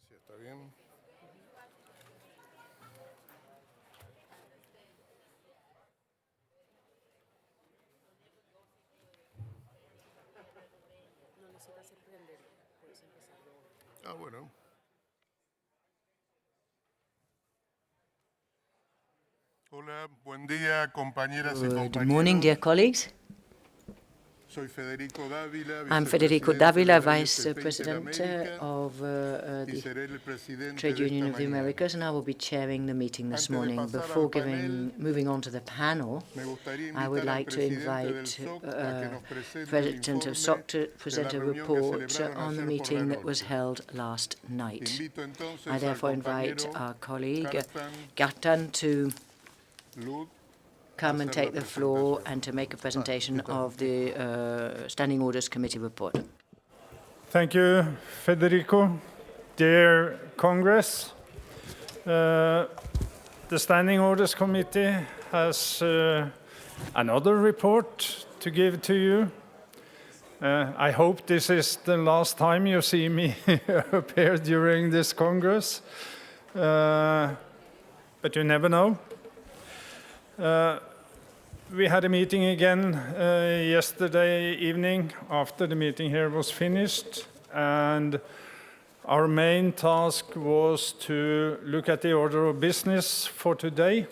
Sí, está bien. Ah, bueno. Hola, buen día, compañeras y Good morning, dear compañeros. colleagues. Soy Federico Dávila, I'm Federico vicepresidente de Davila, la Vice USP President Interamérica, of y the seré el presidente Trade de Union esta of the mañana. Americas, and I will be chairing the meeting this Antes de morning. pasar Before al panel, moving on to the panel, me gustaría I would invitar al like to presidente del invite SOC a que nos presente el President of informe SOC to de la present a reunión que report celebraron on the ayer por la meeting that was noche. held last night. Invito I entonces al therefore invite compañero our colleague Kjartan Gatan to Lud come and hacer la take the floor presentación. and to make a presentation of the Standing Orders Committee report. Thank you, Federico. Dear Congress, the Standing Orders Committee has another report to give to you. I hope this is the last time you see me appear during this Congress, but you never know. We had a meeting again yesterday evening after the meeting here was finished, and our main task was to look at the order of business for today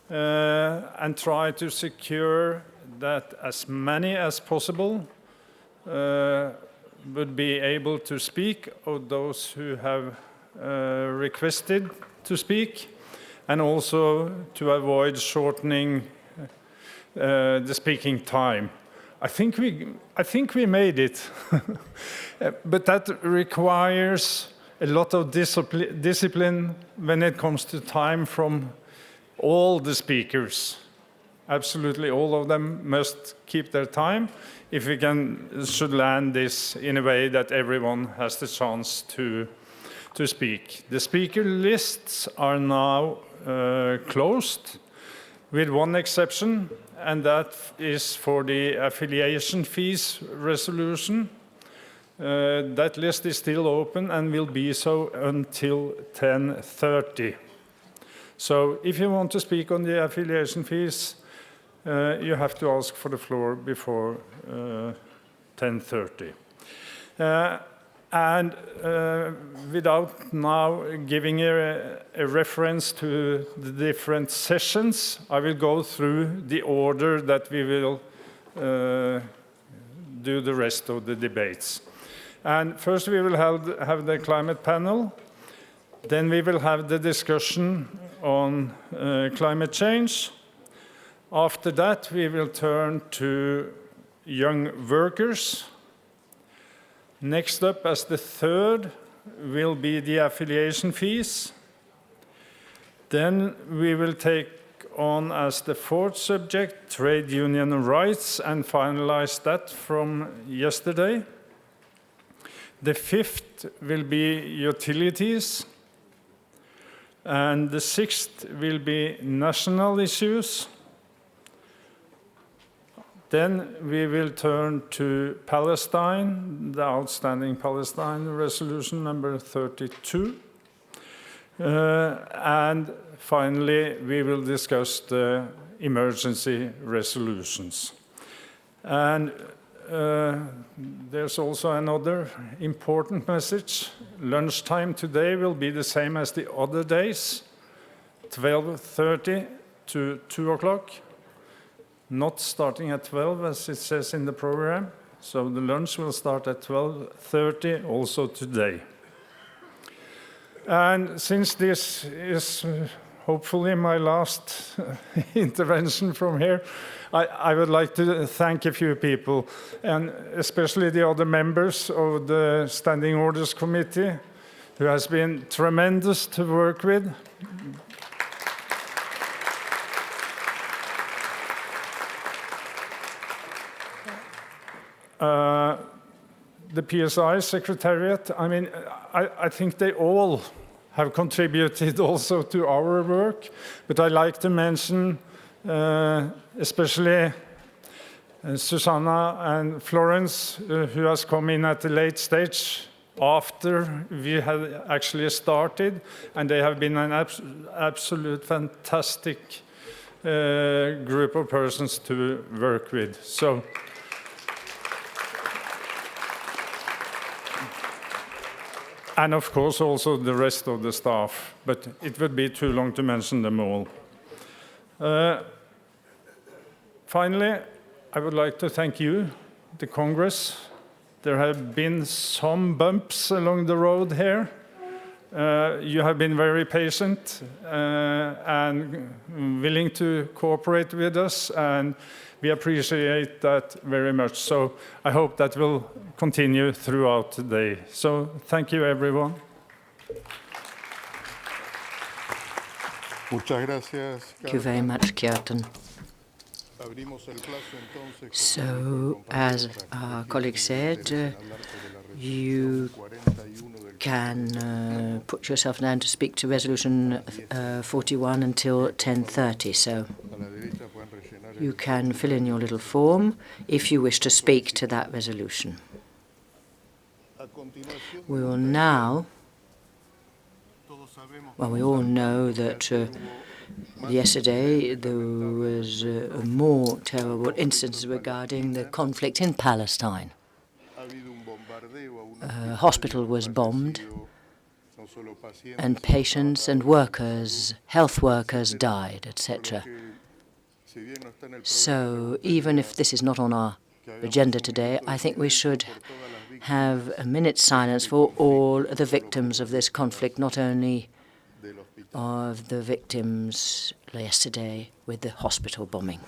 and try to secure that as many as possible would be able to speak, or those who have requested to speak, and also to avoid shortening the speaking time. I think we made it, but that requires a lot of discipline when it comes to time from all the speakers. Absolutely all of them must keep their time if we should land this in a way that everyone has the chance to speak. The speaker lists are now closed, with one exception, and that is for the affiliation fees resolution. That list is still open and will be so until 10:30. So if you want to speak on the affiliation fees, you have to ask for the floor before 10:30. And without now giving a reference to the different sessions, I will go through the order that we will do the rest of the debates. And first we will have the climate panel. Then we will have the discussion on climate change. After that, we will turn to young workers. Next up, as the third, will be the affiliation fees. Then we will take on as the fourth subject, trade union rights, and finalize that from yesterday. The fifth will be utilities. And the sixth will be national issues. Then we will turn to Palestine, the outstanding Palestine resolution number 32. And finally, we will discuss the emergency resolutions. And there's also another important message. Lunchtime today will be the same as the other days, 12:30 to 2 o'clock. Not starting at 12, as it says in the program. So the lunch will start at 12:30 also today. And since this is hopefully my last intervention from here, I would like to thank a few people, and especially the other members of the Standing Orders Committee, who has been tremendous to work with. The PSI Secretariat, I mean, I think they all have contributed also to our work, but I'd like to mention especially Susanna and Florence, who has come in at a late stage after we had actually started, and they have been an absolute fantastic group of persons to work with. So, and of course also the rest of the staff, but it would be too long to mention them all. Finally, I would like to thank you, the Congress. There have been some bumps along the road here. You have been very patient and willing to cooperate with us, and we appreciate that very much. So I hope that will continue throughout the day. So thank you, everyone. Muchas gracias. Thank you very much, Kjartan. So, as our colleague said, you can put yourself down to speak to Resolution 41 until 10:30. So you can fill in your little form if you wish to speak to that resolution. We will now, well, we all know that yesterday there was more terrible incidents regarding the conflict in Palestine. A hospital was bombed, and patients and workers, health workers died, etc. So even if this is not on our agenda today, I think we should have a minute's silence for all the victims of this conflict, not only of the victims yesterday with the hospital bombing.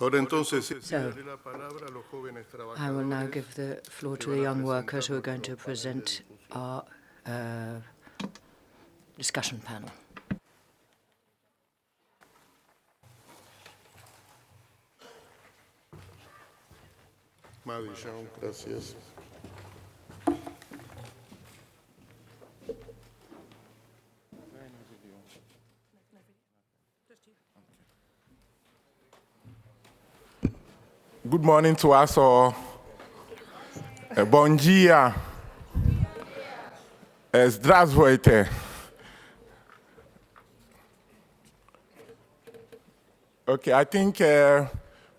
So, I will now give the floor to the young workers who are going to present our discussion panel. Madison, gracias. Good morning to us all. Bon dia. Здравствуйте. Okay, I think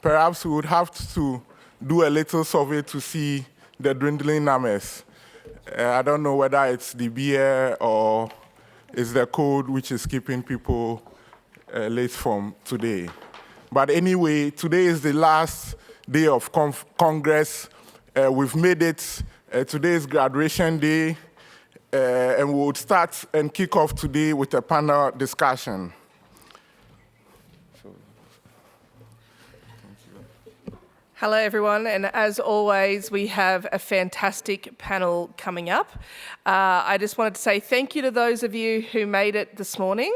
perhaps we would have to do a little survey to see the dwindling numbers. I don't know whether it's the beer or it's the cold which is keeping people late from today. But anyway, today is the last day of Congress. We've made it. Today is graduation day. And we will start and kick off today with a panel discussion. Hello, everyone, and as always, we have a fantastic panel coming up. I just wanted to say thank you to those of you who made it this morning.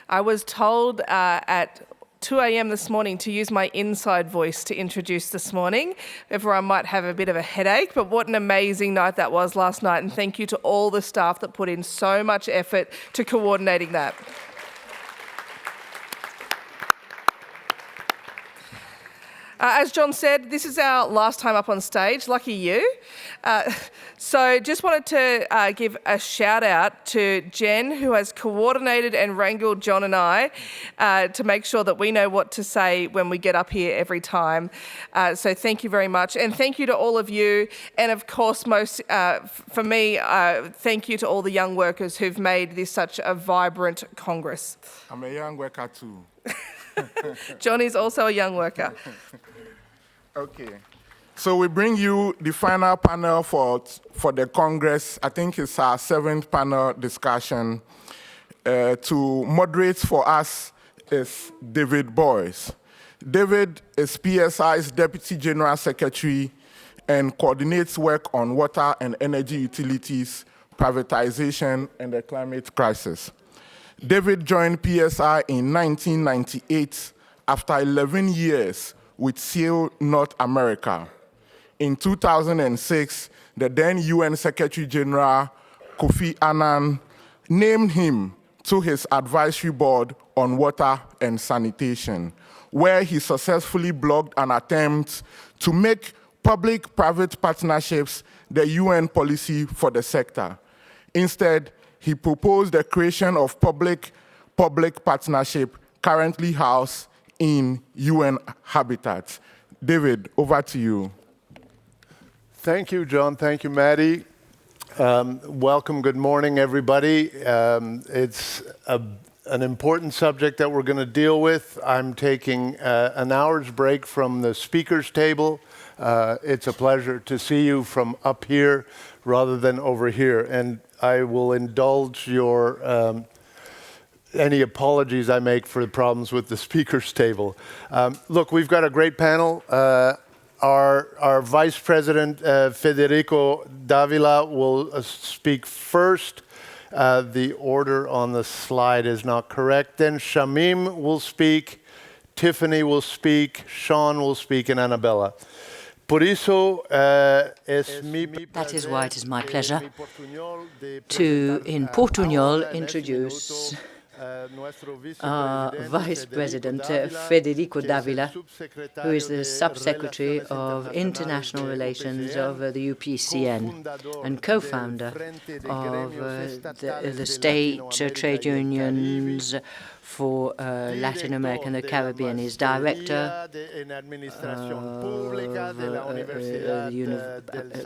I was told at 2 a.m. this morning to use my inside voice to introduce this morning. Everyone might have a bit of a headache, but what an amazing night that was last night, and thank you to all the staff that put in so much effort to coordinating that. As John said, this is our last time up on stage. Lucky you. So just wanted to give a shout out to Jen, who has coordinated and wrangled John and I to make sure that we know what to say when we get up here every time. So thank you very much. And thank you to all of you. And of course, most for me, thank you to all the young workers who've made this such a vibrant Congress. I'm a young worker too. John is also a young worker. Okay. So we bring you the final panel for the Congress. I think it's our 7th panel discussion. To moderate for us is David Boyce. David is PSI's Deputy General Secretary and coordinates work on water and energy utilities, privatization, and the climate crisis. David joined PSI in 1998 after 11 years with SEAL North America. In 2006, the then UN Secretary General Kofi Annan named him to his advisory board on water and sanitation, where he successfully blocked an attempt to make public-private partnerships the UN policy for the sector. Instead, he proposed the creation of public-public partnership currently housed in UN habitats. David, over to you. Thank you, John. Thank you, Maddie. Welcome. Good morning, everybody. It's an important subject that we're going to deal with. I'm taking an hour's break from the speakers table. It's a pleasure to see you from up here rather than over here. And I will indulge your any apologies I make for the problems with the speakers table. Look, we've got a great panel. Our Vice President, Federico Davila, will speak first. The order on the slide is not correct. Then Shamim will speak, Tiffany will speak, Sean will speak, and Annabella. Por eso, that is why it is my pleasure to, in Portuñol, introduce our Vice President, Federico Davila, who is the Sub-Secretary of International Relations of the UPCN and co-founder of the state trade unions for Latin America and the Caribbean. He's director of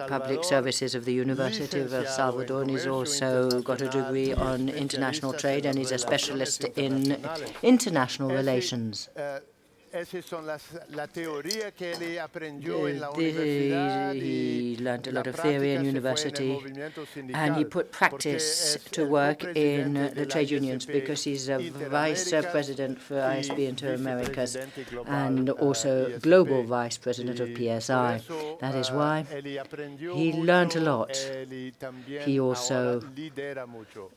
public services of the University of El Salvador, and he's also got a degree on international trade, and he's a specialist in international relations. He learned a lot of theory in university, and he put practice to work in the trade unions because he's a vice president for ISB Inter-Americas and also global vice president of PSI. That is why he learned a lot. He also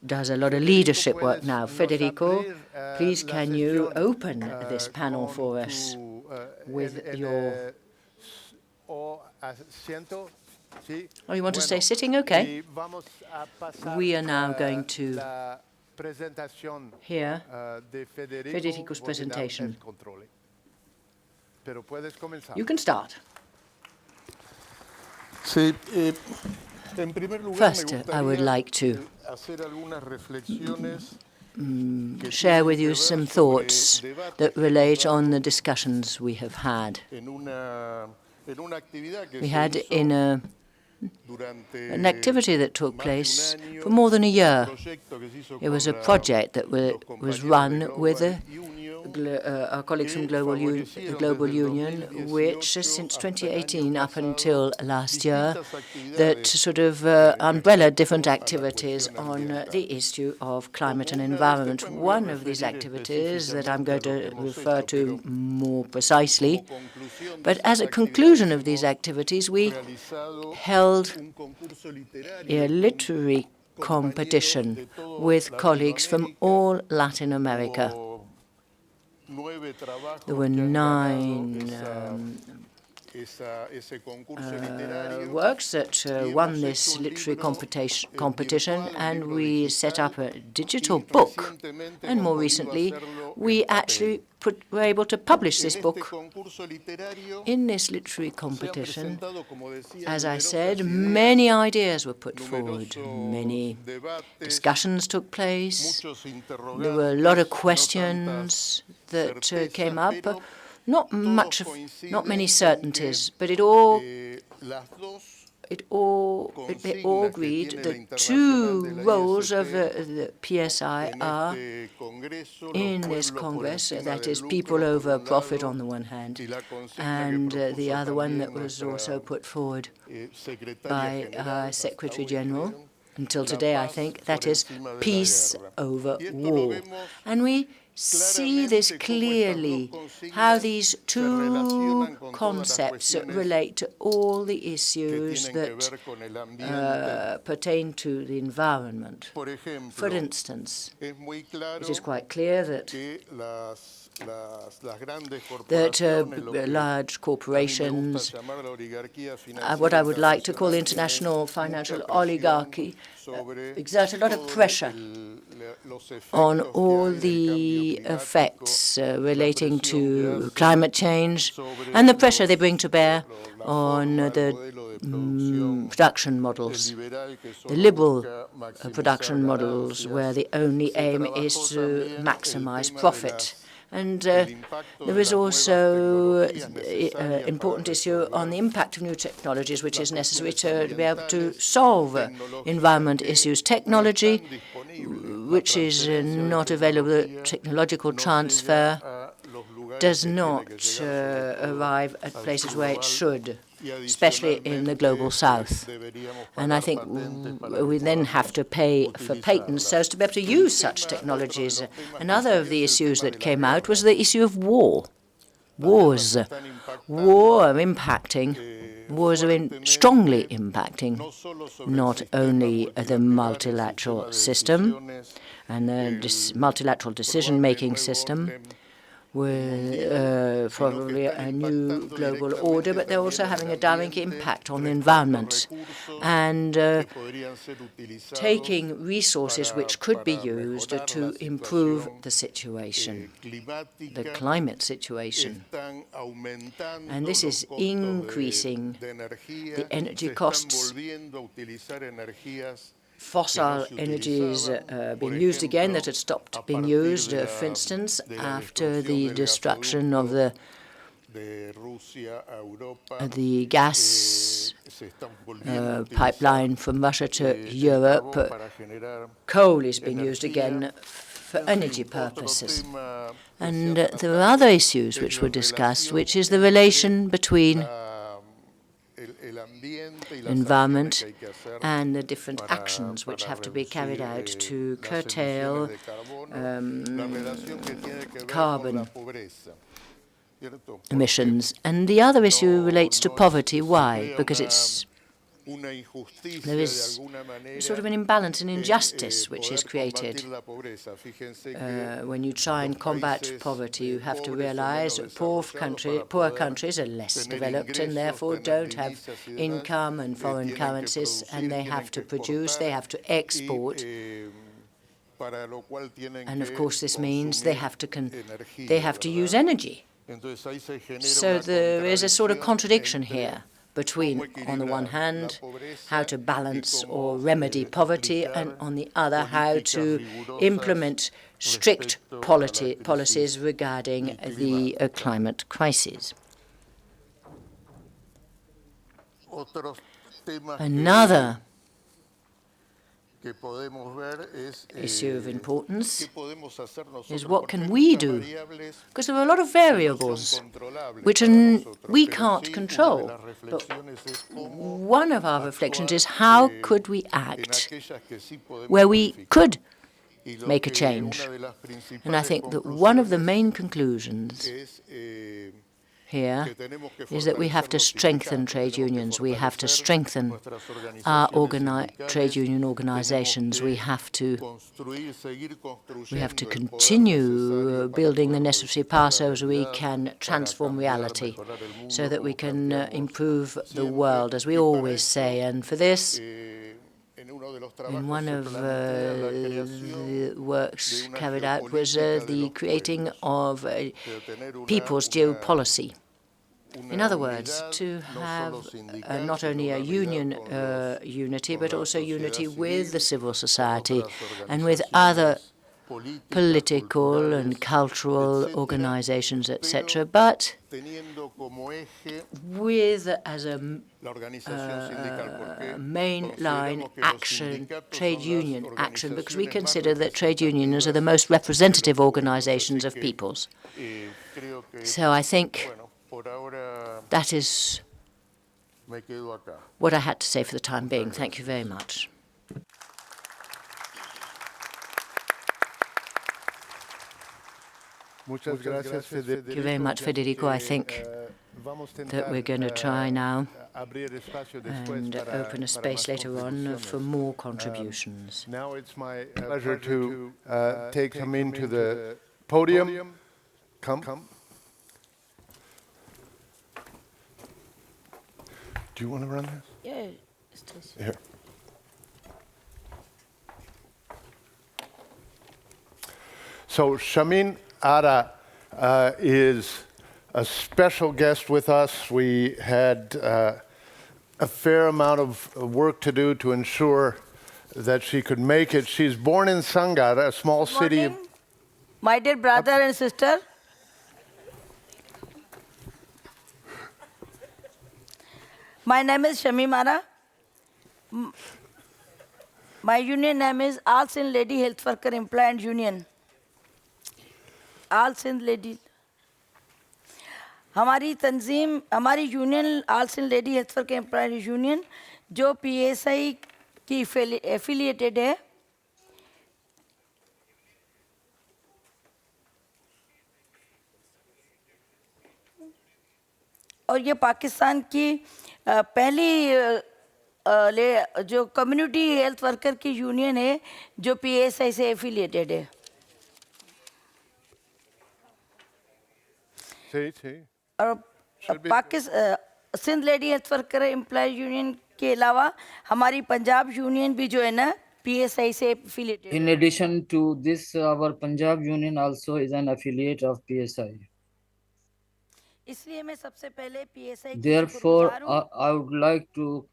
does a lot of leadership work now. Federico, please can you open this panel for us with your... Oh, you want to stay sitting? Okay. We are now going to hear Federico's presentation. You can start. First, I would like to share with you some thoughts that relate on the discussions we have had. We had in an activity that took place for more than a year. It was a project that was run with our colleagues from the Global Union, which since 2018 up until last year, that sort of umbrellaed different activities on the issue of climate and environment. One of these activities that I'm going to refer to more precisely, but as a conclusion of these activities, we held a literary competition with colleagues from all Latin America. There were 9 works that won this literary competition, and we set up a digital book. And more recently, we actually were able to publish this book. In this literary competition, as I said, many ideas were put forward, many discussions took place, there were a lot of questions that came up, not many certainties, but they all agreed that 2 roles of the PSI are in this Congress, that is people over profit on the one hand, and the other one that was also put forward by our Secretary General until today, I think, that is peace over war. And we see this clearly, how these two concepts relate to all the issues that pertain to the environment. For instance, it is quite clear that large corporations, what I would like to call international financial oligarchy, exert a lot of pressure on all the effects relating to climate change and the pressure they bring to bear on the production models, the liberal production models, where the only aim is to maximize profit. And there is also an important issue on the impact of new technologies, which is necessary to be able to solve environment issues. Technology, which is not available, technological transfer, does not arrive at places where it should, especially in the global south. And I think we then have to pay for patents so as to be able to use such technologies. Another of the issues that came out was the issue of war. Wars are strongly impacting not only the multilateral system and the multilateral decision-making system, with probably a new global order, but they're also having a direct impact on the environment and taking resources which could be used to improve the situation, the climate situation. And this is increasing the energy costs. Fossil energies being used again that had stopped being used, for instance, after the destruction of the gas pipeline from Russia to Europe. Coal is being used again for energy purposes. And there are other issues which were discussed, which is the relation between environment and the different actions which have to be carried out to curtail carbon emissions. And the other issue relates to poverty. Why? Because there is sort of an imbalance, an injustice which is created. When you try and combat poverty, you have to realize that poor countries are less developed and therefore don't have income and foreign currencies, and they have to produce, they have to export. And of course this means they have to use energy. So there is a sort of contradiction here between, on the one hand, how to balance or remedy poverty, and on the other, how to implement strict policies regarding the climate crisis. Another issue of importance is what can we do? Because there are a lot of variables which we can't control. But one of our reflections is how could we act where we could make a change? And I think that one of the main conclusions here is that we have to strengthen trade unions. We have to strengthen our trade union organizations. We have to continue building the necessary power so as we can transform reality, so that we can improve the world, as we always say. And for this, in one of the works carried out was the creating of a people's geopolicy. In other words, to have not only a union unity, but also unity with the civil society and with other political and cultural organizations, etc., but with as a mainline action, trade union action, because we consider that trade unions are the most representative organizations of peoples. So I think that is what I had to say for the time being. Thank you very much. Muchas gracias, Federico. Thank you very much, Federico. I think that we're going to try now and open a space later on for more contributions. Now it's my pleasure to take Jamin to the podium. Come. Do you want to run this? Yeah, Here. So Jamin Ara is a special guest with us. We had a fair amount of work to do to ensure that she could make it. She's born in Sangar, a small city. Morning, my dear brother and sister. My name is Shami Mara. My union name is All Sindh Lady Health Worker Employment Union. All Sindh Lady. हमारी तंजीम, हमारी union all Sindh lady health worker employees union जो PSI की affiliated है, और ये पाकिस्तान की पहली जो कम्युनिटी हेल्थ वर्कर की यूनियन है जो PSI से एफिलिएटेड है. और Sindh lady health worker employee union के अलावा हमारी पंजाब यूनियन भी जो है ना PSI से affiliated. In addition to this, our Punjab Union also is an affiliate of PSI. इसलिए मैं सबसे पहले PSI की Therefore, शुक्रगुजार हूँ I would like to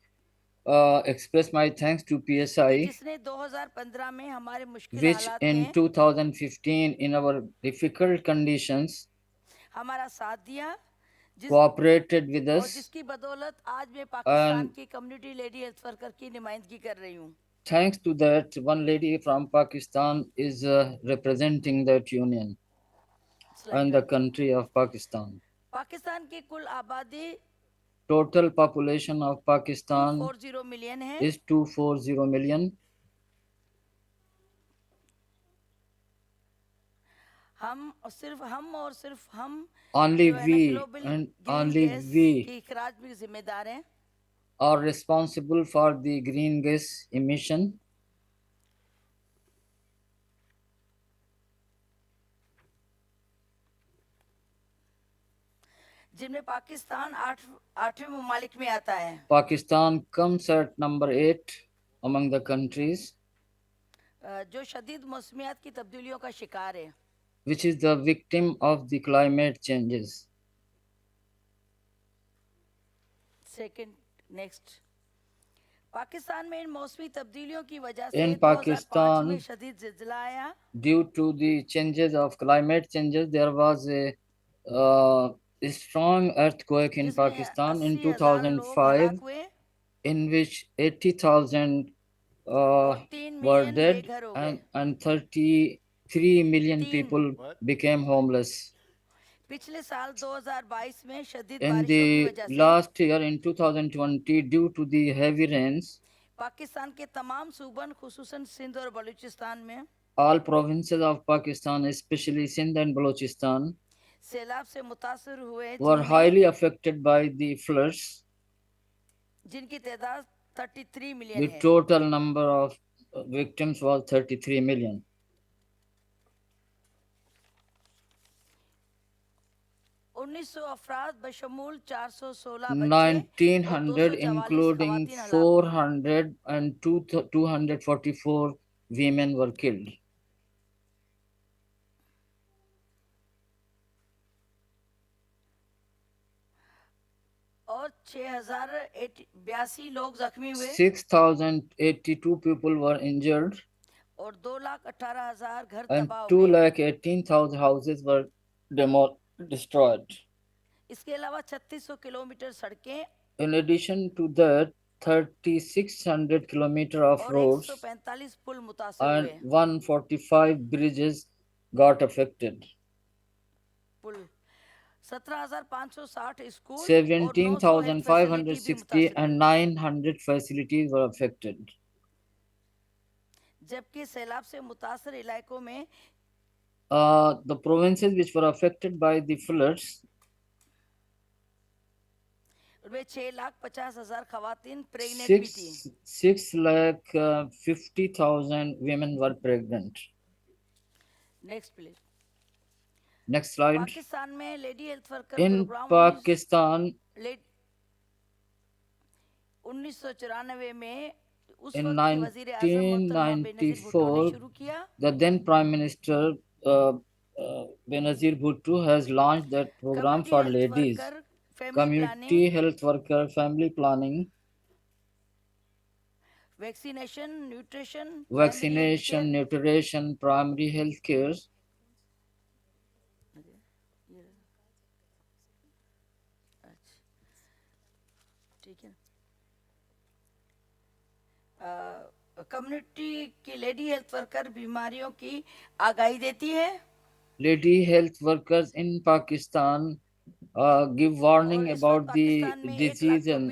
express my thanks to PSI, जिसने 2015 में हमारे मुश्किल which हालात in में 2015, in our difficult conditions, हमारा साथ दिया, cooperated with और us. जिसकी बदौलत आज मैं पाकिस्तान And की कम्युनिटी लेडी हेल्थ वर्कर की नुमाइंदगी कर रही हूँ. thanks to that, one lady from Pakistan is representing that union and the country of Pakistan. Pakistan की कुल आबादी Total population of Pakistan 240 million है. is 240 million. हम और सिर्फ हम Only जो है ना we global and green only gas we की इखराज में जिम्मेदार हैं. are responsible for the green gas emission. जिनमें पाकिस्तान आठवें ममालिक में आता है. Pakistan comes at number 8 among the countries जो शदीद मौसमियात की तब्दीलियों का शिकार है. which is the victim of the climate changes. Second next. Pakistan में इन मौसमी तबदीलियों की वजह से In 2005 Pakistan, में शदीद ज़िलज़िला आया. due to the changes of climate changes, there was a strong earthquake in जिसमें Pakistan in 80,000 लोग 2005, हलाक हुए in which 80,000 और 3 were मिलियन dead बेघर हो गए. and 33 million तीन. people became homeless. पिछले साल 2022 में शदीद In बारिशों की the वजह से last year, in 2020, due to the heavy rains, Pakistan के तमाम सूबन खुसूसन सिंध और बलूचिस्तान में all provinces of Pakistan, especially Sindh and Balochistan, सैलाब से मुतासर हुए, were highly affected by the floods. जिनकी तादाद 33 मिलियन The है. total number of victims was 33 million. 1900 अफराद बशमूल 416 बच्चे 1900, including 400 and 244 women were killed. और 6082 लोग जख्मी हुए 6,082 people were injured और 2,18,000 घर and तबाह हुए. 218,000 houses were destroyed. इसके अलावा 3600 किलोमीटर सड़कें In addition to that, 3,600 kilometers of और roads 145 पुल मुतासर and हुए. 145 bridges got affected. पुल 17,560 स्कूल और 900 हेल्थ फैसिलिटी भी 17,560 मुतासर and 900 facilities were affected. जबकि सैलाब से मुतासर इलाकों में the provinces which were affected by the floods, 6,50,000 खवातीन प्रेग्नेंट भी थी. 6,50,000 women were pregnant. Next please. Next slide. Pakistan में lady health worker In program Pakistan, 1994 में उस in वक्त की वजीर आजम मोहतरमा बेनजीर भुट्टो ने 1994, शुरू किया. the then Prime Minister Benazir Bhutto has launched that program for ladies. Community health worker, family planning, vaccination, nutrition, vaccination, nutrition, primary health care. ठीक है. कम्युनिटी की लेडी हेल्थ वर्कर बीमारियों की आगाही देती है. Lady health workers in Pakistan give warning about the disease, and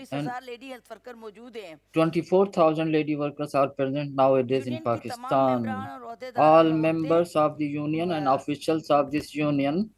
24,000 lady workers are present nowadays in Pakistan. All members of the union and officials of this union,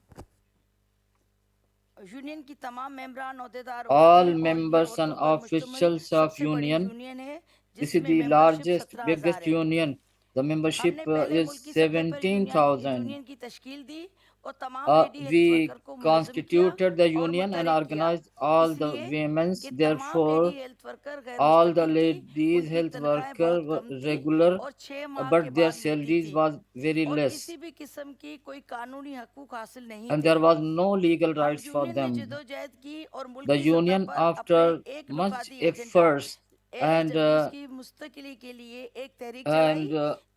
union की तमाम मेंबरान ओहदेदार all औरतें members and officials of सबसे बड़ी union. Union है This is जिसमें the membership largest, 17,000 biggest है. union. The membership हमने पहले is मुल्क की सतह पर 17,000. यूनियन की तश्कील दी और तमाम लेडी हेल्थ We वर्कर को मुनज़्ज़म किया constituted the और union and मुतहरिक किया. organized all the इसलिए women's. कि तमाम Therefore, लेडी हेल्थ वर्कर गैर all the मुस्तकिल थी, ladies उनकी health तनख्वाहें worker बहुत were कम थी regular, और 6 माह but के their बाद मिलती salaries थी was very और less, किसी भी किस्म की कोई कानूनी हकूक हासिल नहीं and थे. there was no legal हम rights for यूनियन ने them. जदोजहद की और मुल्क The की सतह union, पर अपने after एक much नुकाती एजेंडा efforts and एजेंडूस की मुस्तकिली के लिए एक तहरीक चलाई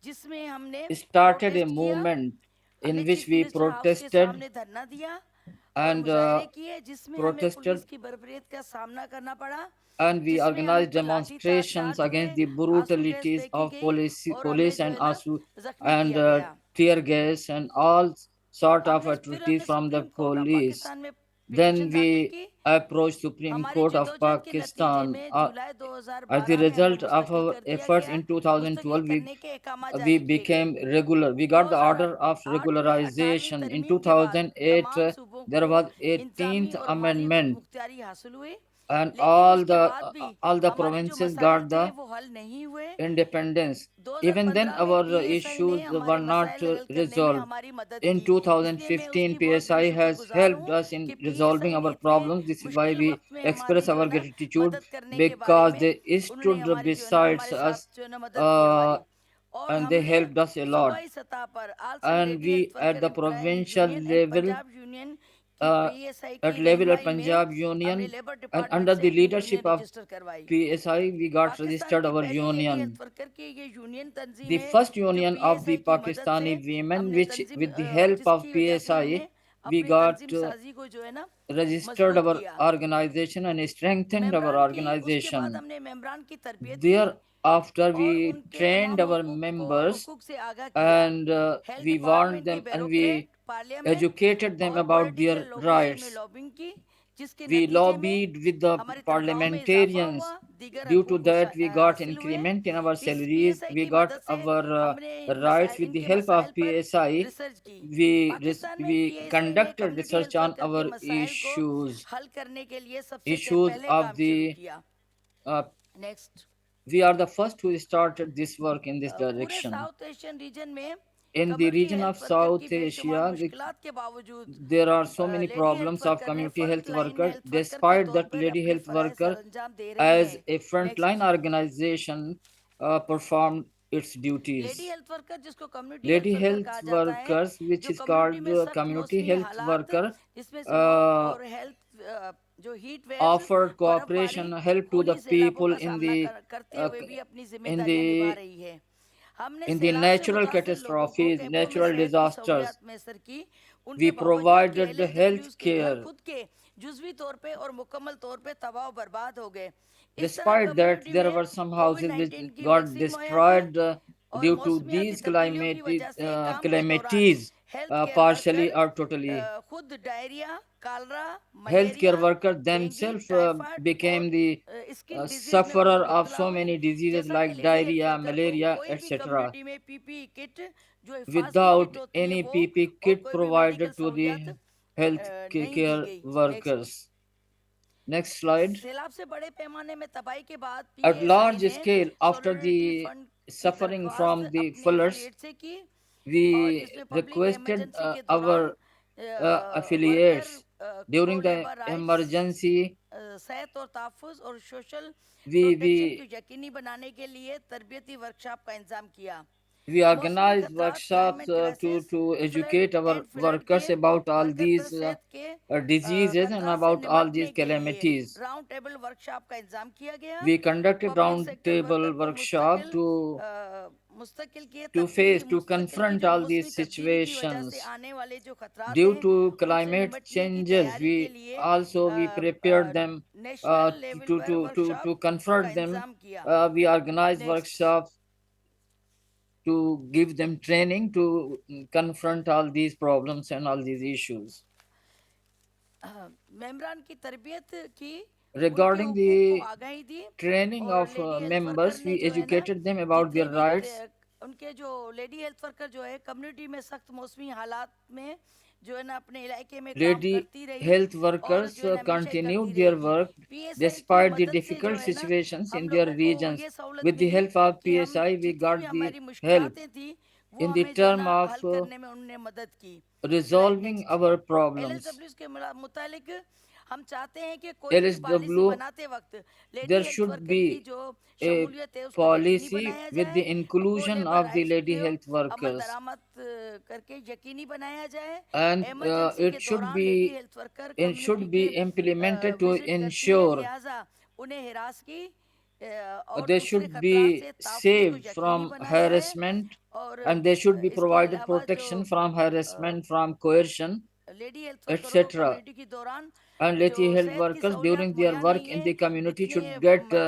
जिसमें हमने started a प्रोटेस्ट किया. movement in हमने which chief we minister house के protested सामने धरना दिया और and मुजाहरे किए जिसमें हमें protested पुलिस की बर्बरियत का सामना करना पड़ा, and we जिसमें हम organized पर लाठीचार्ज demonstrations चार्ज हुए, against the आंसू गैस brutalities फेंकी of गई police, और हमें police जो and है ना जख्मी and किया गया. tear gas and all sort of फिर activities हमने from the supreme court of police. Pakistan में Then पिटीशन दाखिल we की. approached Supreme हमारी Court of जदोजहद के नतीजे Pakistan. में जुलाई As 2012 the में हमें result of मुस्तकिल our कर दिया efforts गया. in मुस्तकिल 2012, करने के अहकाम we जारी किए गए. became regular. We got the order of 2008 में 18वीं regularization. In तरमीम के बाद 2008, तमाम सूबों there को was इंतजामी 18th और माली amendment, मुख्तियारी हासिल हुई, and लेकिन all उसके बाद भी the हमारे जो provinces मसाइल got थे the वो हल नहीं हुए. independence. Even then, 2015 में our PSI ने issues हमारे were not मसाइल हल करने में resolved. हमारी मदद In की, इसलिए मैं 2015, उसकी बहुत PSI बड़ी has शुक्रगुजार helped हूँ us in कि resolving PSI ने our इतने problems. This is why मुश्किल we वक्त में हमारी express जो our है ना gratitude, मदद करने के बारे because में they उन्होंने stood हमारी जो है ना besides हमारे साथ us जो है ना मदद की हमारी. और and they हमने helped us a lot. सूबाई सतह पर आल्सन And lady we health at worker the employment provincial union and level, Punjab union की PSI at की level at रहनुमाई में Punjab हमने Union labour and department under से the अपनी leadership यूनियन of रजिस्टर करवाई. PSI, we got Pakistan registered की our पहली लेडी union. हेल्थ वर्कर की ये यूनियन तंजीम The है first जो union of the PSI की मदद से Pakistani women, हमने which Tanzeem with the help of जिसकी वजह से हमने PSI, we अपनी got तंजीम साजी को जो है ना registered मजबूत our किया. organization and strengthened our मेंबरान की उसके बाद organization. हमने मेंबरान की तरबियत की Thereafter, और we उनके trained तमाम our members हुकूक से आगाह किया. and health we warned department के them and bureaucrat, we parliament educated them और about पॉलिटिकल their लॉबी से हमने rights. लॉबिंग की जिसके We नतीजे में lobbied with the हमारी तनख्वाहों में इजाफा हुआ, parliamentarians. दीगर Due to हकूक that, we got हासिल हुए. increment in our इस salaries. PSI We की got मदद से our हमने rights with the इनके help मसाइल of पर PSI. रिसर्च की. We पाकिस्तान में we PSI ने conducted community research health on worker के our मसाइल को issues, हल करने के लिए सबसे issues पहले of काम शुरू the. किया. Next. We are the first who started this work in this पूरे direction. साउथ एशियन रीजन में In the community region of health worker South की बेशुमार Asia, मुश्किलात के बावजूद there are so many lady health problems of worker ने community front health line workers. Health worker के Despite तौर that, पर lady अपने health फराइज worker, सर अंजाम दे रही as हैं. a frontline organization, performed its duties. Lady health worker जिसको community Lady health worker health कहा जाता है, workers, which जो is कम्युनिटी called में सख्त community मौसमी health हालात worker, जिसमें स्मोक और हेल्थ जो हीट वेव्स, offered cooperation, बर्फबारी, help to the खूनी सैलाबों people का सामना करते हुए भी अपनी in जिम्मेदारियां निभा the रही है. हमने in the सैलाब से natural मुतासर लोगों को catastrophes, कैंपों में natural सेहत की disasters. सहूलियात मैसर की. We उनके बावजूद कि provided the health LHWs के घर care. खुद के जुज़वी तौर पे और मुकम्मल तौर पे तबाह और बर्बाद हो गए. इस तरह Despite that, कम्युनिटी there में were some houses which कोविड-19 की got वैक्सीन मुहैया destroyed और due to मौसमियाती these तब्दीलियों की वजह से काम के दौरान calamities. partially or totally. खुद diarrhoea, cholera, Healthcare malaria, workers dengue, themselves typhoid became और the स्किन डिजीज में sufferer of मुबतला so हुए। many diseases जैसा कि like lady health diarrhea, worker को malaria, कोई भी etc. कम्युनिटी में पीपीई किट जो हिफाजती किट Without होती है any वो PP और kit कोई भी medical provided to सहूलियात the health नहीं दी care गई। नेक्स्ट। workers. Next slide. सैलाब से बड़े पैमाने में तबाही के बाद At पीएसआई large ने scale, after solidarity the fund की suffering दरख्वास्त from the अपने floods, एफिलिएट से की और we जिसमें पब्लिक requested इमरजेंसी के दौरान our वर्कर affiliates को during the labour rights, emergency. सेहत और तहफ़्फ़ुज़ और सोशल प्रोटेक्शन We को यकीनी बनाने के लिए तरबियती वर्कशॉप का इंतजाम किया। we मौसमी organize खतरात, workshops climate crisis, to flood educate our and flood के workers about all वर्कर पर these सेहत के diseases and खतरात से about all these निपटने के लिए calamities. राउंड टेबल वर्कशॉप का इंतजाम किया गया। We conducted public sector worker roundtable को workshop मुस्तकिल किए to तब्दीली face, to मुस्तकिल की confront जो all मौसमी these तब्दीली की वजह से situations. आने वाले जो खतरात Due हैं to उनसे climate निपटने की changes, तैयारी के we लिए also we prepared them national level पर वर्कशॉप to का confront them. इंतजाम किया। We organized next. workshops to give them training to confront all these problems and all these issues. मेंबरान की तरबियत की, उनके Regarding हुकूक को the आगाही दी training और of lady health worker members, ने we जो है ना educated them about जितने their भी rights. उनके जो लेडी हेल्थ वर्कर जो है कम्युनिटी में सख्त मौसमी हालात में जो है ना अपने इलाके में काम Lady करती रही health और workers जो है ना हमेशा ही करती continued their रहेगी। work पीएसआई की despite the मदद से जो difficult है ना situations हम in their लोगों को regions. ये सहूलत With the milli help of कि हम PSI, we जितनी भी got the हमारी help मुश्किलातें थी वो in the हमें जो है term ना of हल करने में उन्होंने मदद की। Slide resolving next. our problems. एलएसडब्ल्यूज के मुतालिक हम चाहते हैं कि कोई भी पॉलिसी LSW, बनाते वक्त lady there health should worker की be जो a शमूलियत है उसको यकीनी policy बनाया with जाए the और को inclusion labour of the rights lady को health अमल workers, दरामद करके यकीनी बनाया जाए। and इमरजेंसी के दौरान lady health worker it community should के be implemented to विजिट करती है, ensure लिहाजा उन्हें हिरास की और they दूसरे should खतरात be से तहफ़्फ़ुज़ को saved यकीनी from बनाया है harassment, और and they should be इसके provided अलावा जो protection from harassment, from coercion, lady health वर्करों को etc. कम्युनिटी के दौरान And जो lady health सेहत की workers सहूलियात during their मुहैया work नहीं in है, the community इतने should get इन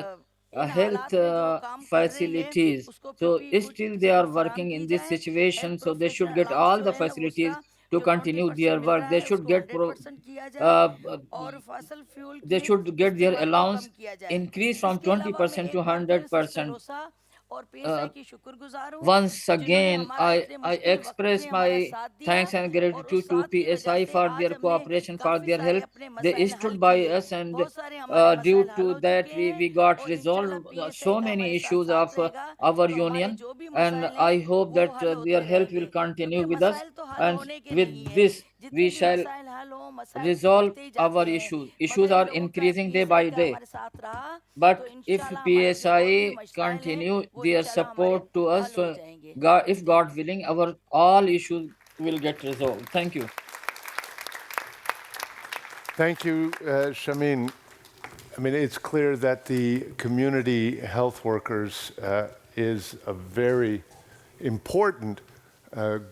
health हालात में जो काम कर रही है facilities. उसको So PP still they kit are फराम working की in this जाए। Health situation, so they should professional get allowance all जो the है ना वो facilities उसका to जो continue 20% their मिल work. रहा है उसको 100% किया जाए Uh, और फसल फ्यूल they के should get their इस्तेमाल को कम allowance किया जाए। increased from इसके अलावा मैं 20% to एक बार फिर सिस्टर 100%. रोसा और पीएसआई की शुक्रगुजार हूँ Once जिन्होंने again, हमारा इतने I मुश्किल वक्त में express हमारा my साथ दिया thanks and और उस gratitude to साथ की वजह PSI से for आज their हमने cooperation, for काफ़ी their सारे help. अपने They मसाइल हल stood by किए, us, and बहुत सारे हमारे due मसाइल हल to हो that, चुके हैं we got और इंशाल्लाह resolved पीएसआई so का many हमारे साथ issues साथ of रहेगा our तो हमारे union. जो भी And मसाइल हैं I hope वो that हल their होते help will रहेंगे continue क्योंकि with us. मसाइल तो हल And होने के नहीं with है, this, जितने we भी shall मसाइल हल हो मसाइल तो resolve बढ़ते ही our जाते हैं issues. मगर Issues इन are लोगों का increasing day पीएसआई by का day. हमारे साथ रहा तो But if इंशाल्लाह हमारे जो और भी PSI मसाइल हैं continue वो their इंशाल्लाह हमारे support to हल us, हो जाएंगे। if God willing, our all issues will get resolved. Thank you. Thank you, Shamin. I mean, it's clear that the community health workers is a very important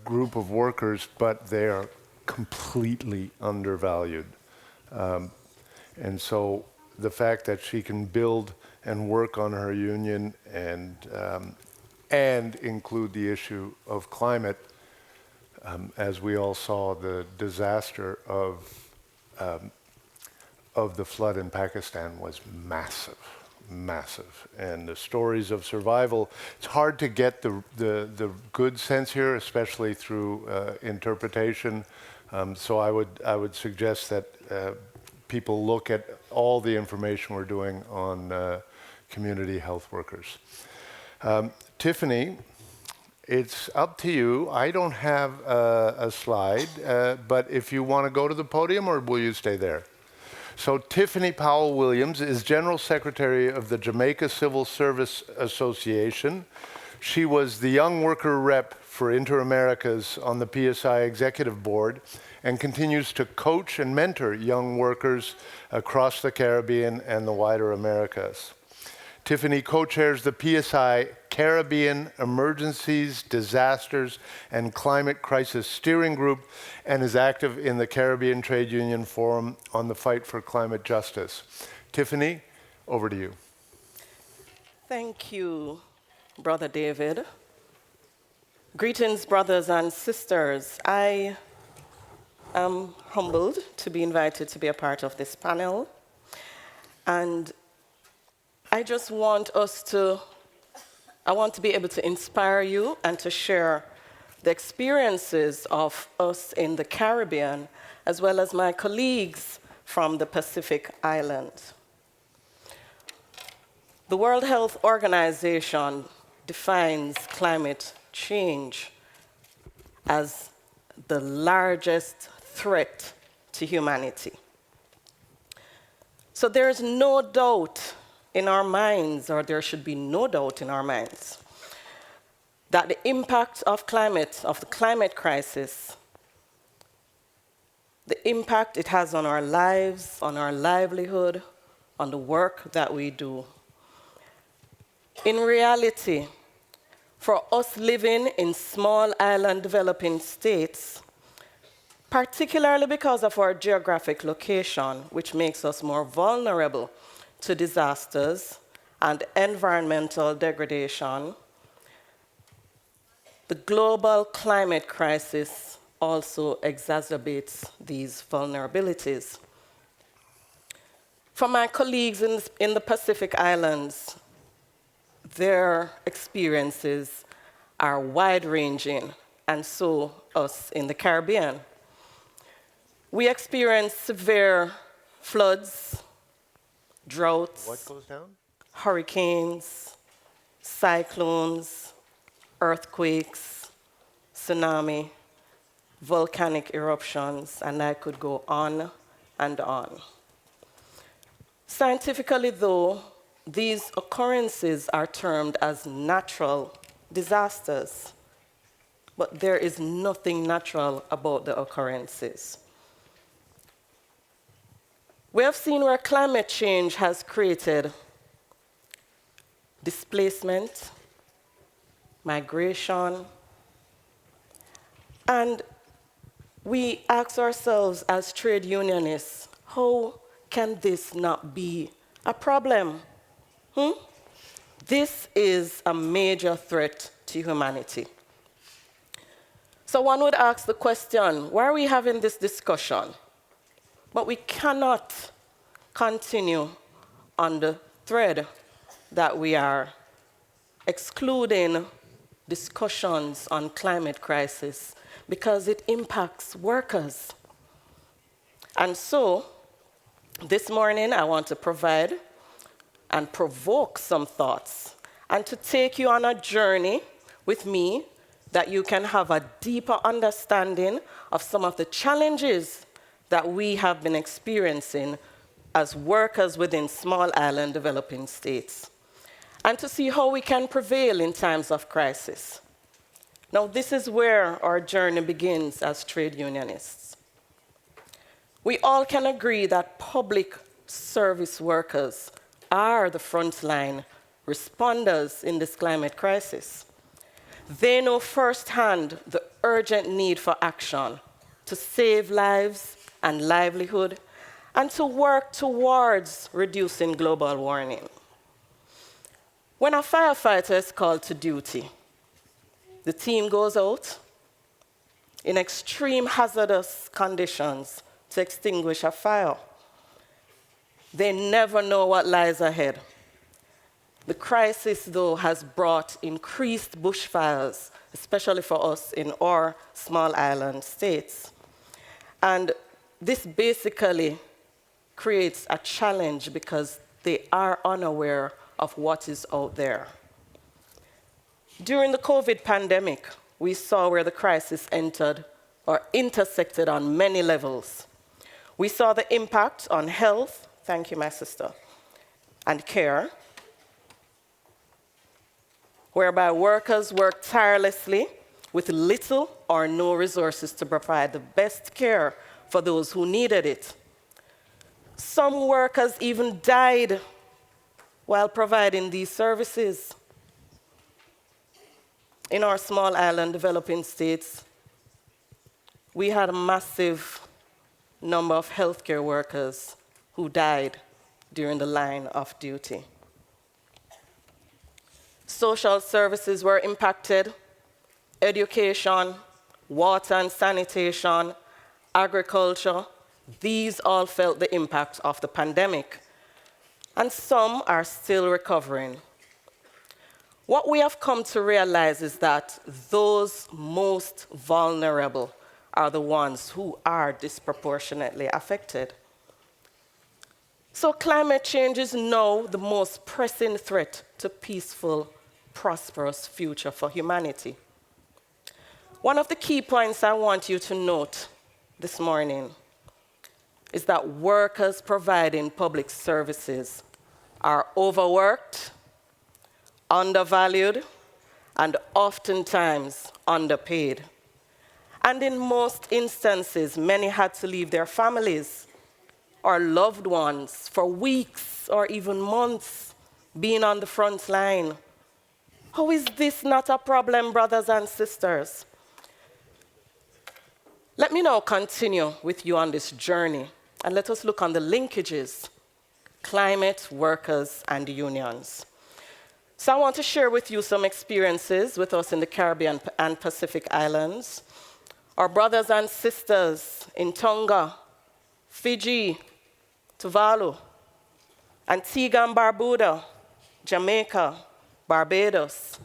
group of workers, but they are completely undervalued. And so the fact that she can build and work on her union and include the issue of climate, as we all saw the disaster of the flood in Pakistan was massive, massive. And the stories of survival, it's hard to get the good sense here, especially through interpretation. So I would suggest that people look at all the information we're doing on community health workers. Tiffany, it's up to you. I don't have a slide, but if you want to go to the podium, or will you stay there? So Tiffany Powell-Williams is General Secretary of the Jamaica Civil Service Association. She was the Young Worker Rep for Inter-Americas on the PSI Executive Board and continues to coach and mentor young workers across the Caribbean and the wider Americas. Tiffany co-chairs the PSI Caribbean Emergencies, Disasters, and Climate Crisis Steering Group and is active in the Caribbean Trade Union Forum on the fight for climate justice. Tiffany, over to you. Thank you, Brother David. Greetings, brothers and sisters. I am humbled to be invited to be a part of this panel. And I just want I want to be able to inspire you and to share the experiences of us in the Caribbean, as well as my colleagues from the Pacific Islands. The World Health Organization defines climate change as the largest threat to humanity. So there is no doubt in our minds, or there should be no doubt in our minds, that the impact of the climate crisis, the impact it has on our lives, on our livelihood, on the work that we do. In reality, for us living in small island developing states, particularly because of our geographic location, which makes us more vulnerable to disasters and environmental degradation, the global climate crisis also exacerbates these vulnerabilities. For my colleagues in the Pacific Islands, their experiences are wide-ranging, and so us in the Caribbean. We experience severe floods, droughts, hurricanes, cyclones, earthquakes, tsunami, volcanic eruptions, and I could go on and on. Scientifically, though, these occurrences are termed as natural disasters, but there is nothing natural about the occurrences. We have seen where climate change has created displacement, migration, and we ask ourselves as trade unionists, how can this not be a problem? This is a major threat to humanity. So one would ask the question, why are we having this discussion? But we cannot continue on the thread that we are excluding discussions on climate crisis because it impacts workers. And so, this morning I want to provide and provoke some thoughts and to take you on a journey with me that you can have a deeper understanding of some of the challenges that we have been experiencing as workers within small island developing states, and to see how we can prevail in times of crisis. Now, this is where our journey begins as trade unionists. We all can agree that public service workers are the frontline responders in this climate crisis. They know firsthand the urgent need for action to save lives and livelihood and to work towards reducing global warming. When a firefighter is called to duty, the team goes out in extreme hazardous conditions to extinguish a fire. They never know what lies ahead. The crisis, though, has brought increased bushfires, especially for us in our small island states. And this basically creates a challenge because they are unaware of what is out there. During the COVID pandemic, we saw where the crisis entered or intersected on many levels. We saw the impact on health, thank you, my sister, and care, whereby workers worked tirelessly with little or no resources to provide the best care for those who needed it. Some workers even died while providing these services. In our small island developing states, we had a massive number of healthcare workers who died during the line of duty. Social services were impacted, education, water and sanitation, agriculture, these all felt the impact of the pandemic, and some are still recovering. What we have come to realize is that those most vulnerable are the ones who are disproportionately affected. So climate change is now the most pressing threat to peaceful, prosperous future for humanity. One of the key points I want you to note this morning is that workers providing public services are overworked, undervalued, and oftentimes underpaid. And in most instances, many had to leave their families or loved ones for weeks or even months being on the front line. How is this not a problem, brothers and sisters? Let me now continue with you on this journey, and let us look on the linkages: climate, workers, and unions. So I want to share with you some experiences with us in the Caribbean and Pacific Islands. Our brothers and sisters in Tonga, Fiji, Tuvalu, Antigua and Barbuda, Jamaica, Barbados,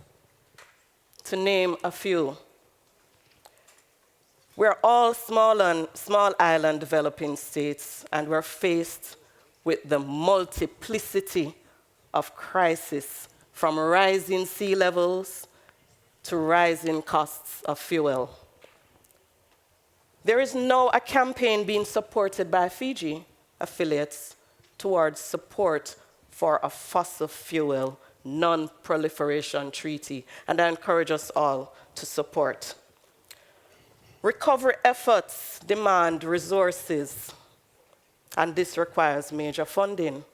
to name a few. We're all small island developing states, and we're faced with the multiplicity of crises, from rising sea levels to rising costs of fuel. There is now a campaign being supported by Fiji affiliates towards support for a fossil fuel non-proliferation treaty, and I encourage us all to support. Recovery efforts demand resources, and this requires major funding.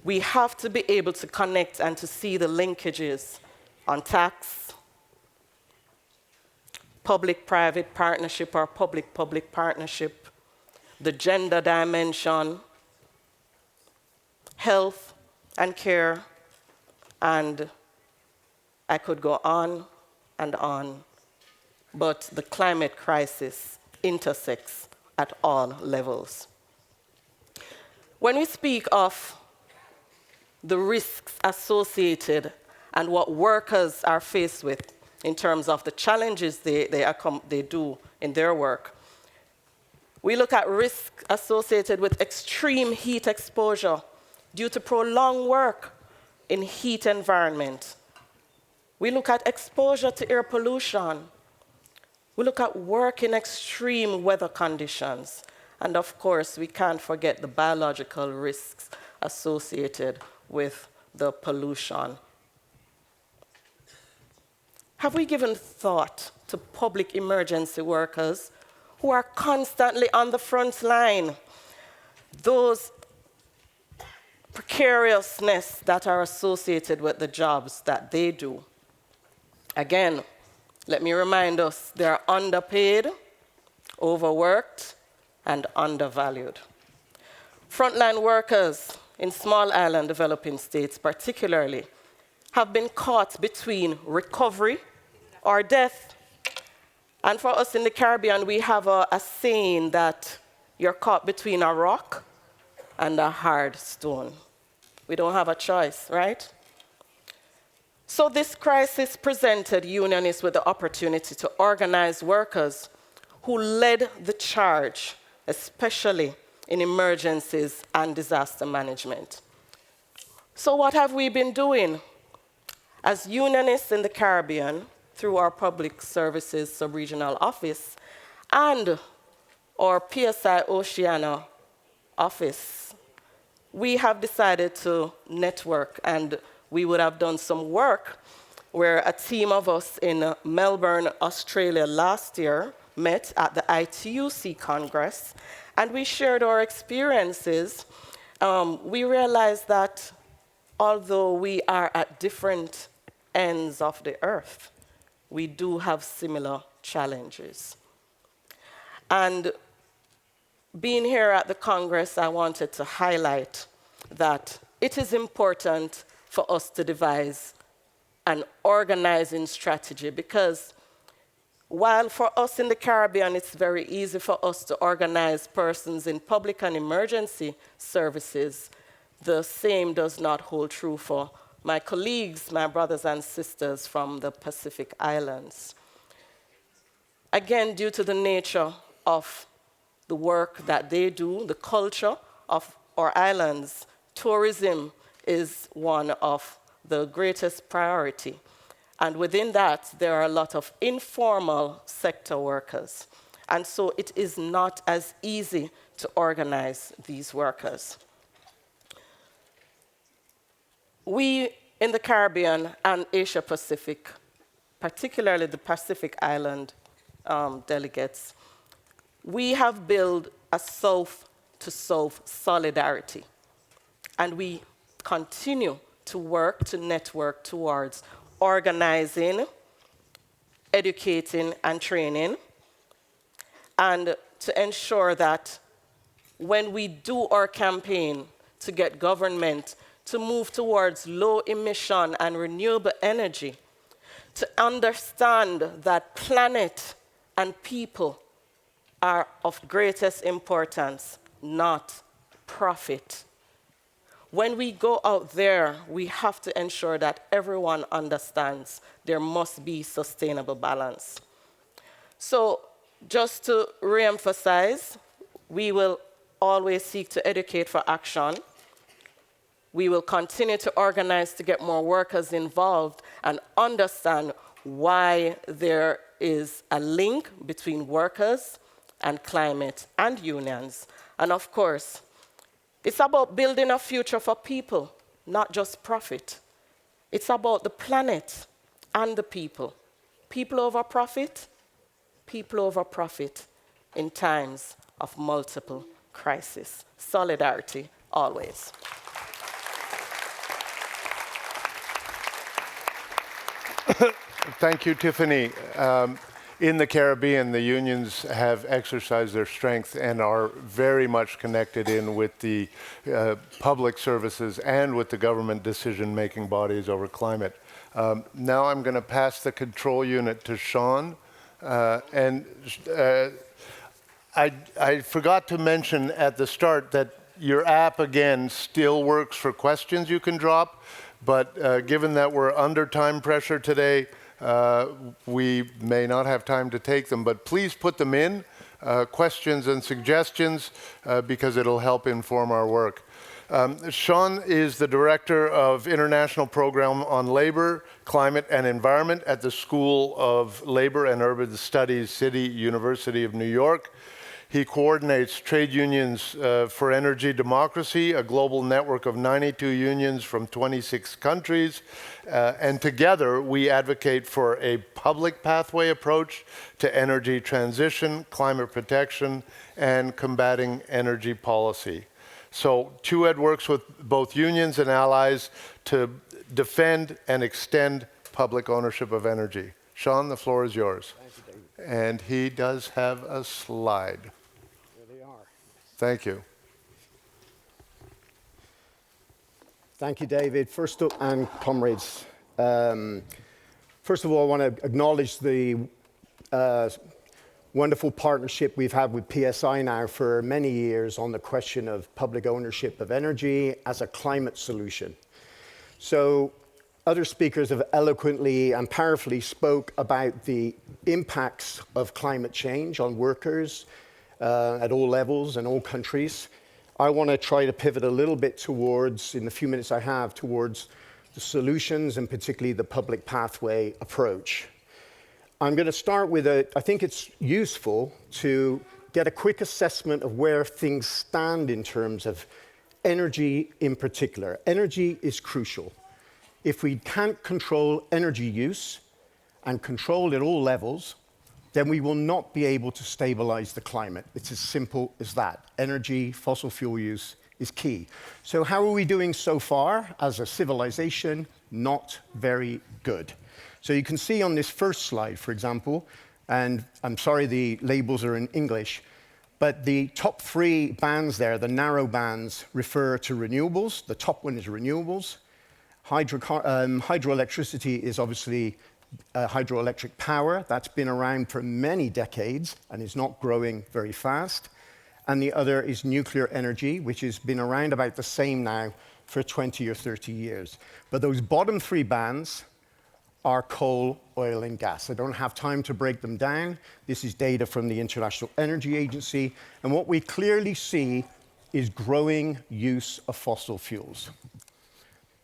We have to be able to connect and to see the linkages on tax, public-private partnership or public-public partnership, the gender dimension, health and care, and I could go on and on, but the climate crisis intersects at all levels. When we speak of the risks associated and what workers are faced with in terms of the challenges they do in their work, we look at risk associated with extreme heat exposure due to prolonged work in heat environment. We look at exposure to air pollution. We look at work in extreme weather conditions. And of course, we can't forget the biological risks associated with the pollution. Have we given thought to public emergency workers who are constantly on the front line? Those precariousness that are associated with the jobs that they do. Again, let me remind us, they are underpaid, overworked, and undervalued. Frontline workers in small island developing states particularly have been caught between recovery or death. And for us in the Caribbean, we have a saying that you're caught between a rock and a hard stone. We don't have a choice, right? So this crisis presented unionists with the opportunity to organize workers who led the charge, especially in emergencies and disaster management. So what have we been doing? As unionists in the Caribbean, through our Public Services Sub-Regional Office and our PSI Oceania office, we have decided to network, and we would have done some work where a team of us in Melbourne, Australia last year met at the ITUC Congress, and we shared our experiences. We realized that although we are at different ends of the earth, we do have similar challenges. And being here at the Congress, I wanted to highlight that it is important for us to devise an organizing strategy, because while for us in the Caribbean it's very easy for us to organize persons in public and emergency services, the same does not hold true for my colleagues, my brothers and sisters from the Pacific Islands. Again, due to the nature of the work that they do, the culture of our islands, tourism is one of the greatest priority. And within that, there are a lot of informal sector workers. And so it is not as easy to organize these workers. We in the Caribbean and Asia Pacific, particularly the Pacific Island delegates, we have built a south-to-south solidarity. And we continue to work to network towards organizing, educating, and training, and to ensure that when we do our campaign to get government to move towards low emission and renewable energy, to understand that planet and people are of greatest importance, not profit. When we go out there, we have to ensure that everyone understands there must be sustainable balance. So just to reemphasize, we will always seek to educate for action. We will continue to organize to get more workers involved and understand why there is a link between workers and climate and unions. And of course, it's about building a future for people, not just profit. It's about the planet and the people. People over profit in times of multiple crises. Solidarity always. Thank you, Tiffany. In the Caribbean, the unions have exercised their strength and are very much connected in with the public services and with the government decision-making bodies over climate. Now I'm going to pass the control unit to Sean. I forgot to mention at the start that your app, again, still works for questions you can drop, but given that we're under time pressure today, we may not have time to take them, but please put them in, questions and suggestions, because it'll help inform our work. Sean is the Director of International Program on Labor, Climate and Environment at the School of Labor and Urban Studies, City University of New York. He coordinates Trade Unions for Energy Democracy, a global network of 92 unions from 26 countries. And together, we advocate for a public pathway approach to energy transition, climate protection, and combating energy policy. So TUED works with both unions and allies to defend and extend public ownership of energy. Sean, the floor is yours. Thank you, David. And he does have a slide. There they are. Thank you. Thank you, David. First up, and comrades. First of all, I want to acknowledge the wonderful partnership we've had with PSI now for many years on the question of public ownership of energy as a climate solution. So other speakers have eloquently and powerfully spoke about the impacts of climate change on workers at all levels and all countries. I want to try to pivot a little bit towards, in the few minutes I have, towards the solutions and particularly the public pathway approach. I'm going to start with I think it's useful to get a quick assessment of where things stand in terms of energy in particular. Energy is crucial. If we can't control energy use and control at all levels, then we will not be able to stabilize the climate. It's as simple as that. Energy, fossil fuel use is key. So how are we doing so far as a civilization? Not very good. So you can see on this first slide, for example, and I'm sorry the labels are in English, but the top three bands there, the narrow bands, refer to renewables. The top one is renewables. Hydroelectricity is obviously hydroelectric power. That's been around for many decades and is not growing very fast. And the other is nuclear energy, which has been around about the same now for 20 or 30 years. But those bottom three bands are coal, oil, and gas. I don't have time to break them down. This is data from the International Energy Agency. And what we clearly see is growing use of fossil fuels.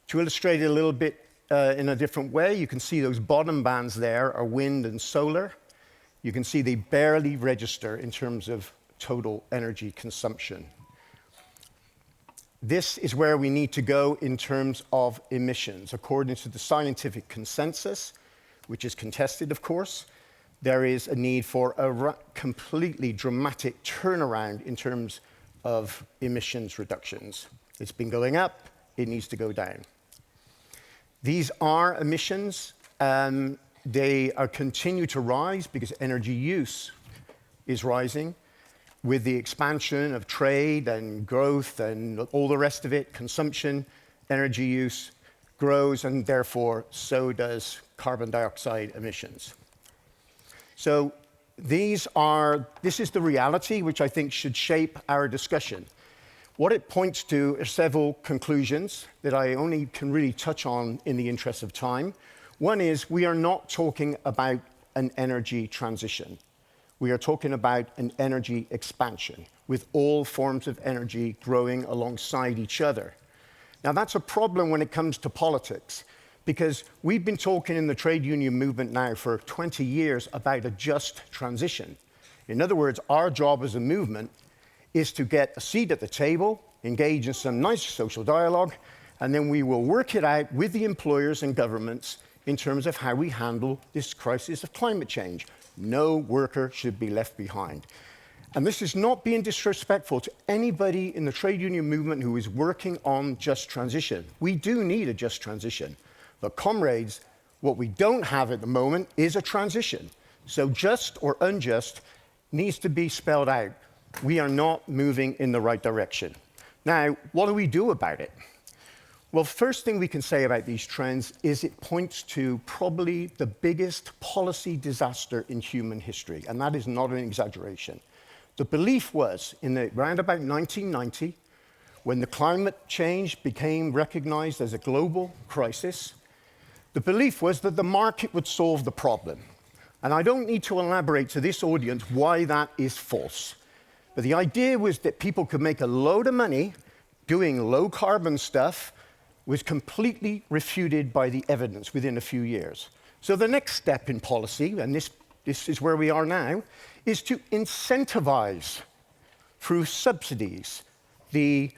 To illustrate it a little bit in a different way, you can see those bottom bands there are wind and solar. You can see they barely register in terms of total energy consumption. This is where we need to go in terms of emissions. According to the scientific consensus, which is contested, of course, there is a need for a completely dramatic turnaround in terms of emissions reductions. It's been going up, it needs to go down. These are emissions. They continue to rise because energy use is rising. With the expansion of trade and growth and all the rest of it, consumption, energy use grows, and therefore so does carbon dioxide emissions. So this is the reality which I think should shape our discussion. What it points to are several conclusions that I only can really touch on in the interest of time. One is we are not talking about an energy transition. We are talking about an energy expansion with all forms of energy growing alongside each other. Now, that's a problem when it comes to politics, because we've been talking in the trade union movement now for 20 years about a just transition. In other words, our job as a movement is to get a seat at the table, engage in some nice social dialogue, and then we will work it out with the employers and governments in terms of how we handle this crisis of climate change. No worker should be left behind. And this is not being disrespectful to anybody in the trade union movement who is working on just transition. We do need a just transition. But comrades, what we don't have at the moment is a transition. So just or unjust needs to be spelled out. We are not moving in the right direction. Now, what do we do about it? Well, first thing we can say about these trends is it points to probably the biggest policy disaster in human history, and that is not an exaggeration. The belief was, around about 1990, when the climate change became recognized as a global crisis, the belief was that the market would solve the problem. And I don't need to elaborate to this audience why that is false. But the idea was that people could make a load of money doing low carbon stuff was completely refuted by the evidence within a few years. So the next step in policy, and this is where we are now, is to incentivize through subsidies the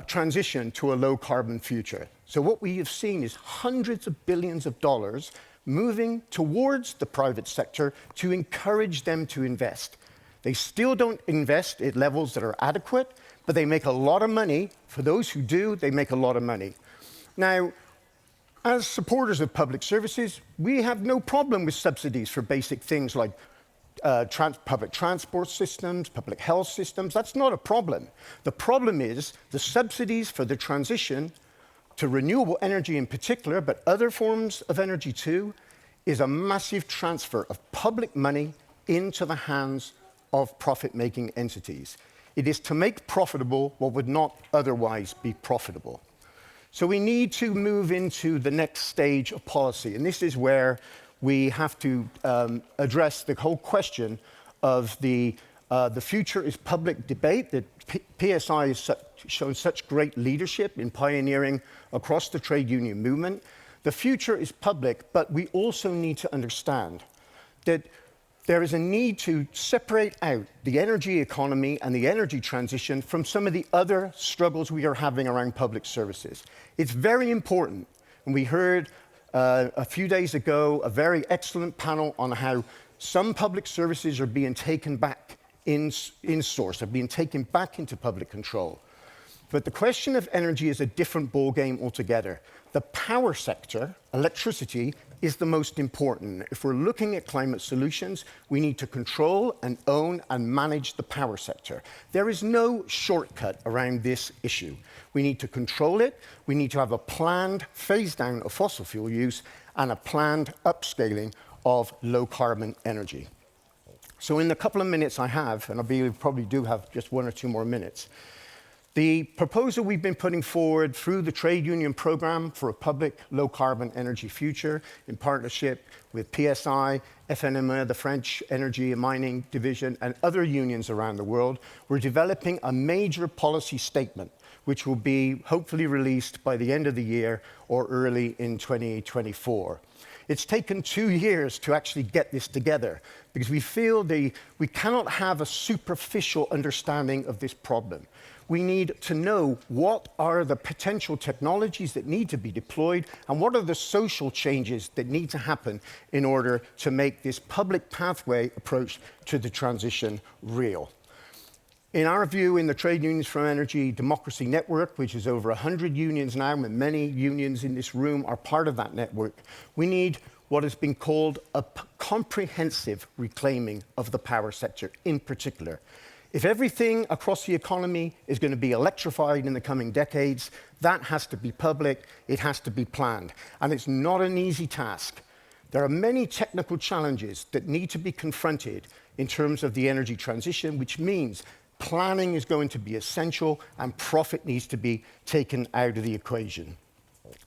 transition to a low carbon future. So what we have seen is hundreds of billions of dollars moving towards the private sector to encourage them to invest. They still don't invest at levels that are adequate, but they make a lot of money. For those who do, they make a lot of money. Now, as supporters of public services, we have no problem with subsidies for basic things like public transport systems, public health systems. That's not a problem. The problem is the subsidies for the transition to renewable energy in particular, but other forms of energy too, is a massive transfer of public money into the hands of profit-making entities. It is to make profitable what would not otherwise be profitable. So we need to move into the next stage of policy, and this is where we have to address the whole question of the future is public debate. That PSI has shown such great leadership in pioneering across the trade union movement. The future is public, but we also need to understand that there is a need to separate out the energy economy and the energy transition from some of the other struggles we are having around public services. It's very important, and we heard a few days ago a very excellent panel on how some public services are being taken back in-source, are being taken back into public control. But the question of energy is a different ballgame altogether. The power sector, electricity, is the most important. If we're looking at climate solutions, we need to control and own and manage the power sector. There is no shortcut around this issue. We need to control it. We need to have a planned phase down of fossil fuel use and a planned upscaling of low carbon energy. So in the couple of minutes I have, and I probably do have just 1 or 2 more minutes, the proposal we've been putting forward through the trade union program for a public low-carbon energy future in partnership with PSI, FNME, the French Energy and Mining Division, and other unions around the world, we're developing a major policy statement which will be hopefully released by the end of the year or early in 2024. It's taken 2 years to actually get this together because we feel we cannot have a superficial understanding of this problem. We need to know what are the potential technologies that need to be deployed and what are the social changes that need to happen in order to make this public pathway approach to the transition real. In our view, in the Trade Unions for Energy Democracy Network, which is over 100 unions now, and many unions in this room are part of that network, we need what has been called a comprehensive reclaiming of the power sector in particular. If everything across the economy is going to be electrified in the coming decades, that has to be public, it has to be planned. And it's not an easy task. There are many technical challenges that need to be confronted in terms of the energy transition, which means planning is going to be essential and profit needs to be taken out of the equation.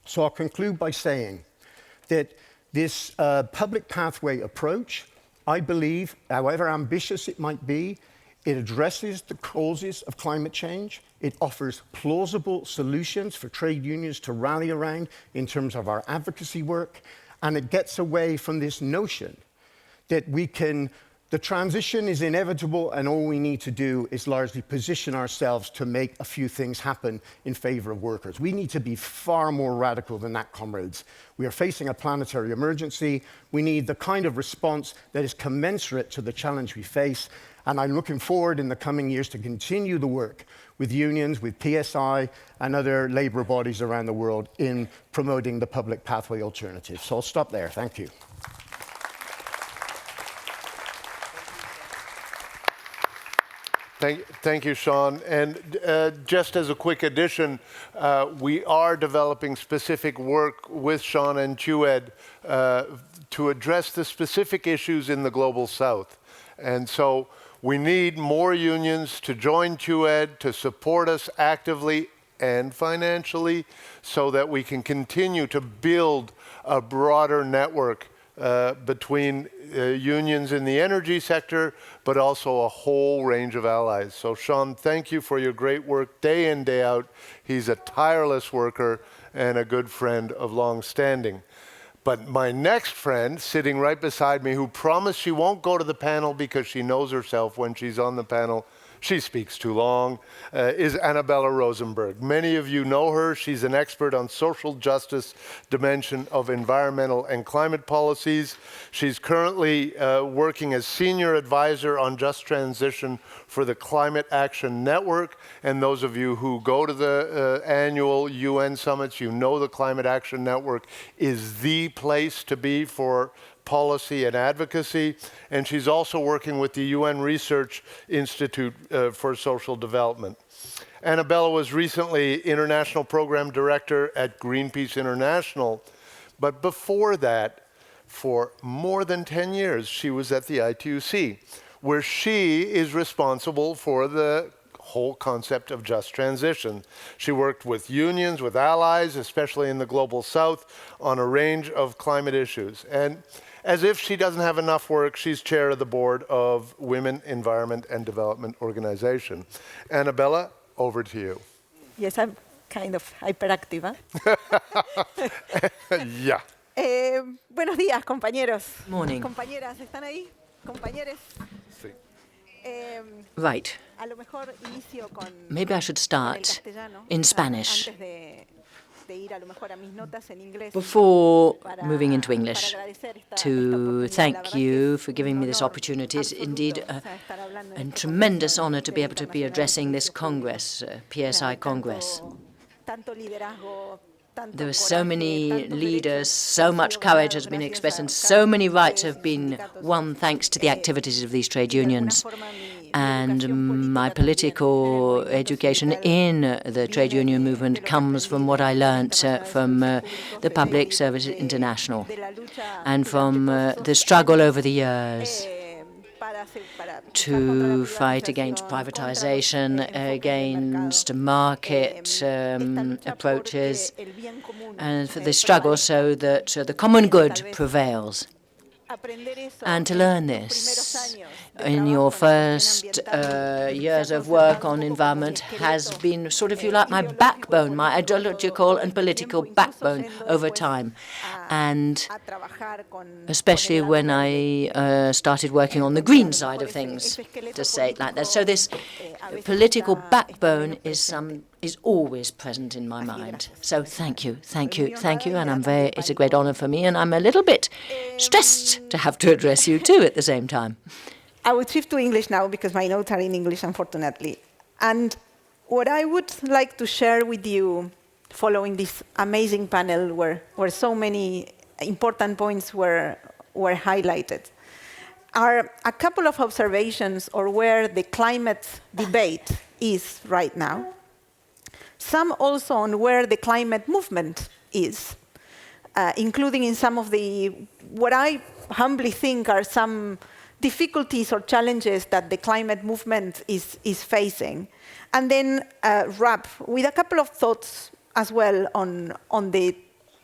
So I'll conclude by saying that this public pathway approach, I believe, however ambitious it might be, it addresses the causes of climate change. It offers plausible solutions for trade unions to rally around in terms of our advocacy work. And it gets away from this notion that the transition is inevitable and all we need to do is largely position ourselves to make a few things happen in favor of workers. We need to be far more radical than that, comrades. We are facing a planetary emergency. We need the kind of response that is commensurate to the challenge we face. And I'm looking forward in the coming years to continue the work with unions, with PSI, and other labor bodies around the world in promoting the public pathway alternative. So I'll stop there. Thank you. Thank you, Sean. And just as a quick addition, we are developing specific work with Sean and TUED to address the specific issues in the Global South. And so we need more unions to join TUED, to support us actively and financially so that we can continue to build a broader network between unions in the energy sector, but also a whole range of allies. So Sean, thank you for your great work day in, day out. He's a tireless worker and a good friend of long standing. But my next friend, sitting right beside me, who promised she won't go to the panel because she knows herself when she's on the panel, she speaks too long, is Annabella Rosenberg. Many of you know her. She's an expert on social justice dimension of environmental and climate policies. She's currently working as senior advisor on just transition for the Climate Action Network. And those of you who go to the annual UN summits, you know the Climate Action Network is the place to be for policy and advocacy, and she's also working with the UN Research Institute for Social Development. Annabella was recently International Program Director at Greenpeace International, but before that, for more than 10 years, she was at the ITUC, where she is responsible for the whole concept of just transition. She worked with unions, with allies, especially in the Global South, on a range of climate issues. And as if she doesn't have enough work, she's chair of the board of Women, Environment and Development Organization. Annabella, over to you. Yes, I'm kind of hyperactive. Huh? Yeah. Buenos días, compañeros. Morning. Compañeras, ¿están ahí? Compañeros. Sí. Right. A lo mejor inicio con Maybe I should start in Spanish antes de ir a lo mejor a mis notas en inglés. before moving into English to thank you for giving me this opportunity. It's indeed a tremendous honor to be able to be addressing this Congress, PSI Congress. Tanto liderazgo There are so many leaders, so much courage has been expressed, and so many rights have been won thanks to the activities of these trade unions. And my political education in the trade union movement comes from what I learned from the Public Service International and from the struggle over the years to fight against privatization, against market approaches, and for the struggle so that the common good prevails. And to learn this in your first years of work on environment has been sort of, if you like, my backbone, my ideological and political backbone over time. And especially when I started working on the green side of things, to say it like that. So this political backbone is always present in my mind. So thank you, and it's a great honor for me, and I'm a little bit stressed to have to address you too at the same time. I would shift to English now because my notes are in English, unfortunately. And what I would like to share with you following this amazing panel where so many important points were highlighted are a couple of observations on where the climate debate is right now. Some also on where the climate movement is, including in some of what I humbly think are some difficulties or challenges that the climate movement is facing. And then wrap with a couple of thoughts as well on the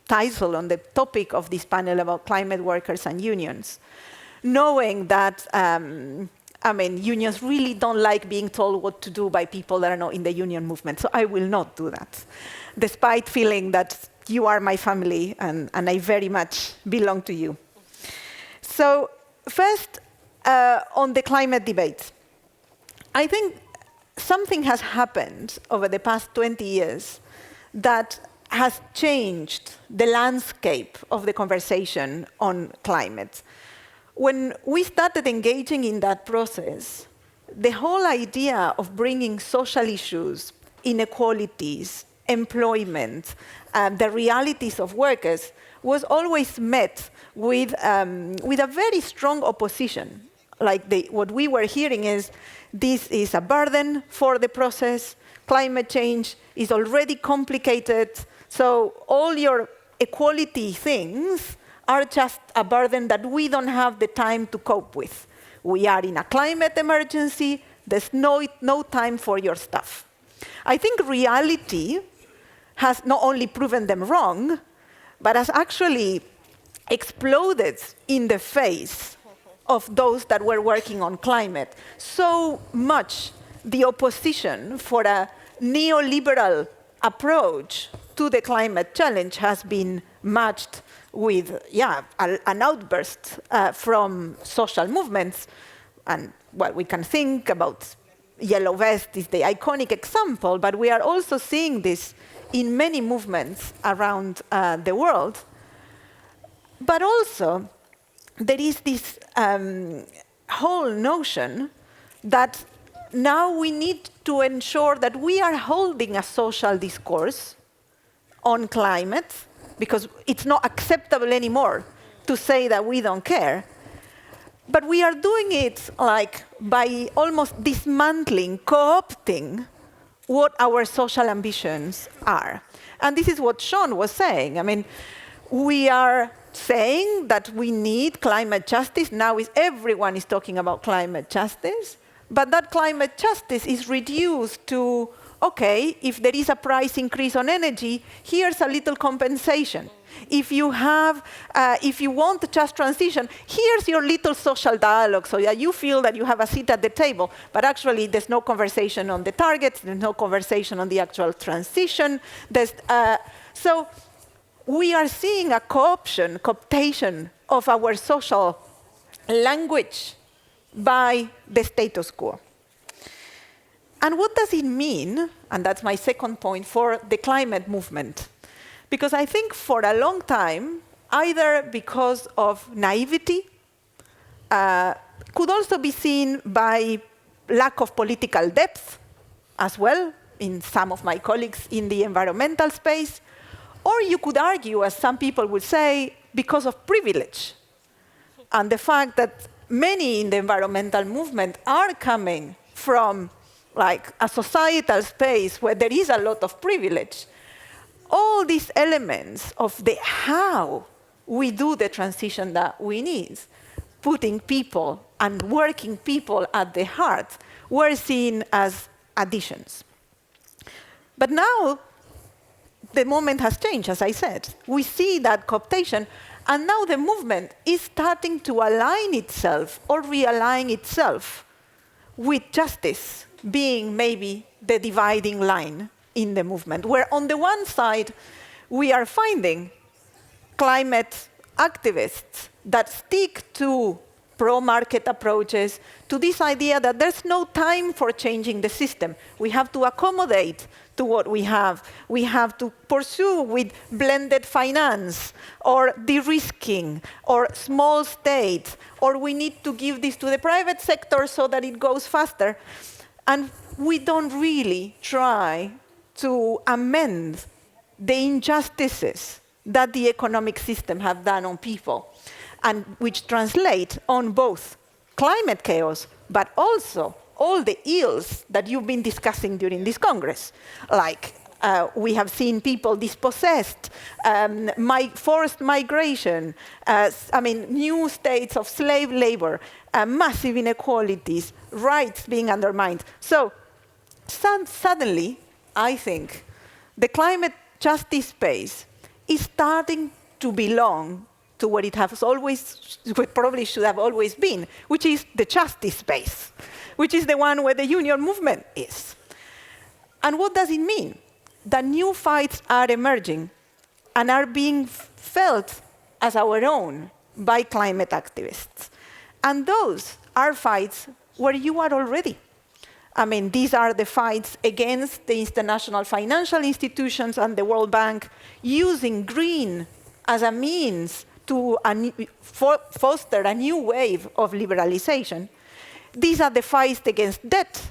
title, on the topic of this panel about climate workers and unions, knowing that unions really don't like being told what to do by people that are not in the union movement. So I will not do that, despite feeling that you are my family and I very much belong to you. So first, on the climate debate, I think something has happened over the past 20 years that has changed the landscape of the conversation on climate. When we started engaging in that process, the whole idea of bringing social issues, inequalities, employment, the realities of workers was always met with a very strong opposition. Like what we were hearing is, this is a burden for the process, climate change is already complicated, so all your equality things are just a burden that we don't have the time to cope with. We are in a climate emergency, there's no time for your stuff. I think reality has not only proven them wrong, but has actually exploded in the face of those that were working on climate. So much the opposition for a neoliberal approach to the climate challenge has been matched with an outburst from social movements. And well, we can think about Yellow Vest is the iconic example, but we are also seeing this in many movements around the world. But also, there is this whole notion that now we need to ensure that we are holding a social discourse on climate, because it's not acceptable anymore to say that we don't care. But we are doing it like by almost dismantling, co-opting what our social ambitions are. And this is what Sean was saying. I mean, we are saying that we need climate justice. Now everyone is talking about climate justice, but that climate justice is reduced to, okay, if there is a price increase on energy, here's a little compensation. If you want a just transition, here's your little social dialogue so that you feel that you have a seat at the table. But actually, there's no conversation on the targets, there's no conversation on the actual transition. So we are seeing a cooptation of our social language by the status quo. And what does it mean, and that's my second point, for the climate movement? Because I think for a long time, either because of naivety, could also be seen by lack of political depth as well in some of my colleagues in the environmental space, Or you could argue, as some people would say, because of privilege. And the fact that many in the environmental movement are coming from like a societal space where there is a lot of privilege. All these elements of the how we do the transition that we need, putting people and working people at the heart, were seen as additions. But now, the moment has changed, as I said. We see that cooptation, and now the movement is starting to align itself or realign itself with justice being maybe the dividing line in the movement, where on the one side, we are finding climate activists that stick to pro-market approaches, to this idea that there's no time for changing the system. We have to accommodate to what we have. We have to pursue with blended finance, or de-risking, or small state, or we need to give this to the private sector so that it goes faster. And we don't really try to amend the injustices that the economic system have done on people, and which translate on both climate chaos, but also all the ills that you've been discussing during this Congress. Like we have seen people dispossessed, forced migration, new states of slave labor, massive inequalities, rights being undermined. So suddenly, I think, the climate justice space is starting to belong to what it has always, what probably should have always been, which is the justice space, which is the one where the union movement is. And what does it mean? That new fights are emerging and are being felt as our own by climate activists. And those are fights where you are already. I mean, these are the fights against the international financial institutions and the World Bank using green as a means to foster a new wave of liberalization. These are the fights against debt,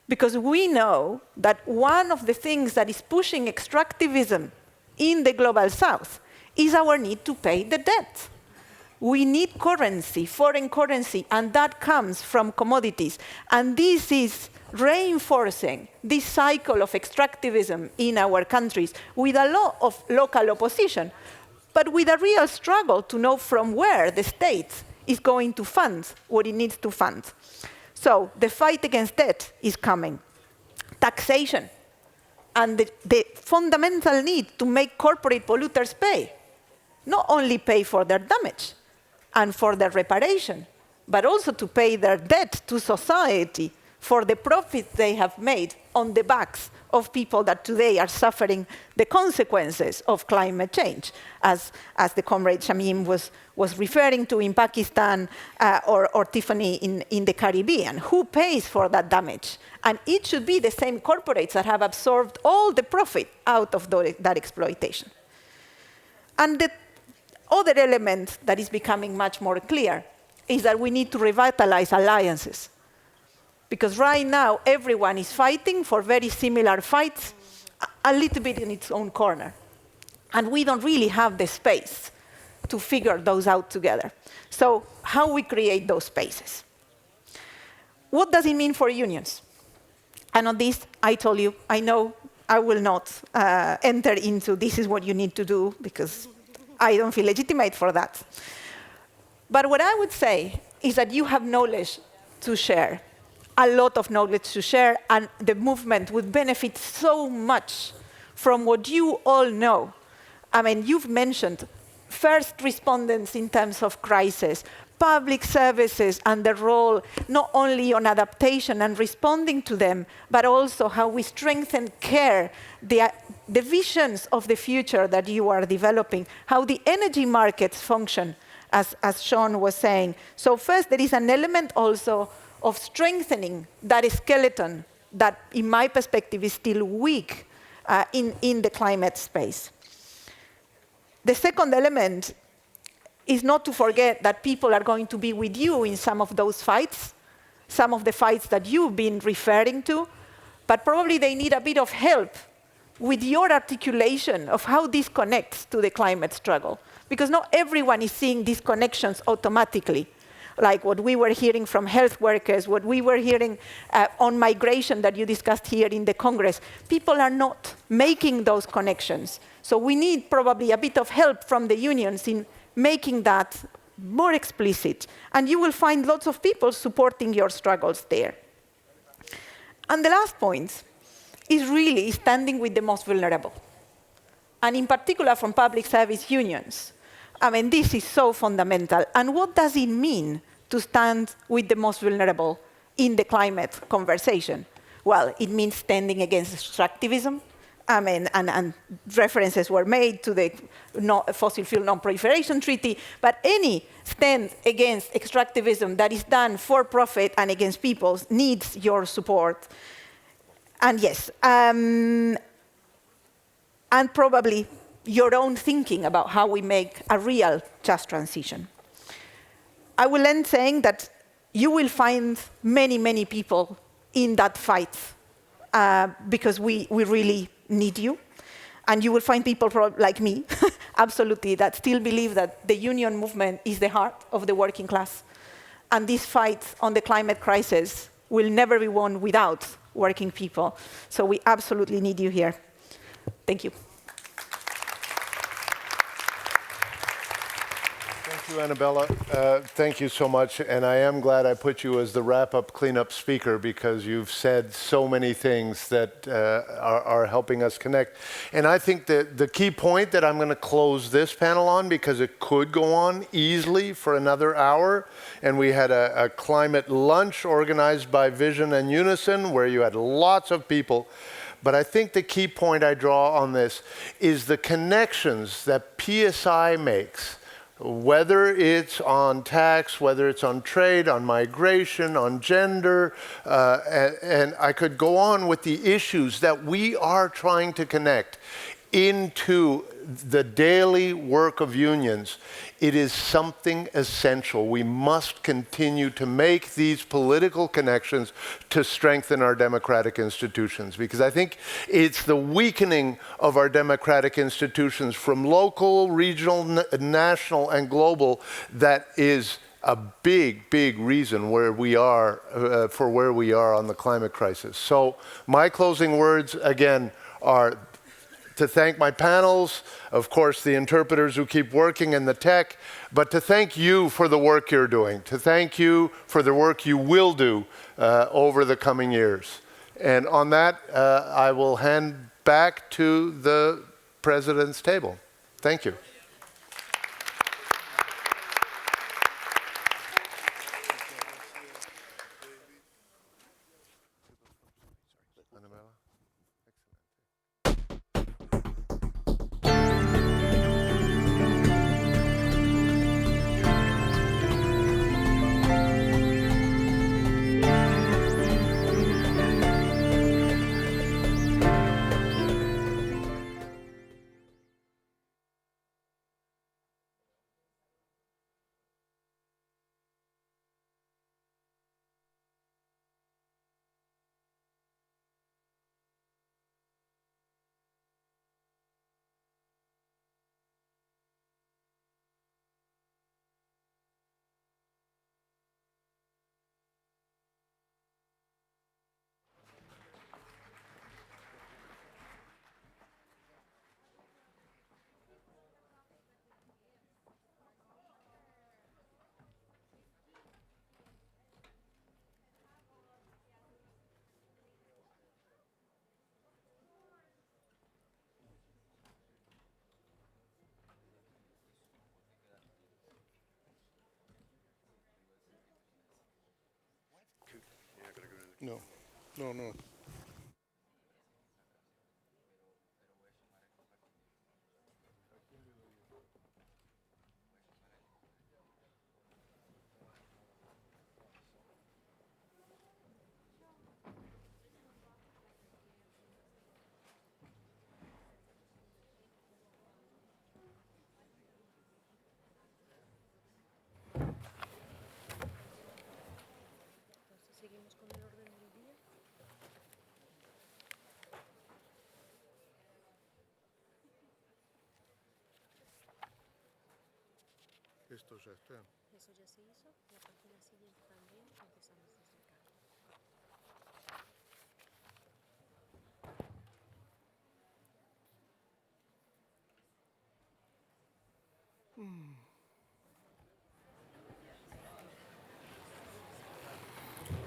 because we know that one of the things that is pushing extractivism in the global south is our need to pay the debt. We need currency, foreign currency, and that comes from commodities. And this is reinforcing this cycle of extractivism in our countries with a lot of local opposition, but with a real struggle to know from where the state is going to fund what it needs to fund. So the fight against debt is coming. Taxation and the fundamental need to make corporate polluters pay. Not only pay for their damage and for their reparation, but also to pay their debt to society for the profits they have made on the backs of people that today are suffering the consequences of climate change, as the comrade Shamim was referring to in Pakistan, or Tiffany in the Caribbean. Who pays for that damage? And it should be the same corporates that have absorbed all the profit out of that exploitation. And the other element that is becoming much more clear is that we need to revitalize alliances. Because right now, everyone is fighting for very similar fights, a little bit in its own corner. And we don't really have the space to figure those out together. So how we create those spaces? What does it mean for unions? And on this, I told you, I know I will not enter into this is what you need to do, because I don't feel legitimate for that. But what I would say is that you have knowledge to share, a lot of knowledge to share, and the movement would benefit so much from what you all know. I mean, you've mentioned first respondents in terms of crisis, public services and the role not only on adaptation and responding to them, but also how we strengthen care, the visions of the future that you are developing, how the energy markets function, as Sean was saying. So first, there is an element also of strengthening that skeleton that, in my perspective, is still weak in the climate space. The second element is not to forget that people are going to be with you in some of those fights, some of the fights that you've been referring to, but probably they need a bit of help with your articulation of how this connects to the climate struggle. Because not everyone is seeing these connections automatically, like what we were hearing from health workers, what we were hearing on migration that you discussed here in the Congress. People are not making those connections. So we need probably a bit of help from the unions in making that more explicit. And you will find lots of people supporting your struggles there. And the last point is really standing with the most vulnerable. And in particular from public service unions. I mean, this is so fundamental. And what does it mean to stand with the most vulnerable in the climate conversation? Well, it means standing against extractivism. I mean, and references were made to the Fossil Fuel Non-Proliferation Treaty, but any stand against extractivism that is done for profit and against peoples needs your support. And yes, and probably your own thinking about how we make a real just transition. I will end saying that you will find many, many people in that fight because we really need you. And you will find people like me, absolutely, that still believe that the union movement is the heart of the working class. And this fight on the climate crisis will never be won without working people. So we absolutely need you here. Thank you. Thank you, Annabella. Thank you so much. And I am glad I put you as the wrap-up cleanup speaker because you've said so many things that are helping us connect. And I think that the key point that I'm going to close this panel on, because it could go on easily for another hour, and we had a climate lunch organized by Vision and Unison where you had lots of people. But I think the key point I draw on this is the connections that PSI makes, whether it's on tax, whether it's on trade, on migration, on gender, and I could go on with the issues that we are trying to connect into the daily work of unions. It is something essential. We must continue to make these political connections to strengthen our democratic institutions, because I think it's the weakening of our democratic institutions from local, regional, national, and global that is a big, big reason where we are, for where we are on the climate crisis. So my closing words, again, are to thank my panels, of course, the interpreters who keep working in the tech, but to thank you for the work you're doing, to thank you for the work you will do over the coming years. And on that, I will hand back to the President's table. Thank you. No, no, no.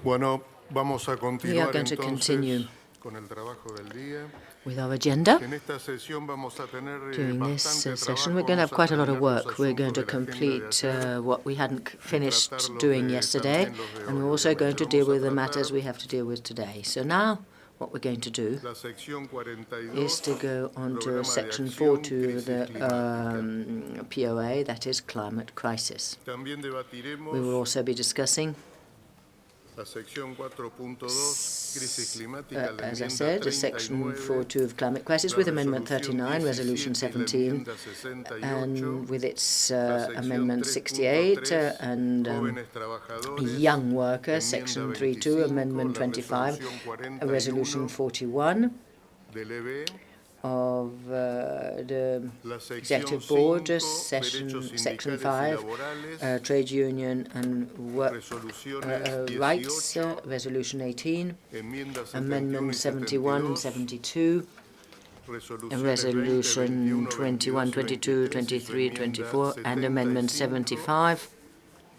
Bueno, vamos a We are continuar going to continue entonces con el trabajo del día. with our agenda. En esta sesión vamos a tener During this bastante session, trabajo. we're going to have Vamos a quite a lot of terminar los work. We're going to asuntos de la agenda de complete ayer. what we hadn't finished tratarlos doing de yesterday, también los de and we're hoy, also going to obviamente. deal Vamos a with the tratar matters we have to deal with today. So now, what we're going to do la sección 42, is to go on to Programa de section Acción 4.2 of the Crisis POA, that is climate crisis. También debatiremos We will also be discussing, la sección 4.2, crisis climática, la as I enmienda said, section 39, 4.2 of climate crisis la with Amendment resolución 39, Resolution 17 y la 17, enmienda 68, and with its la sección Amendment 3.3, 68 and jóvenes trabajadores, young workers, enmienda Section 25, 3.2, Amendment la 25, resolución Resolution 41 41 del EB, of the la sección Executive Board, 5, Section derechos 5, sindicales y laborales, Trade Union and work resoluciones rights, 18, Resolution 18, enmiendas 71 Amendment y 71 and 72, 72, and Resolution 21, 22, 23, 24, and Amendment 75,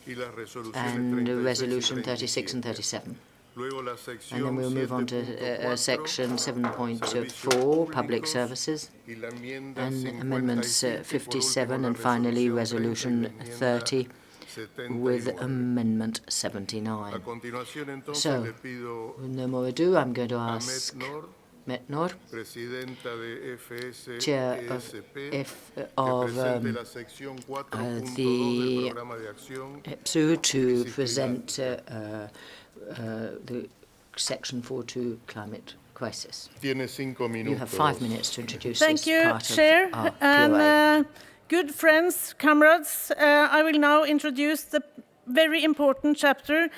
y las resoluciones and 36 y Resolution 36 and 37. 37. Luego la And sección then we'll move on to 7.4, section servicios 7.4, public públicos, services, y la enmienda and 57, amendments y por último 57, la and finally resolución 30 y resolution la enmienda 30 with 79. amendment A 79. continuación entonces So, le pido with no more ado, I'm going to a ask Metnor, Metnor, presidenta de Chair of FSESP, que presente la sección 4.2 del programa de acción EPSU to crisis present climática. the section 4.2 climate crisis. Tiene 5 minutos. You have 5 minutes to introduce Thank this you, part Chair. of our POA. And good friends, comrades, I will now introduce the very important chapter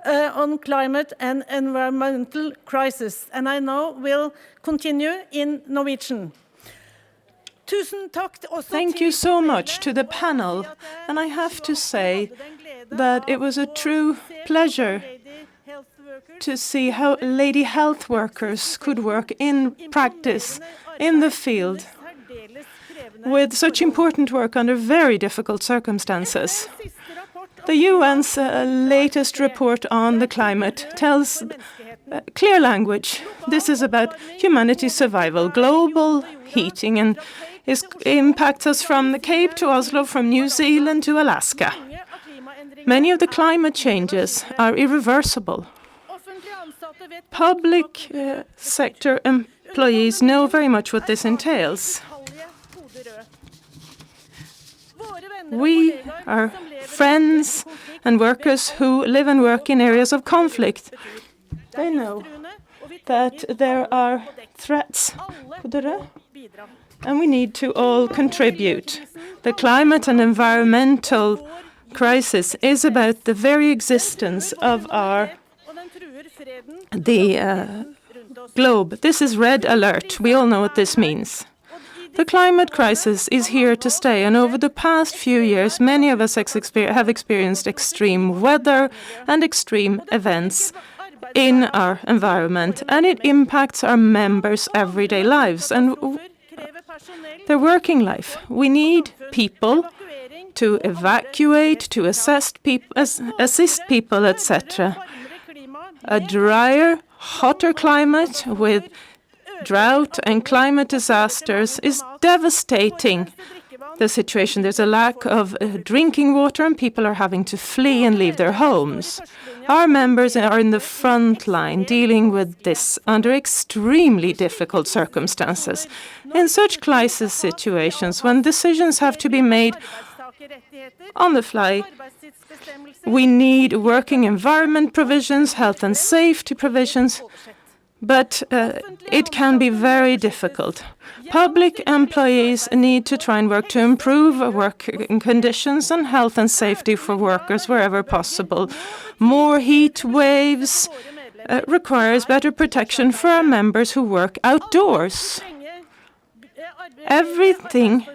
on climate and environmental crisis. And I now will continue in Norwegian. Thank you so much to the panel. And I have to say that it was a true pleasure to see how lady health workers could work in practice in the field with such important work under very difficult circumstances. The UN's latest report on the climate tells clear language. This is about humanity's survival, global heating, and impacts us from the Cape to Oslo, from New Zealand to Alaska. Many of the climate changes are irreversible. Public sector employees know very much what this entails. We are friends and workers who live and work in areas of conflict. They know that there are threats, and we need to all contribute. The climate and environmental crisis is about the very existence of the globe. This is red alert. We all know what this means. The climate crisis is here to stay, and over the past few years, many of us have experienced extreme weather and extreme events in our environment, and it impacts our members' everyday lives and their working life. We need people to evacuate, to assist people, etc. A drier, hotter climate with drought and climate disasters is devastating the situation. There's a lack of drinking water, and people are having to flee and leave their homes. Our members are in the front line dealing with this under extremely difficult circumstances. In such crisis situations, when decisions have to be made on the fly, we need working environment provisions, health and safety provisions, but it can be very difficult. Public employees need to try and work to improve working conditions and health and safety for workers wherever possible. More heat waves requires better protection for our members who work outdoors. Everything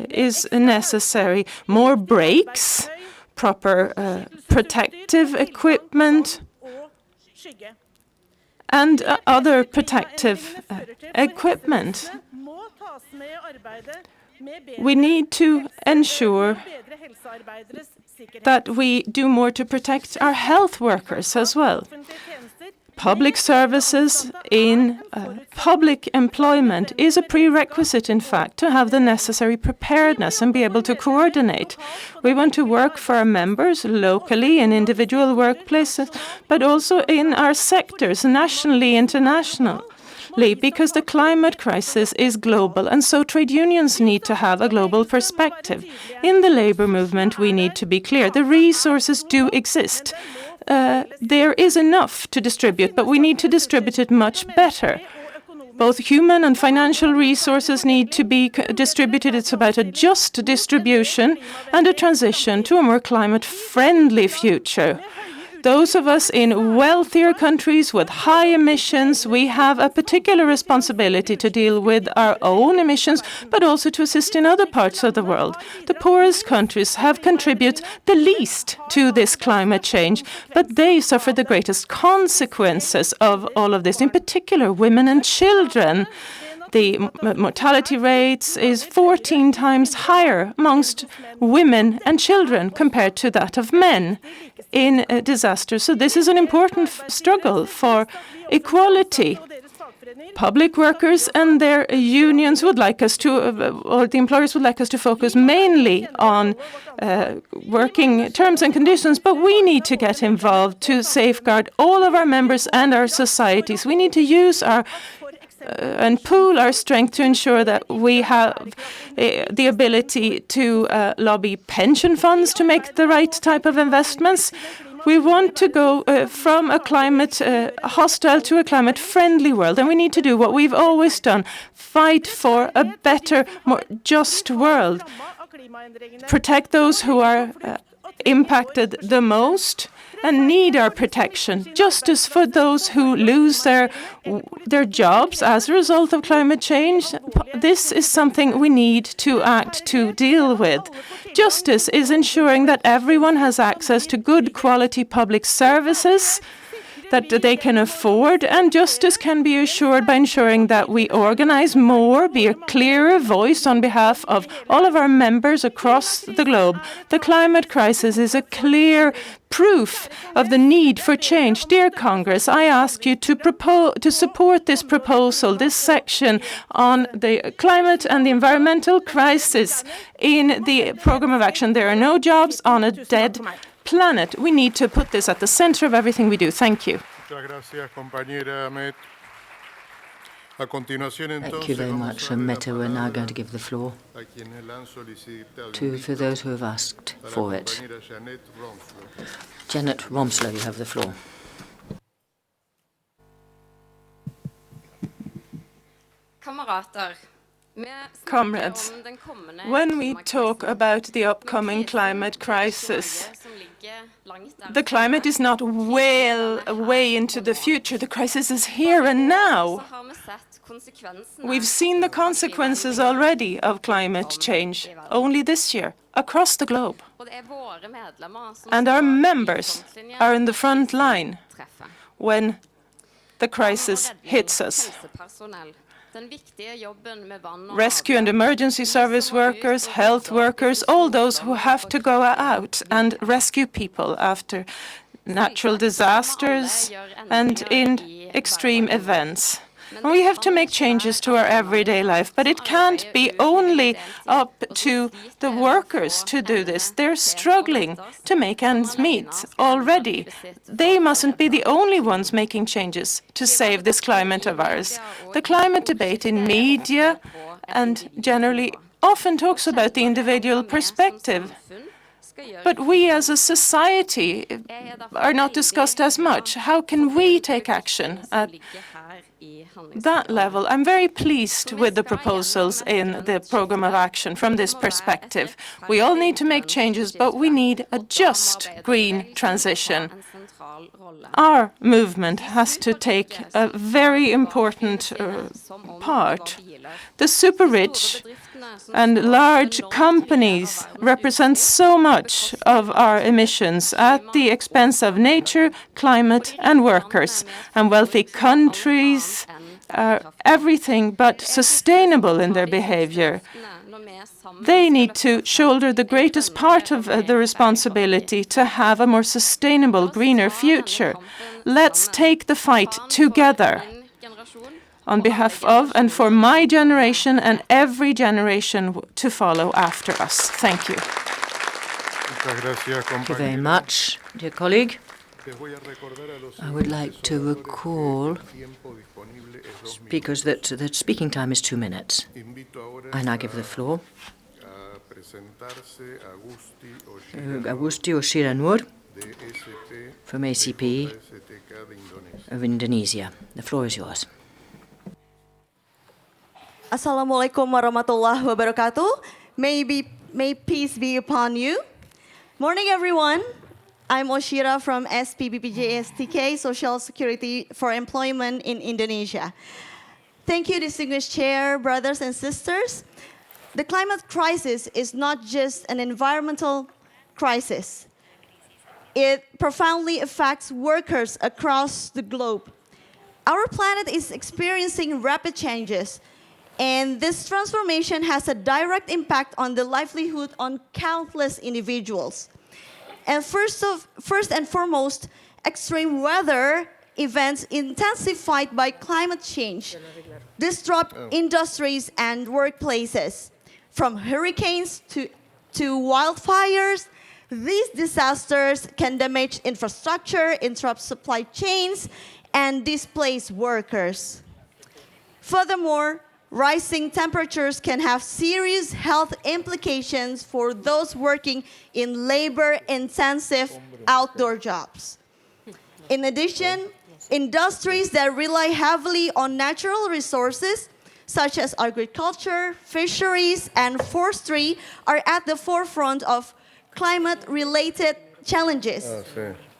is necessary. More brakes, proper protective equipment, and other protective equipment. We need to ensure that we do more to protect our health workers as well. Public services in public employment is a prerequisite, in fact, to have the necessary preparedness and be able to coordinate. We want to work for our members locally in individual workplaces, but also in our sectors, nationally, internationally, because the climate crisis is global, and so trade unions need to have a global perspective. In the labor movement, we need to be clear. The resources do exist. There is enough to distribute, but we need to distribute it much better. Both human and financial resources need to be distributed. It's about a just distribution and a transition to a more climate-friendly future. Those of us in wealthier countries with high emissions, we have a particular responsibility to deal with our own emissions, but also to assist in other parts of the world. The poorest countries have contributed the least to this climate change, but they suffer the greatest consequences of all of this, in particular women and children. The mortality rates is 14 times higher amongst women and children compared to that of men in disasters. So this is an important struggle for equality. Public workers and their unions would like us to, or the employers would like us to focus mainly on working terms and conditions, but we need to get involved to safeguard all of our members and our societies. We need to use our and pool our strength to ensure that we have the ability to lobby pension funds to make the right type of investments. We want to go from a climate hostile to a climate friendly world, and we need to do what we've always done, fight for a better, more just world, protect those who are impacted the most and need our protection. Justice for those who lose their jobs as a result of climate change. This is something we need to act to deal with. Justice is ensuring that everyone has access to good quality public services that they can afford, and justice can be assured by ensuring that we organize more, be a clearer voice on behalf of all of our members across the globe. The climate crisis is a clear proof of the need for change. Dear Congress, I ask you to support this proposal, this section on the climate and the environmental crisis in the program of action. There are no jobs on a dead planet. We need to put this at the center of everything we do. Thank you. Thank you very much, Mette. We're now going to give the floor to those who have asked for it. Janet Romsler, you have the floor. Comrades, when we talk about the upcoming climate crisis, the climate is not way into the future. The crisis is here and now. We've seen the consequences already of climate change only this year across the globe. And our members are in the front line when the crisis hits us. Rescue and emergency service workers, health workers, all those who have to go out and rescue people after natural disasters and in extreme events. And we have to make changes to our everyday life, but it can't be only up to the workers to do this. They're struggling to make ends meet already. They mustn't be the only ones making changes to save this climate of ours. The climate debate in media and generally often talks about the individual perspective. But we as a society are not discussed as much. How can we take action at that level? I'm very pleased with the proposals in the program of action from this perspective. We all need to make changes, but we need a just green transition. Our movement has to take a very important part. The super rich and large companies represent so much of our emissions at the expense of nature, climate, and workers. And wealthy countries are everything but sustainable in their behavior. They need to shoulder the greatest part of the responsibility to have a more sustainable, greener future. Let's take the fight together on behalf of and for my generation and every generation to follow after us. Thank you. Thank you very much, dear colleague. I would like to recall speakers that speaking time is 2 minutes. I now give the floor to Agusti Oshiranur from ACP of Indonesia. The floor is yours. Assalamualaikum warahmatullahi wabarakatuh. May peace be upon you. Morning, everyone. I'm Oshira from SPBPJSTK, Social Security for Employment in Indonesia. Thank you, distinguished chair, brothers and sisters. The climate crisis is not just an environmental crisis. It profoundly affects workers across the globe. Our planet is experiencing rapid changes, and this transformation has a direct impact on the livelihood on countless individuals. And first and foremost, extreme weather events intensified by climate change disrupt industries and workplaces. From hurricanes to wildfires, these disasters can damage infrastructure, interrupt supply chains, and displace workers. Furthermore, rising temperatures can have serious health implications for those working in labor-intensive outdoor jobs. In addition, industries that rely heavily on natural resources, such as agriculture, fisheries, and forestry, are at the forefront of climate-related challenges.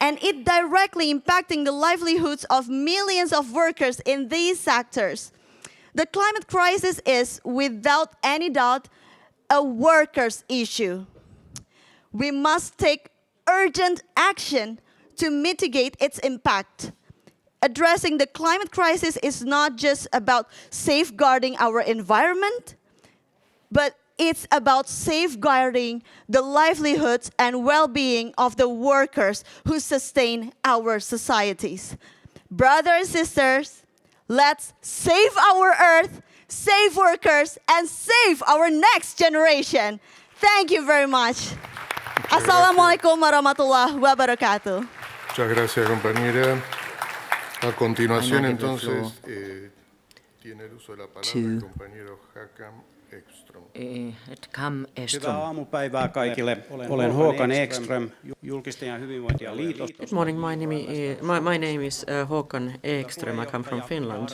And it directly impacting the livelihoods of millions of workers in these sectors. The climate crisis is, without any doubt, a workers' issue. We must take urgent action to mitigate its impact. Addressing the climate crisis is not just about safeguarding our environment, but it's about safeguarding the livelihoods and well-being of the workers who sustain our societies. Brothers and sisters, let's save our earth, save workers, and save our next generation. Thank you very much. Assalamualaikum warahmatullahi wabarakatuh. Muchas gracias, compañera. A continuación, entonces, tiene el uso de la palabra el compañero Håkan Ekström. Hyvää aamupäivää kaikille. Olen Håkan Ekström, julkisten ja hyvinvointia liitosta. Good morning. My name is Håkan Ekström. I come from Finland.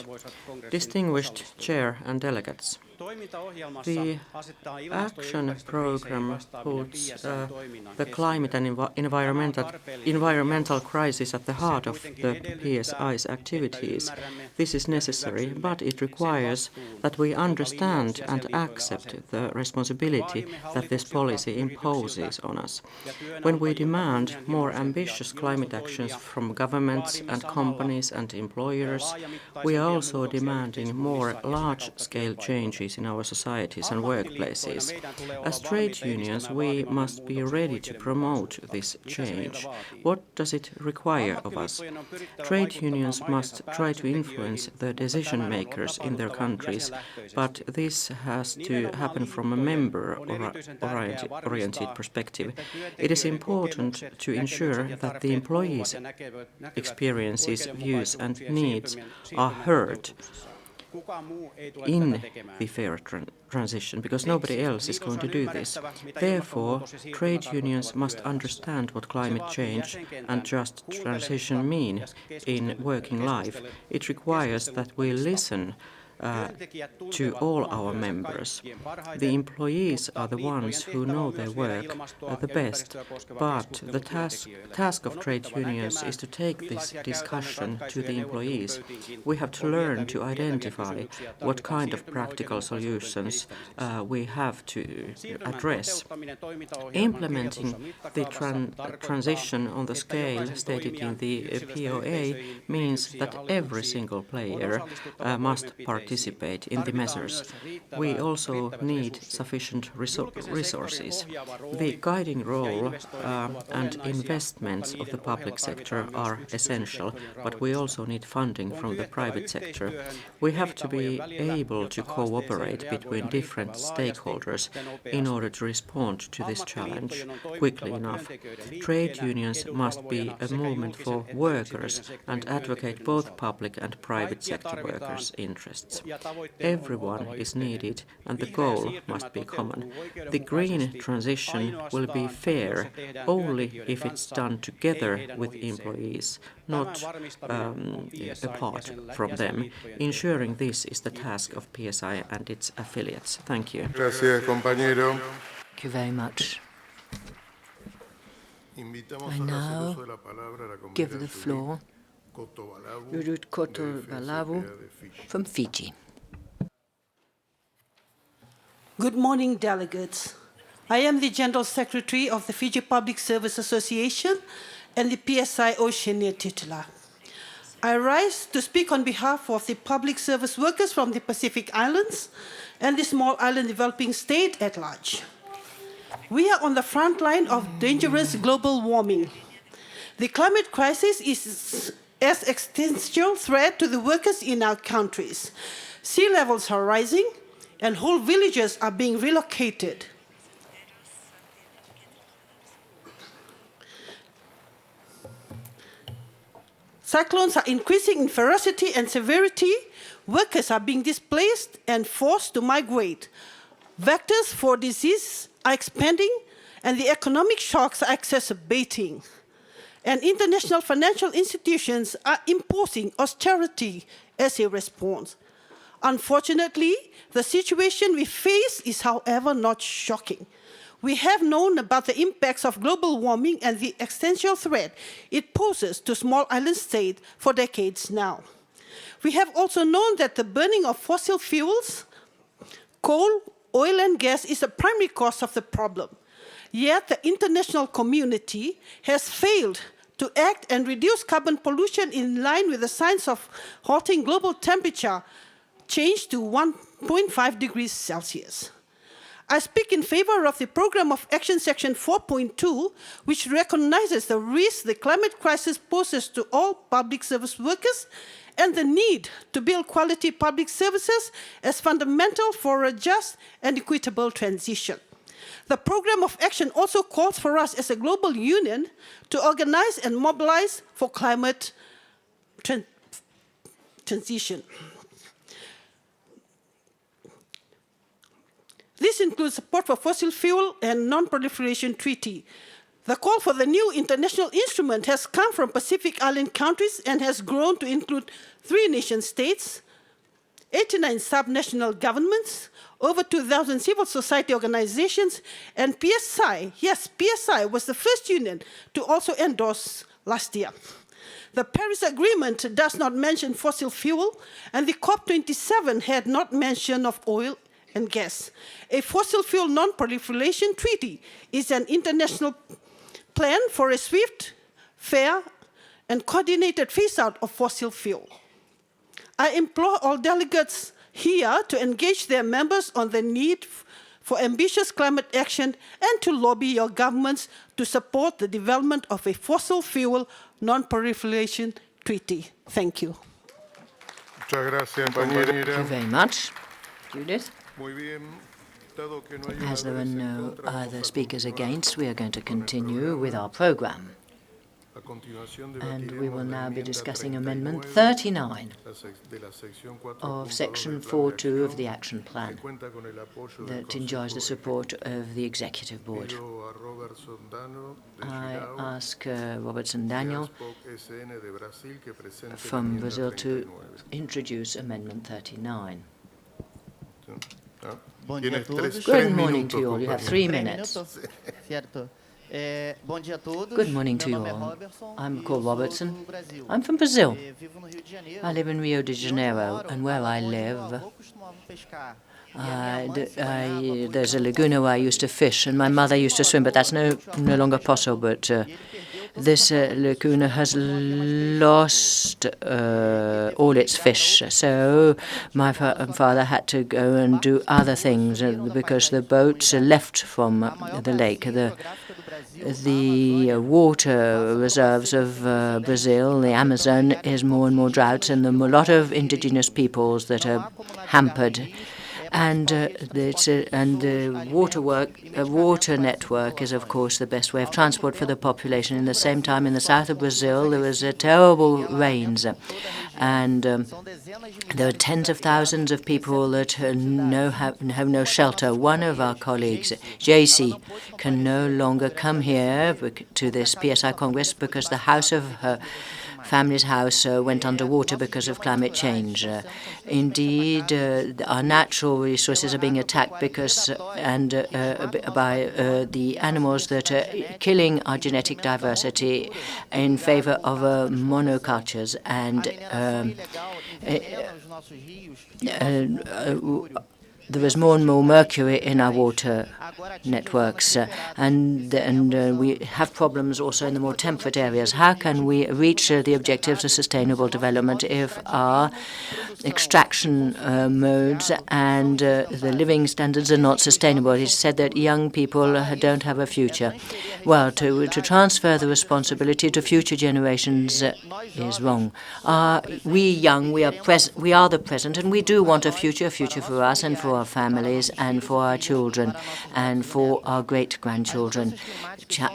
Distinguished chair and delegates. The action program puts the climate and environmental crisis at the heart of the PSI's activities. This is necessary, but it requires that we understand and accept the responsibility that this policy imposes on us. When we demand more ambitious climate actions from governments and companies and employers, we are also demanding more large-scale changes in our societies and workplaces. As trade unions, we must be ready to promote this change. What does it require of us? Trade unions must try to influence the decision makers in their countries, but this has to happen from a member-oriented perspective. It is important to ensure that the employees' experiences, views and needs are heard in the fair transition, because nobody else is going to do this. Therefore, trade unions must understand what climate change and just transition mean in working life. It requires that we listen to all our members. The employees are the ones who know their work the best, but the task of trade unions is to take this discussion to the employees. We have to learn to identify what kind of practical solutions we have to address. Implementing the transition on the scale stated in the POA means that every single player must participate in the measures. We also need sufficient resources. The guiding role and investments of the public sector are essential, but we also need funding from the private sector. We have to be able to cooperate between different stakeholders in order to respond to this challenge quickly enough. Trade unions must be a movement for workers and advocate both public and private sector workers' interests. Everyone is needed and the goal must be common. The green transition will be fair only if it's done together with employees, not apart from them. Ensuring this is the task of PSI and its affiliates. Thank you. Gracias, compañero. Thank you very much. I now give the floor to Kotobalavu from Fiji. Good morning, delegates. I am the General Secretary of the Fiji Public Service Association and the PSI Oceania titular. I rise to speak on behalf of the public service workers from the Pacific Islands and the small island developing state at large. We are on the front line of dangerous global warming. The climate crisis is an existential threat to the workers in our countries. Sea levels are rising and whole villages are being relocated. Cyclones are increasing in ferocity and severity. Workers are being displaced and forced to migrate. Vectors for disease are expanding and the economic shocks are exacerbating. And international financial institutions are imposing austerity as a response. Unfortunately, the situation we face is, however, not shocking. We have known about the impacts of global warming and the existential threat it poses to small island states for decades now. We have also known that the burning of fossil fuels, coal, oil and gas is a primary cause of the problem. Yet the international community has failed to act and reduce carbon pollution in line with the science of halting global temperature change to 1.5 degrees Celsius. I speak in favor of the Program of Action Section 4.2, which recognizes the risk the climate crisis poses to all public service workers and the need to build quality public services as fundamental for a just and equitable transition. The Program of Action also calls for us as a global union to organize and mobilize for climate transition. This includes support for fossil fuel and non-proliferation treaty. The call for the new international instrument has come from Pacific Island countries and has grown to include 3 nation states, 89 subnational governments, over 2,000 civil society organizations, and PSI. Yes, PSI was the first union to also endorse last year. The Paris Agreement does not mention fossil fuel, and the COP27 had not mention of oil and gas. A fossil fuel non-proliferation treaty is an international plan for a swift, fair, and coordinated phase-out of fossil fuel. I implore all delegates here to engage their members on the need for ambitious climate action and to lobby your governments to support the development of a fossil fuel non-proliferation treaty. Thank you. Thank you very much, Judith. As there are no other speakers against, we are going to continue with our program. And we will now be discussing Amendment 39 of Section 4.2 of the Action Plan that enjoys the support of the Executive Board. I ask Robertson Daniel from Brazil to introduce Amendment 39. Good morning to you all. You have 3 minutes. Good morning to you all. I'm called Robertson. I'm from Brazil. I live in Rio de Janeiro, and where I live, there's a laguna where I used to fish, and my mother used to swim, but that's no longer possible. But this laguna has lost all its fish, so my father had to go and do other things because the boats left from the lake. The water reserves of Brazil, the Amazon, is more and more drought, and there are a lot of indigenous peoples that are hampered. And the water network is, of course, the best way of transport for the population. In the same time, in the south of Brazil, there was terrible rains, and there are tens of thousands of people that have no shelter. One of our colleagues, JC, can no longer come here to this PSI Congress because the house of her family's house went underwater because of climate change. Indeed, our natural resources are being attacked by the animals that are killing our genetic diversity in favor of monocultures, and there is more and more mercury in our water networks, and we have problems also in the more temperate areas. How can we reach the objectives of sustainable development if our extraction modes and the living standards are not sustainable? It is said that young people don't have a future. Well, to transfer the responsibility to future generations is wrong. We are the present, and we do want a future for us and for our families and for our children and for our great-grandchildren.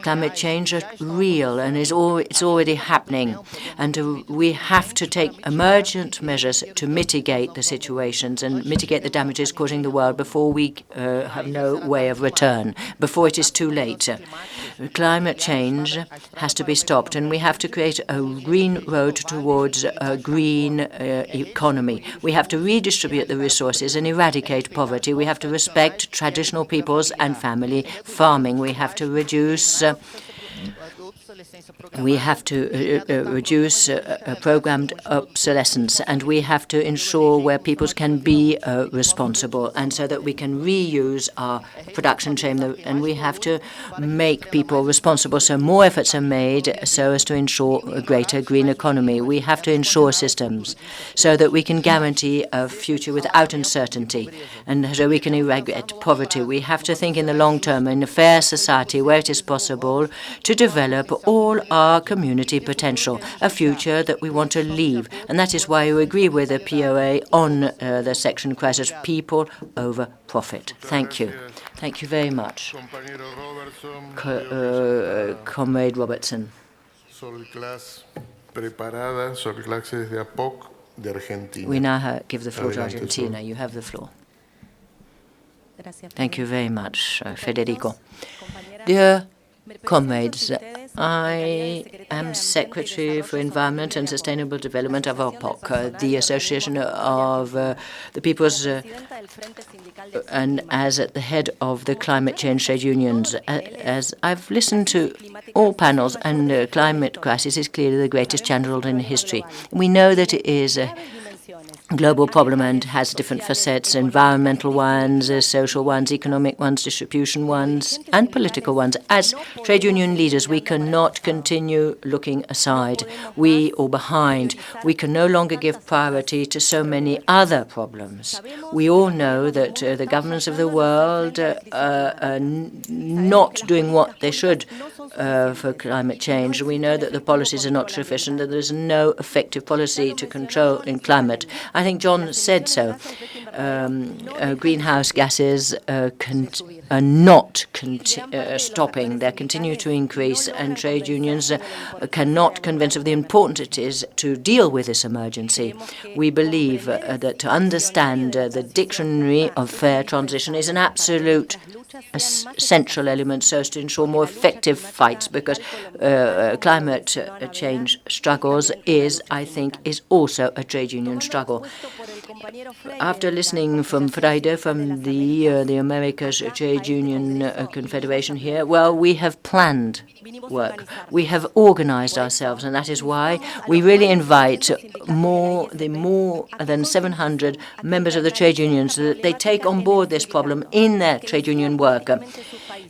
Climate change is real and it's already happening, and we have to take emergent measures to mitigate the situations and mitigate the damages causing the world before we have no way of return, before it is too late. Climate change has to be stopped, and we have to create a green road towards a green economy. We have to redistribute the resources and eradicate poverty. We have to respect traditional peoples and family farming. We have to reduce programmed obsolescence, and we have to ensure where peoples can be responsible, and so that we can reuse our production chain, and we have to make people responsible, so more efforts are made so as to ensure a greater green economy. We have to ensure systems so that we can guarantee a future without uncertainty, and so we can eradicate poverty. We have to think in the long term, in a fair society where it is possible to develop all our community potential, a future that we want to leave. And that is why we agree with the POA on the section crisis, people over profit. Thank you. Thank you very much, Comrade Robertson. We now give the floor to Argentina. You have the floor. Thank you very much, Federico. Dear comrades, I am Secretary for Environment and Sustainable Development of APOC, the Association of the Peoples, and as at the head of the climate change trade unions. As I've listened to all panels, and the climate crisis is clearly the greatest challenge in history. We know that it is a global problem and has different facets: environmental ones, social ones, economic ones, distribution ones, and political ones. As trade union leaders, we cannot continue looking aside or behind. We can no longer give priority to so many other problems. We all know that the governments of the world are not doing what they should for climate change. We know that the policies are not sufficient, that there's no effective policy to control in climate. I think John said so. Greenhouse gases are not stopping. They continue to increase, and trade unions cannot convince of the importance it is to deal with this emergency. We believe that to understand the dictionary of fair transition is an absolute central element so as to ensure more effective fights, because climate change struggles I think, is also a trade union struggle. After listening from Freire, from the Americas Trade Union Confederation here, well, we have planned work. We have organized ourselves, and that is why we really invite more than 700 members of the trade unions that they take on board this problem in their trade union work,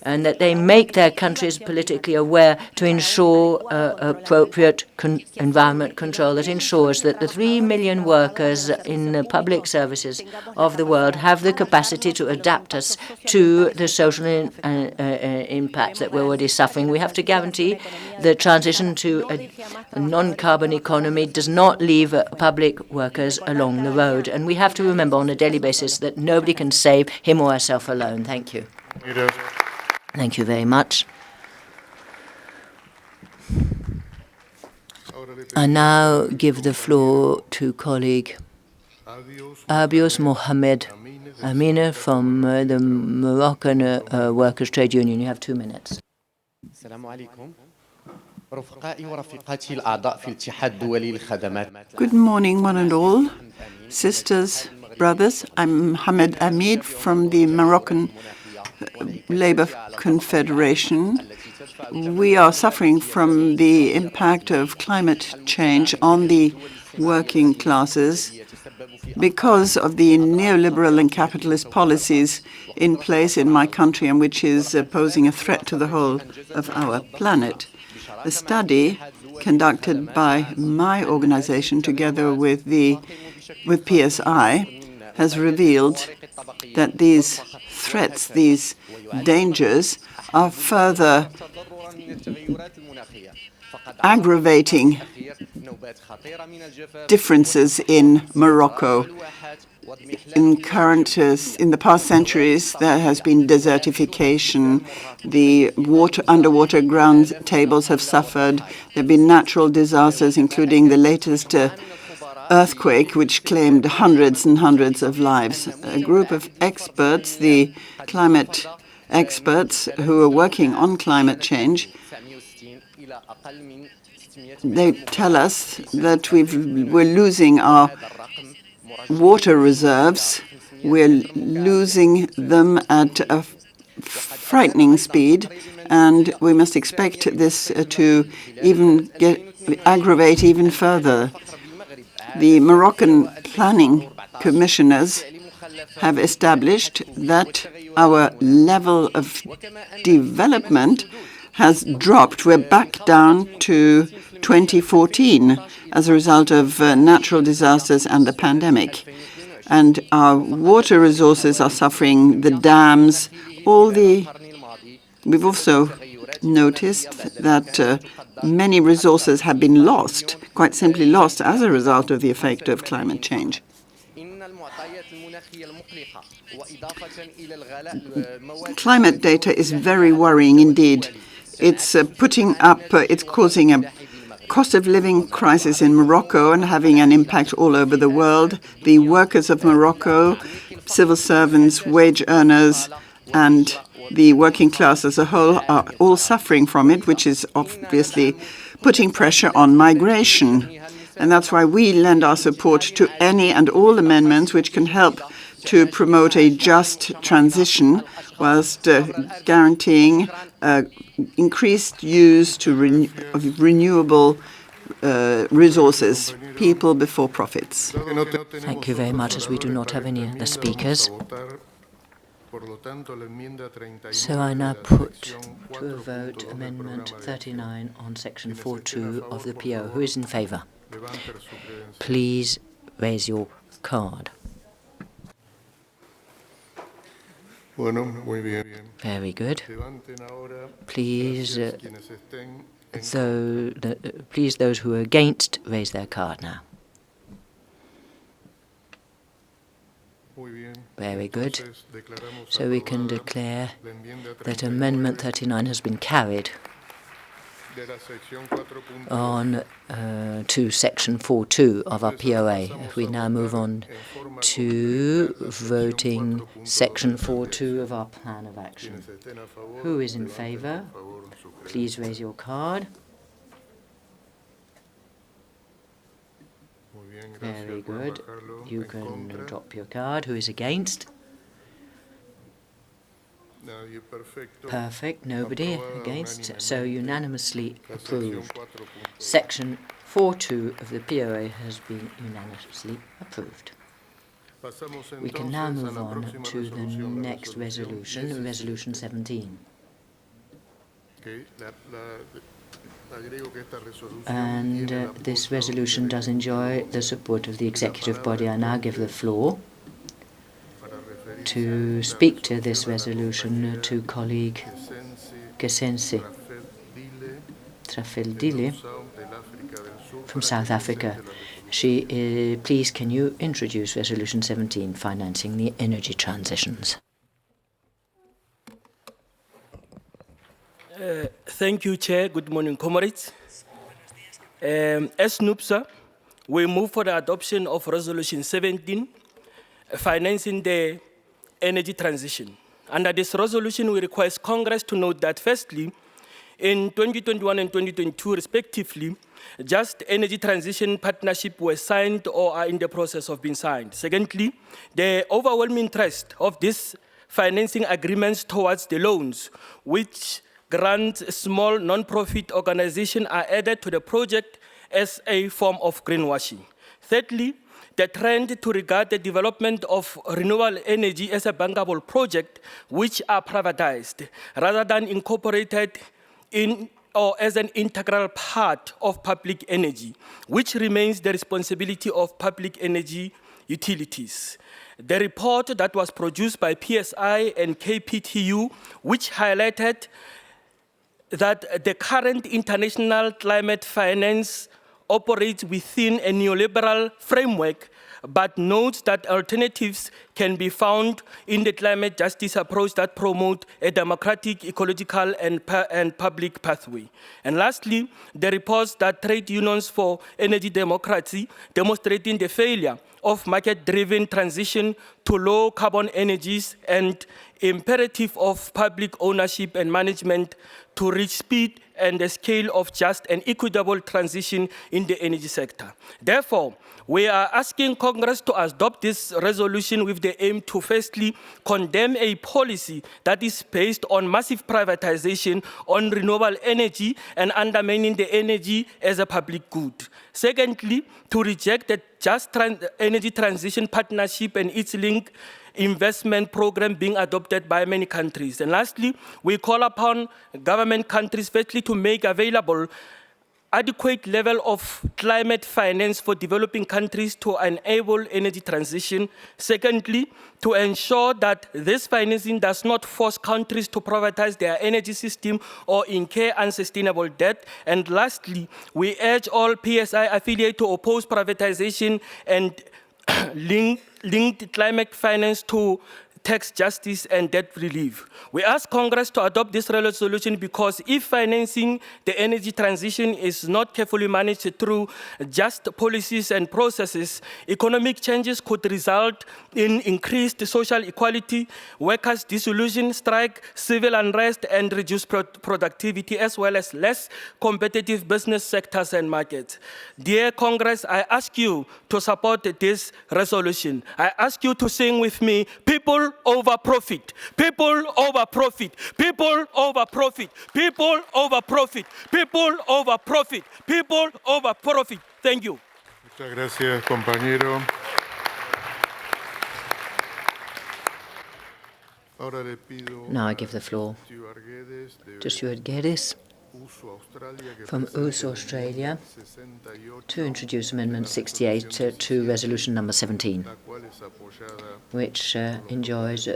and that they make their countries politically aware to ensure appropriate environment control that ensures that the 3 million workers in the public services of the world have the capacity to adapt us to the social impacts that we're already suffering. We have to guarantee the transition to a non-carbon economy does not leave public workers along the road. And we have to remember on a daily basis that nobody can save him or herself alone. Thank you. Thank you very much. I now give the floor to colleague Abios Mohamed Amina from the Moroccan Workers' Trade Union. You have 2 minutes. Good morning, one and all. Sisters, brothers, I'm Mohamed Amid from the Moroccan Labour Confederation. We are suffering from the impact of climate change on the working classes because of the neoliberal and capitalist policies in place in my country, and which is posing a threat to the whole of our planet. A study conducted by my organization together with PSI has revealed that these threats, these dangers, are further aggravating differences in Morocco. In the past centuries, there has been desertification. The underwater ground tables have suffered. There have been natural disasters, including the latest earthquake, which claimed hundreds and hundreds of lives. A group of experts, the climate experts who are working on climate change, they tell us that we're losing our water reserves. We're losing them at a frightening speed, and we must expect this to aggravate even further. The Moroccan planning commissioners have established that our level of development has dropped. We're back down to 2014 as a result of natural disasters and the pandemic. And our water resources are suffering, the dams, We've also noticed that many resources have been lost, quite simply lost, as a result of the effect of climate change. Climate data is very worrying indeed. It's causing a cost of living crisis in Morocco and having an impact all over the world. The workers of Morocco, civil servants, wage earners, and the working class as a whole are all suffering from it, which is obviously putting pressure on migration. And that's why we lend our support to any and all amendments which can help to promote a just transition whilst guaranteeing increased use of renewable resources, people before profits. Thank you very much, as we do not have any other speakers. So I now put to a vote Amendment 39 on Section 4.2 of the PO. Who is in favour? Please raise your card. Very good. Please, those who are against, raise their card now. Very good. So we can declare that Amendment 39 has been carried on to Section 4.2 of our POA. If we now move on to voting Section 4.2 of our Plan of Action. Who is in favour? Please raise your card. Very good. You can drop your card. Who is against? Perfect. Nobody against. So unanimously approved. Section 4.2 of the POA has been unanimously approved. We can now move on to the next resolution, Resolution 17. And this resolution does enjoy the support of the executive body. I now give the floor to speak to this resolution to colleague Gesensi Trafildile from South Africa. Please, can you introduce Resolution 17, Financing the Energy Transitions? Thank you, Chair. Good morning, comrades. As NUPSA, we move for the adoption of Resolution 17, Financing the Energy Transition. Under this resolution, we request Congress to note that, firstly, in 2021 and 2022, respectively, just energy transition partnerships were signed or are in the process of being signed. Secondly, the overwhelming interest of these financing agreements towards the loans, which grant small non-profit organizations, are added to the project as a form of greenwashing. Thirdly, the trend to regard the development of renewable energy as a bankable project, which are privatized, rather than incorporated in or as an integral part of public energy, which remains the responsibility of public energy utilities. The report that was produced by PSI and KPTU, which highlighted that the current international climate finance operates within a neoliberal framework, but notes that alternatives can be found in the climate justice approach that promote a democratic, ecological, and public pathway. And lastly, the reports that trade unions for energy democracy, demonstrating the failure of market-driven transition to low-carbon energies and imperative of public ownership and management to reach speed and the scale of just and equitable transition in the energy sector. Therefore, we are asking Congress to adopt this resolution with the aim to firstly condemn a policy that is based on massive privatization on renewable energy and undermining the energy as a public good. Secondly, to reject the Just Energy Transition Partnership and its link investment program being adopted by many countries. And lastly, we call upon government countries firstly to make available adequate level of climate finance for developing countries to enable energy transition. Secondly, to ensure that this financing does not force countries to privatize their energy system or incur unsustainable debt. And lastly, we urge all PSI affiliates to oppose privatization and linked climate finance to tax justice and debt relief. We ask Congress to adopt this resolution because if financing the energy transition is not carefully managed through just policies and processes, economic changes could result in increased social equality, workers' disillusion, strike, civil unrest, and reduced productivity, as well as less competitive business sectors and markets. Dear Congress, I ask you to support this resolution. I ask you to sing with me, people over profit, people over profit, people over profit, people over profit, people over profit, people over profit. Thank you. Muchas gracias, compañero. Now I give the floor to Stuart Geddes from US Australia to introduce Amendment 68 to Resolution number 17, which enjoys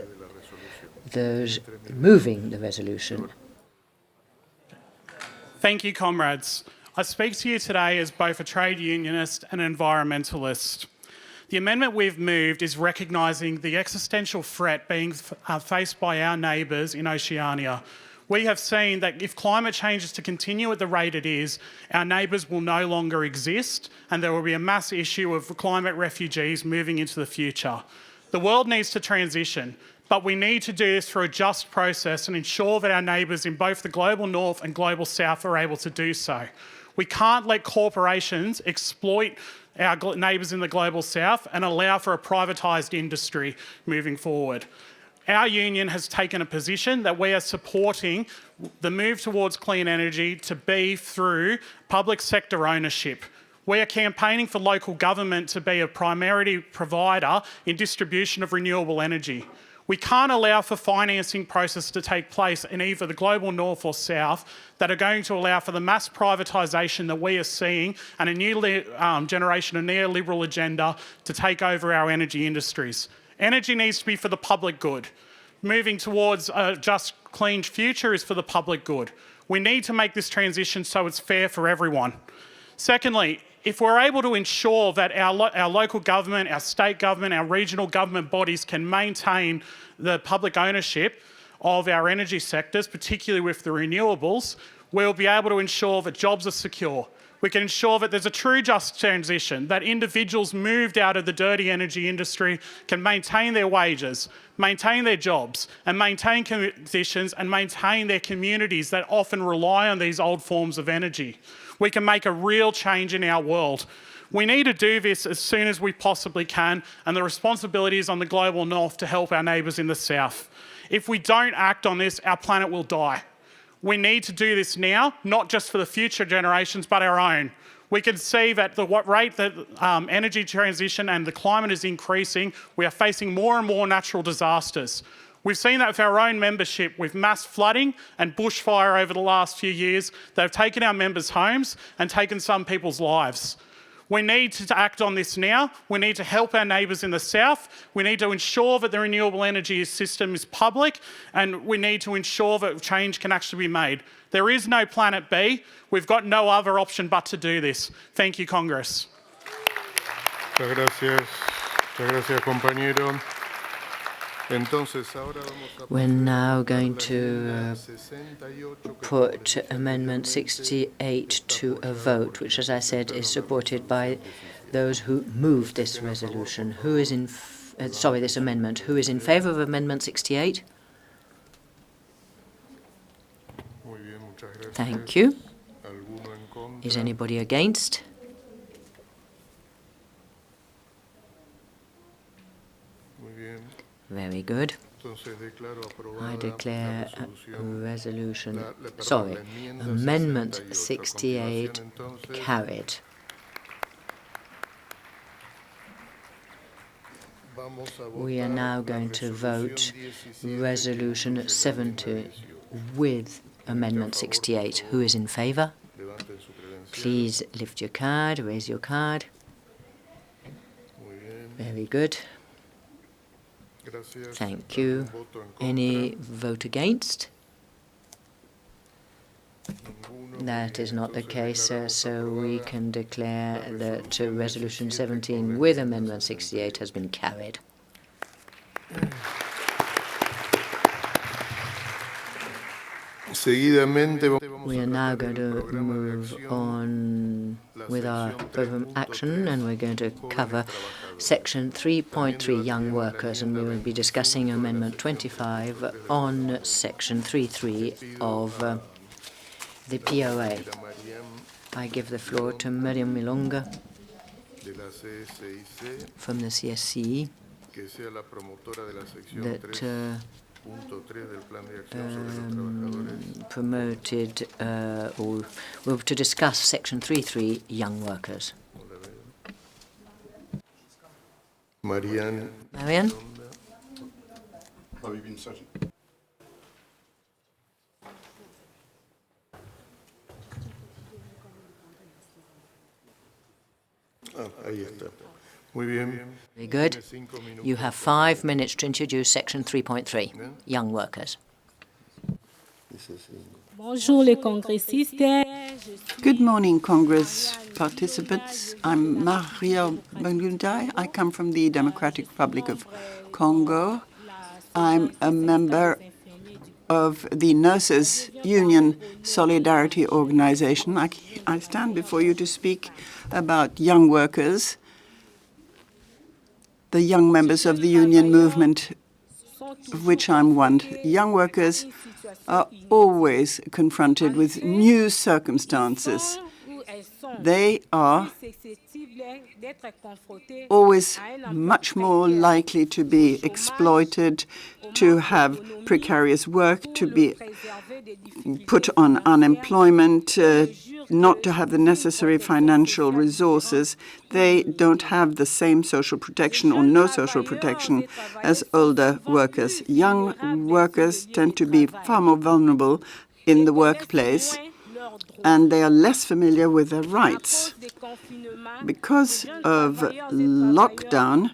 those moving the resolution. Thank you, comrades. I speak to you today as both a trade unionist and an environmentalist. The amendment we've moved is recognising the existential threat being faced by our neighbours in Oceania. We have seen that if climate change is to continue at the rate it is, our neighbours will no longer exist and there will be a mass issue of climate refugees moving into the future. The world needs to transition, but we need to do this through a just process and ensure that our neighbours in both the global north and global south are able to do so. We can't let corporations exploit our neighbours in the global south and allow for a privatised industry moving forward. Our union has taken a position that we are supporting the move towards clean energy to be through public sector ownership. We are campaigning for local government to be a primary provider in distribution of renewable energy. We can't allow for financing process to take place in either the global north or south that are going to allow for the mass privatisation that we are seeing and a new generation of neoliberal agenda to take over our energy industries. Energy needs to be for the public good. Moving towards a just, clean future is for the public good. We need to make this transition so it's fair for everyone. Secondly, if we're able to ensure that our local government, our state government, our regional government bodies can maintain the public ownership of our energy sectors, particularly with the renewables, we'll be able to ensure that jobs are secure. We can ensure that there's a true just transition, that individuals moved out of the dirty energy industry can maintain their wages, maintain their jobs, and maintain conditions and maintain their communities that often rely on these old forms of energy. We can make a real change in our world. We need to do this as soon as we possibly can, and the responsibility is on the global north to help our neighbours in the south. If we don't act on this, our planet will die. We need to do this now, not just for the future generations, but our own. We can see that the rate that energy transition and the climate is increasing, we are facing more and more natural disasters. We've seen that with our own membership, with mass flooding and bushfire over the last few years. They've taken our members' homes and taken some people's lives. We need to act on this now. We need to help our neighbours in the south. We need to ensure that the renewable energy system is public, and we need to ensure that change can actually be made. There is no planet B. We've got no other option but to do this. Thank you, Congress. Muchas gracias. Muchas gracias, compañero. We're now going to put Amendment 68 to a vote, which, as I said, is supported by those who moved this resolution. Who is in, this amendment. Who is in favour of Amendment 68? Thank you. Is anybody against? Very good. I declare Amendment 68 carried. We are now going to vote Resolution 70 with Amendment 68. Who is in favour? Please lift your card, raise your card. Very good. Thank you. Any vote against? That is not the case, so we can declare that Resolution 17 with Amendment 68 has been carried. We are now going to move on with our program action, and we're going to cover Section 3.3, Young Workers, and we will be discussing Amendment 25 on Section 3.3 of the POA. I give the floor to Miriam Milonga from the CSCE that promoted or to discuss Section 3.3, Young Workers. Marianne? Very good. You have 5 minutes to introduce Section 3.3, Young Workers. Good morning, Congress participants. I'm Maria Bangundai. I come from the Democratic Republic of Congo. I'm a member of the Nurses Union Solidarity Organization. I stand before you to speak about young workers, the young members of the union movement, of which I'm one. Young workers are always confronted with new circumstances They are always much more likely to be exploited, to have precarious work, to be put on unemployment, not to have the necessary financial resources. They don't have the same social protection or no social protection as older workers. Young workers tend to be far more vulnerable in the workplace, and they are less familiar with their rights. Because of lockdown,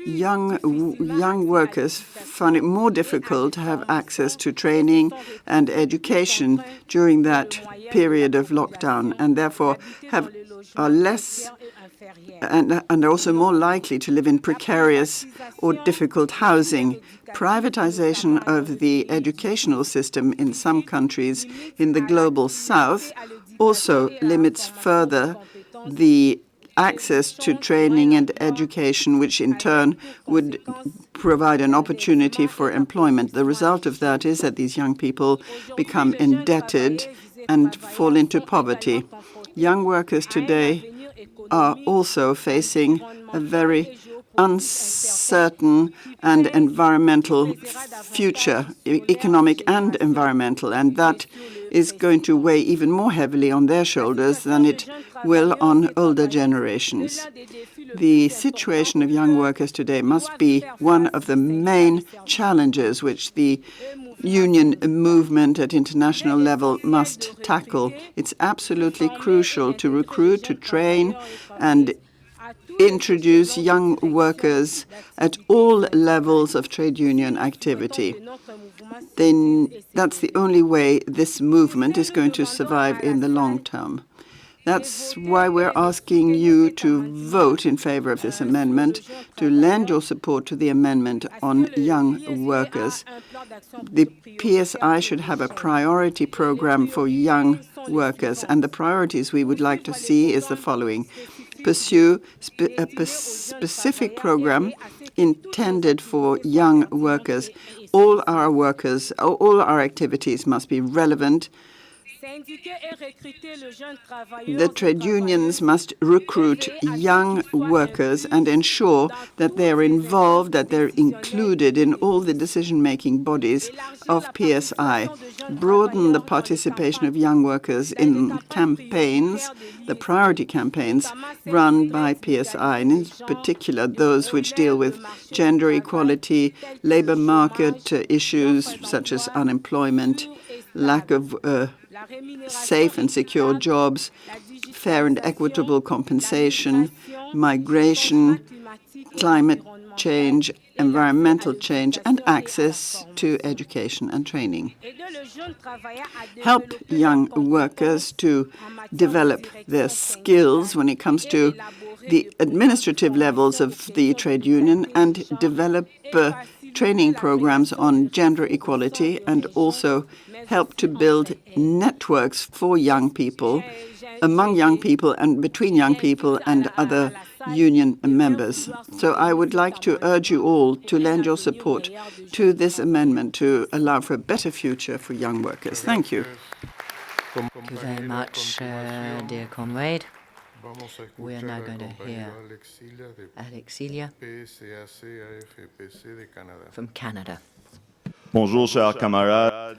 young workers found it more difficult to have access to training and education during that period of lockdown, and therefore are less and are also more likely to live in precarious or difficult housing. Privatization of the educational system in some countries in the global south also limits further the access to training and education, which in turn would provide an opportunity for employment. The result of that is that these young people become indebted and fall into poverty. Young workers today are also facing a very uncertain and environmental future, economic and environmental, and that is going to weigh even more heavily on their shoulders than it will on older generations. The situation of young workers today must be one of the main challenges which the union movement at international level must tackle. It's absolutely crucial to recruit, to train, and introduce young workers at all levels of trade union activity. Then that's the only way this movement is going to survive in the long term. That's why we're asking you to vote in favor of this amendment, to lend your support to the amendment on young workers. The PSI should have a priority program for young workers, and the priorities we would like to see is the following. Pursue a specific program intended for young workers. All our activities must be relevant. The trade unions must recruit young workers and ensure that they are involved, that they're included in all the decision-making bodies of PSI. Broaden the participation of young workers in campaigns, the priority campaigns run by PSI, and in particular those which deal with gender equality, labor market issues such as unemployment, lack of safe and secure jobs, fair and equitable compensation, migration, climate change, environmental change, and access to education and training. Help young workers to develop their skills when it comes to the administrative levels of the trade union, and develop training programs on gender equality, and also help to build networks for young people, among young people and between young people and other union members. So I would like to urge you all to lend your support to this amendment to allow for a better future for young workers. Thank you. Thank you very much, dear comrade. We are now going to hear Alexilia from Canada. Bonjour, chers camarades.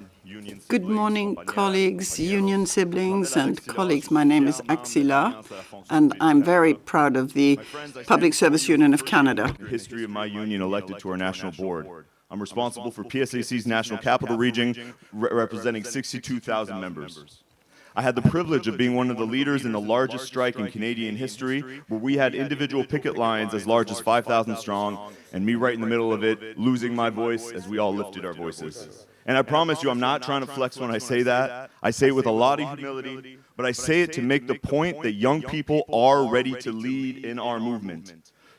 Good morning, colleagues, union siblings, and colleagues. My name is Axila, and I'm very proud of the Public Service Union of Canada. The history of my union elected to our national board. I'm responsible for PSAC's National Capital Region, representing 62,000 members. I had the privilege of being one of the leaders in the largest strike in Canadian history, where we had individual picket lines as large as 5,000 strong, and me right in the middle of it, losing my voice as we all lifted our voices. And I promise you, I'm not trying to flex when I say that. I say it with a lot of humility, but I say it to make the point that young people are ready to lead in our movement.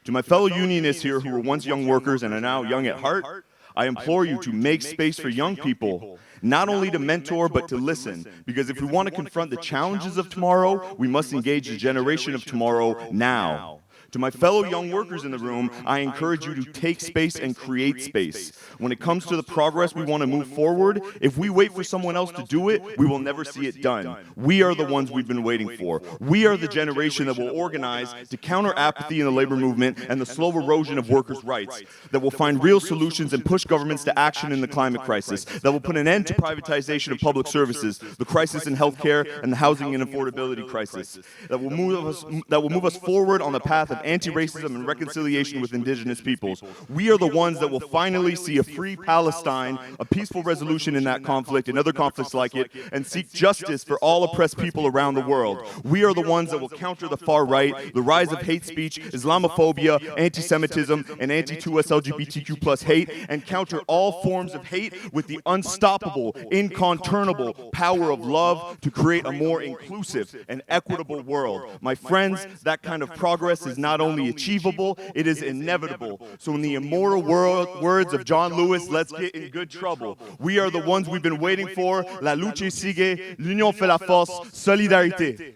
To my fellow unionists here who were once young workers and are now young at heart, I implore you to make space for young people, not only to mentor, but to listen. Because if we want to confront the challenges of tomorrow, we must engage the generation of tomorrow now. To my fellow young workers in the room, I encourage you to take space and create space. When it comes to the progress we want to move forward, if we wait for someone else to do it, we will never see it done. We are the ones we've been waiting for. We are the generation that will organize to counter apathy in the labor movement and the slow erosion of workers' rights, that will find real solutions and push governments to action in the climate crisis, that will put an end to privatization of public services, the crisis in healthcare, and the housing and affordability crisis, that will move us forward on the path of anti-racism and reconciliation with indigenous peoples. We are the ones that will finally see a free Palestine, a peaceful resolution in that conflict and other conflicts like it, and seek justice for all oppressed people around the world. We are the ones that will counter the far right, the rise of hate speech, Islamophobia, anti-Semitism, and anti-2S LGBTQ+ hate, and counter all forms of hate with the unstoppable, incontrovertible power of love to create a more inclusive and equitable world. My friends, that kind of progress is not only achievable, it is inevitable. So in the immortal words of John Lewis, let's get in good trouble. We are the ones we've been waiting for. La lucha sigue, l'union fait la force, solidarité.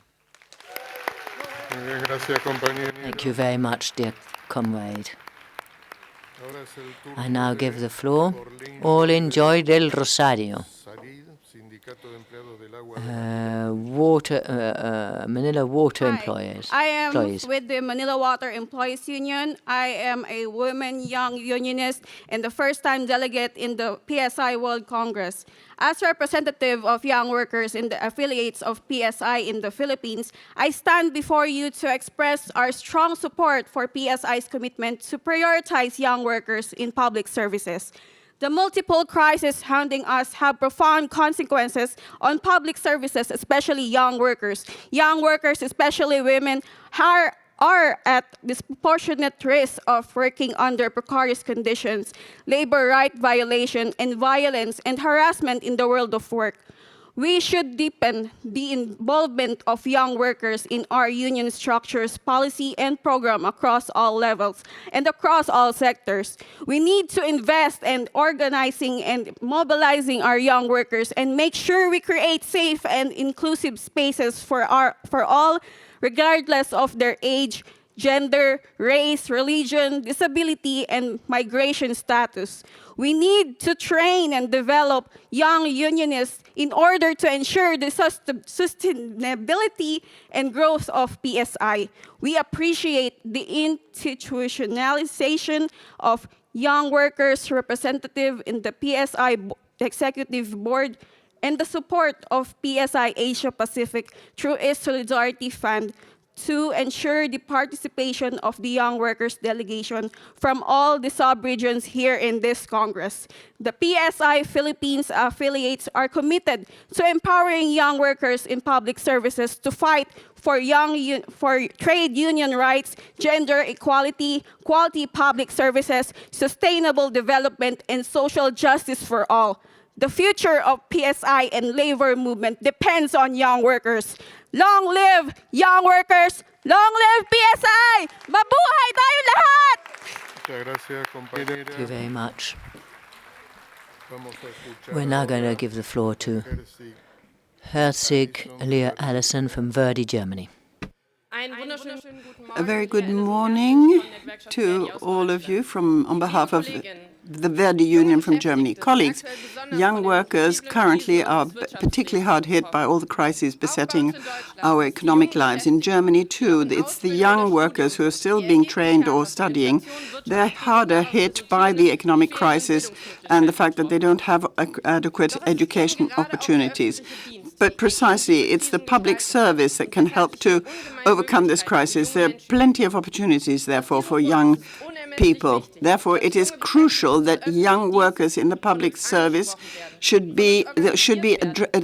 Thank you very much, dear comrade. I now give the floor. Olin Joy del Rosario, Manila Water Employees. I am with the Manila Water Employees Union. I am a woman young unionist and the first-time delegate in the PSI World Congress. As representative of young workers in the affiliates of PSI in the Philippines, I stand before you to express our strong support for PSI's commitment to prioritize young workers in public services. The multiple crises hounding us have profound consequences on public services, especially young workers. Young workers, especially women, are at disproportionate risk of working under precarious conditions, labor right violation, and violence and harassment in the world of work. We should deepen the involvement of young workers in our union structures, policy, and program across all levels and across all sectors. We need to invest in organizing and mobilizing our young workers and make sure we create safe and inclusive spaces for all, regardless of their age, gender, race, religion, disability, and migration status. We need to train and develop young unionists in order to ensure the sustainability and growth of PSI. We appreciate the institutionalization of young workers representative in the PSI Executive Board and the support of PSI Asia Pacific through its Solidarity Fund to ensure the participation of the young workers delegation from all the sub-regions here in this Congress. The PSI Philippines affiliates are committed to empowering young workers in public services to fight for trade union rights, gender equality, quality public services, sustainable development, and social justice for all. The future of PSI and labor movement depends on young workers. Long live young workers! Long live PSI! Mabuhay tayo lahat! Thank you very much. We're now going to give the floor to Herzig Leah Allison from Verdi, Germany. A very good morning to all of you on behalf of the Verdi Union from Germany. Colleagues, young workers currently are particularly hard hit by all the crises besetting our economic lives. In Germany, too, it's the young workers who are still being trained or studying. They're harder hit by the economic crisis and the fact that they don't have adequate education opportunities. But precisely, it's the public service that can help to overcome this crisis. There are plenty of opportunities, therefore, for young people. Therefore, it is crucial that young workers in the public service should be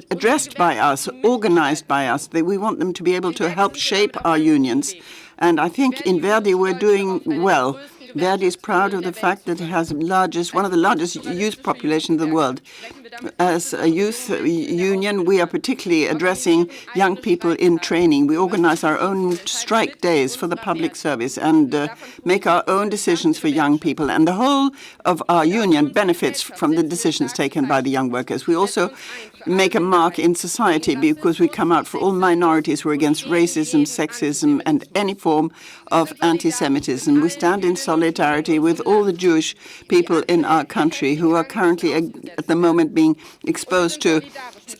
addressed by us, organized by us. We want them to be able to help shape our unions. And I think in Verdi we're doing well. Verdi is proud of the fact that it has one of the largest youth populations in the world. as a youth union, we are particularly addressing young people in training. We organize our own strike days for the public service and make our own decisions for young people. And the whole of our union benefits from the decisions taken by the young workers. We also make a mark in society because we come out for all minorities who are against racism, sexism, and any form of anti-Semitism. We stand in solidarity with all the Jewish people in our country who are currently at the moment being exposed to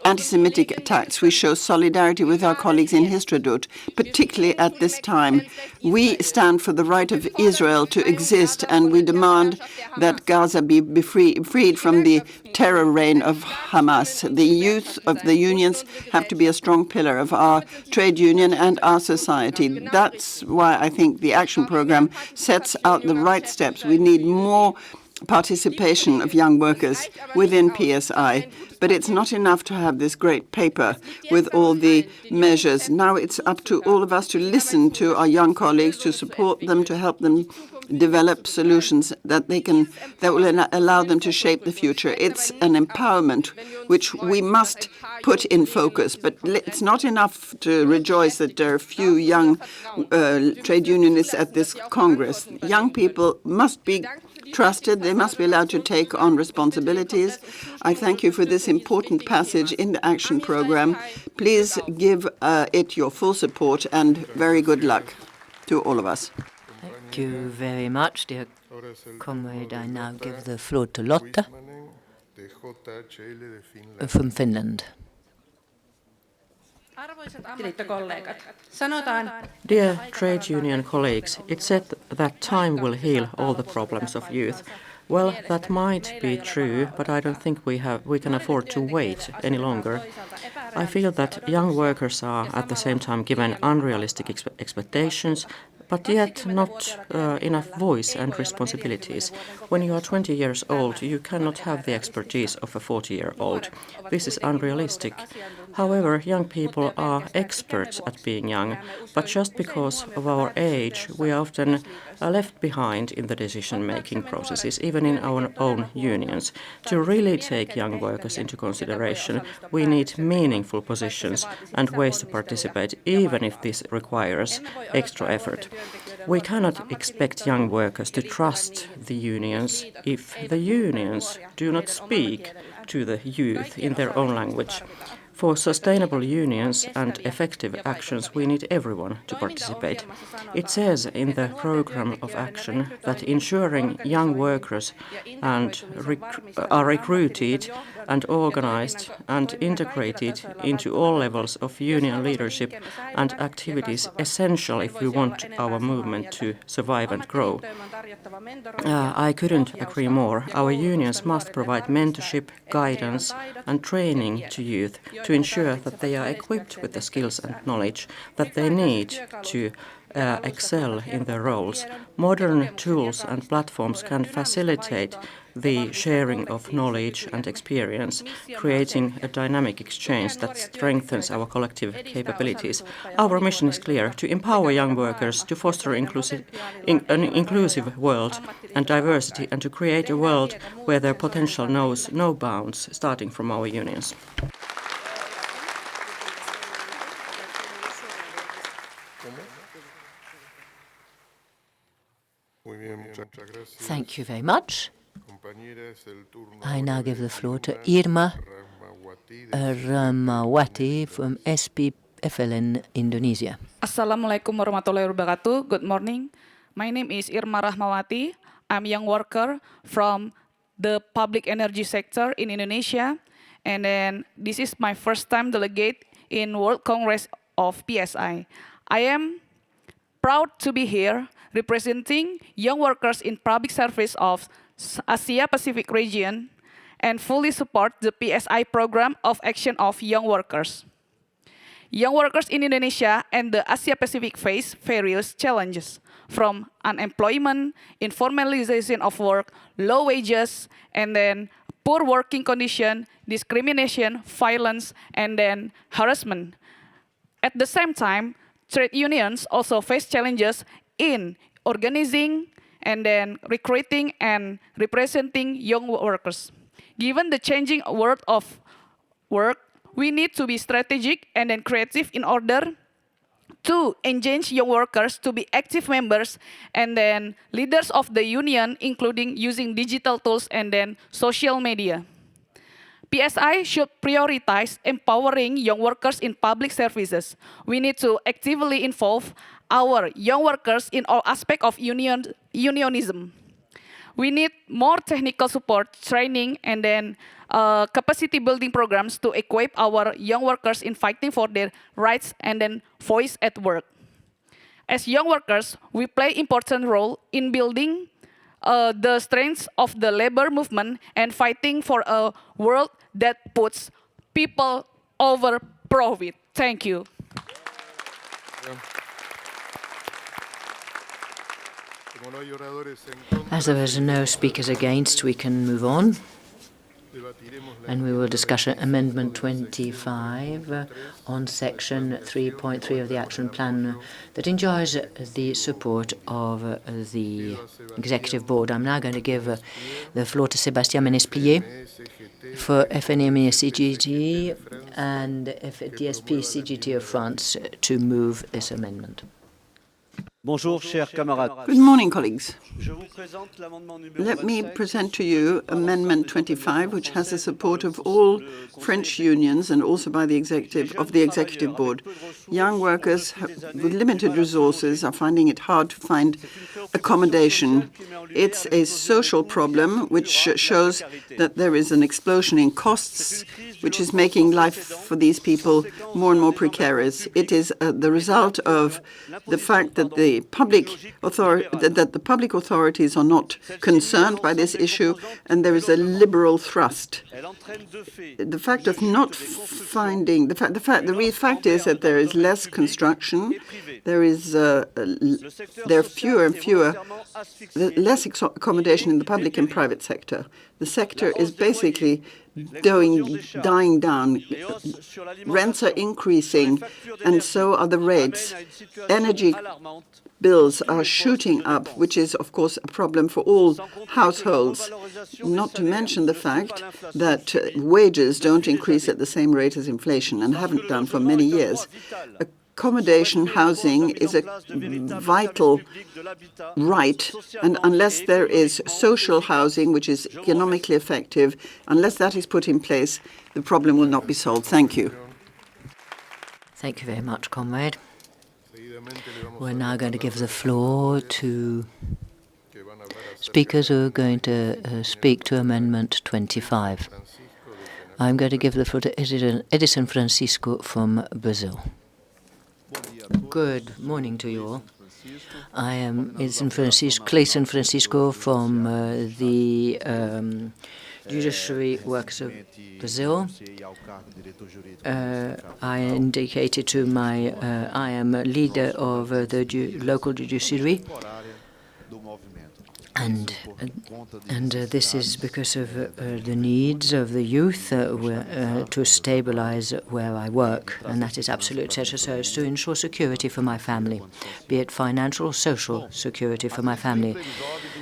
anti-Semitic attacks. We show solidarity with our colleagues in Histadrut, particularly at this time. We stand for the right of Israel to exist, and we demand that Gaza be freed from the terror reign of Hamas. The youth of the unions have to be a strong pillar of our trade union and our society. That's why I think the action program sets out the right steps. We need more participation of young workers within PSI. But it's not enough to have this great paper with all the measures. Now it's up to all of us to listen to our young colleagues, to support them, to help them develop solutions that will allow them to shape the future. It's an empowerment which we must put in focus. But it's not enough to rejoice that there are few young trade unionists at this Congress. Young people must be trusted. They must be allowed to take on responsibilities. I thank you for this important passage in the action program. Please give it your full support and very good luck to all of us. Thank you very much, dear comrade. I now give the floor to Lotta from Finland. Dear trade union colleagues, it's said that time will heal all the problems of youth. Well, that might be true, but I don't think we can afford to wait any longer. I feel that young workers are at the same time given unrealistic expectations, but yet not enough voice and responsibilities. When you are 20 years old, you cannot have the expertise of a 40-year-old. This is unrealistic. However, young people are experts at being young, but just because of our age, we are often left behind in the decision-making processes, even in our own unions. To really take young workers into consideration, we need meaningful positions and ways to participate, even if this requires extra effort. We cannot expect young workers to trust the unions if the unions do not speak to the youth in their own language. For sustainable unions and effective actions, we need everyone to participate. It says in the program of action that ensuring young workers are recruited and organized and integrated into all levels of union leadership and activities essential if we want our movement to survive and grow. I couldn't agree more. Our unions must provide mentorship, guidance and training to youth to ensure that they are equipped with the skills and knowledge that they need to excel in their roles. Modern tools and platforms can facilitate the sharing of knowledge and experience, creating a dynamic exchange that strengthens our collective capabilities. Our mission is clear: to empower young workers, to foster an inclusive world and diversity, and to create a world where their potential knows no bounds, starting from our unions. Thank you very much. I now give the floor to Irma Rahmawati from SPFL in Indonesia. Assalamualaikum warahmatullahi wabarakatuh. Good morning. My name is Irma Rahmawati. I'm a young worker from the public energy sector in Indonesia. And then this is my first time delegate in World Congress of PSI. I am proud to be here representing young workers in public service of Asia Pacific region and fully support the PSI program of action of young workers. Young workers in Indonesia and the Asia Pacific face various challenges, from unemployment, informalization of work, low wages, and then poor working condition, discrimination, violence, and then harassment. At the same time, trade unions also face challenges in organizing and then recruiting and representing young workers. Given the changing world of work, we need to be strategic and then creative in order to engage young workers to be active members and then leaders of the union, including using digital tools and then social media. PSI should prioritize empowering young workers in public services. We need to actively involve our young workers in all aspects of unionism. We need more technical support, training, and then capacity building programs to equip our young workers in fighting for their rights and then voice at work. As young workers, we play important role in building the strengths of the labor movement and fighting for a world that puts people over profit. Thank you. As there is no speakers against, we can move on. And we will discuss Amendment 25 on Section 3.3 of the Action Plan that enjoys the support of the Executive Board. I'm now going to give the floor to Sébastien Ménesplier for FNME CGT and DSP CGT of France to move this amendment. Bonjour, chers camarades. Good morning, colleagues. Let me present to you Amendment 25, which has the support of all French unions and also by the Executive Board. Young workers with limited resources are finding it hard to find accommodation. It's a social problem which shows that there is an explosion in costs, which is making life for these people more and more precarious. It is the result of the fact that the public authorities are not concerned by this issue, and there is a liberal thrust. The fact of not finding the fact is that there is less construction. There are fewer and fewer, less accommodation in the public and private sector. The sector is basically dying down. Rents are increasing, and so are the rates. Energy bills are shooting up, which is, of course, a problem for all households, not to mention the fact that wages don't increase at the same rate as inflation and haven't done for many years. Accommodation, housing is a vital right, and unless there is social housing, which is economically effective, unless that is put in place, the problem will not be solved. Thank you. Thank you very much, comrade. We're now going to give the floor to speakers who are going to speak to Amendment 25. I'm going to give the floor to Edison Francisco from Brazil. Good morning to you all. I am Edison Francisco from the Judiciary Workers of Brazil. I indicated to I am a leader of the local judiciary, and this is because of the needs of the youth to stabilize where I work, and that is absolutely essential, so as to ensure security for my family, be it financial or social security for my family.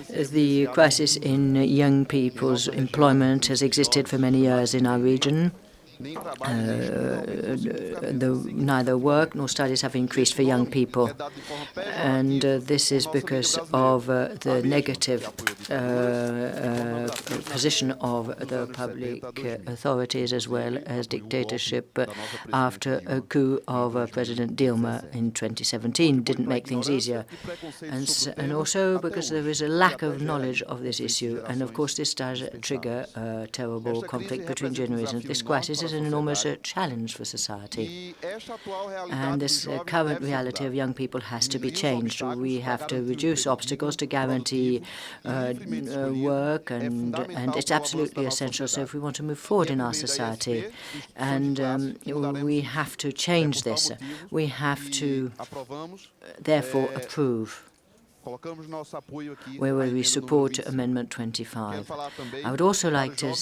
The crisis in young people's employment has existed for many years in our region. Neither work nor studies have increased for young people, and this is because of the negative position of the public authorities, as well as dictatorship after a coup of President Dilma in 2017 didn't make things easier, and also because there is a lack of knowledge of this issue, and of course this does trigger a terrible conflict between generations. This crisis is an enormous challenge for society, and this current reality of young people has to be changed. We have to reduce obstacles to guarantee work, and it's absolutely essential. So if we want to move forward in our society, and we have to change this, we have to therefore approve where we support Amendment 25. I would also like to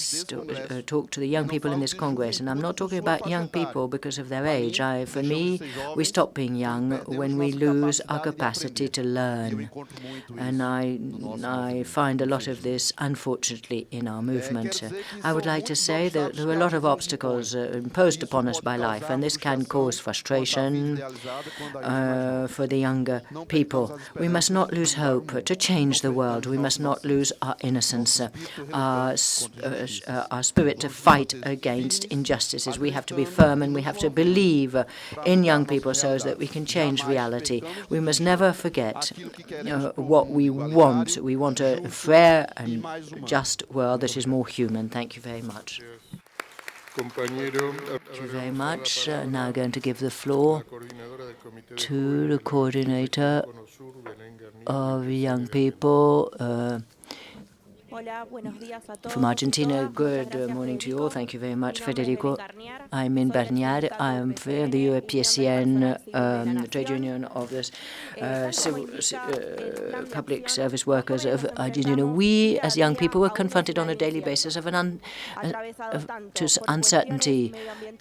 talk to the young people in this Congress, and I'm not talking about young people because of their age. For me, we stop being young when we lose our capacity to learn. And I find a lot of this, unfortunately, in our movement. I would like to say that there are a lot of obstacles imposed upon us by life, and this can cause frustration for the younger people. We must not lose hope to change the world. We must not lose our innocence, our spirit to fight against injustices. We have to be firm and we have to believe in young people so that we can change reality. We must never forget what we want. We want a fair and just world that is more human. Thank you very much. Thank you very much. Now I'm going to give the floor to the coordinator of young people from Argentina. Good morning to you all. Thank you very much, Federico. I'm in Bernier. I am from the PSI trade union of the public service workers of Argentina. We, as young people, were confronted on a daily basis of to uncertainty,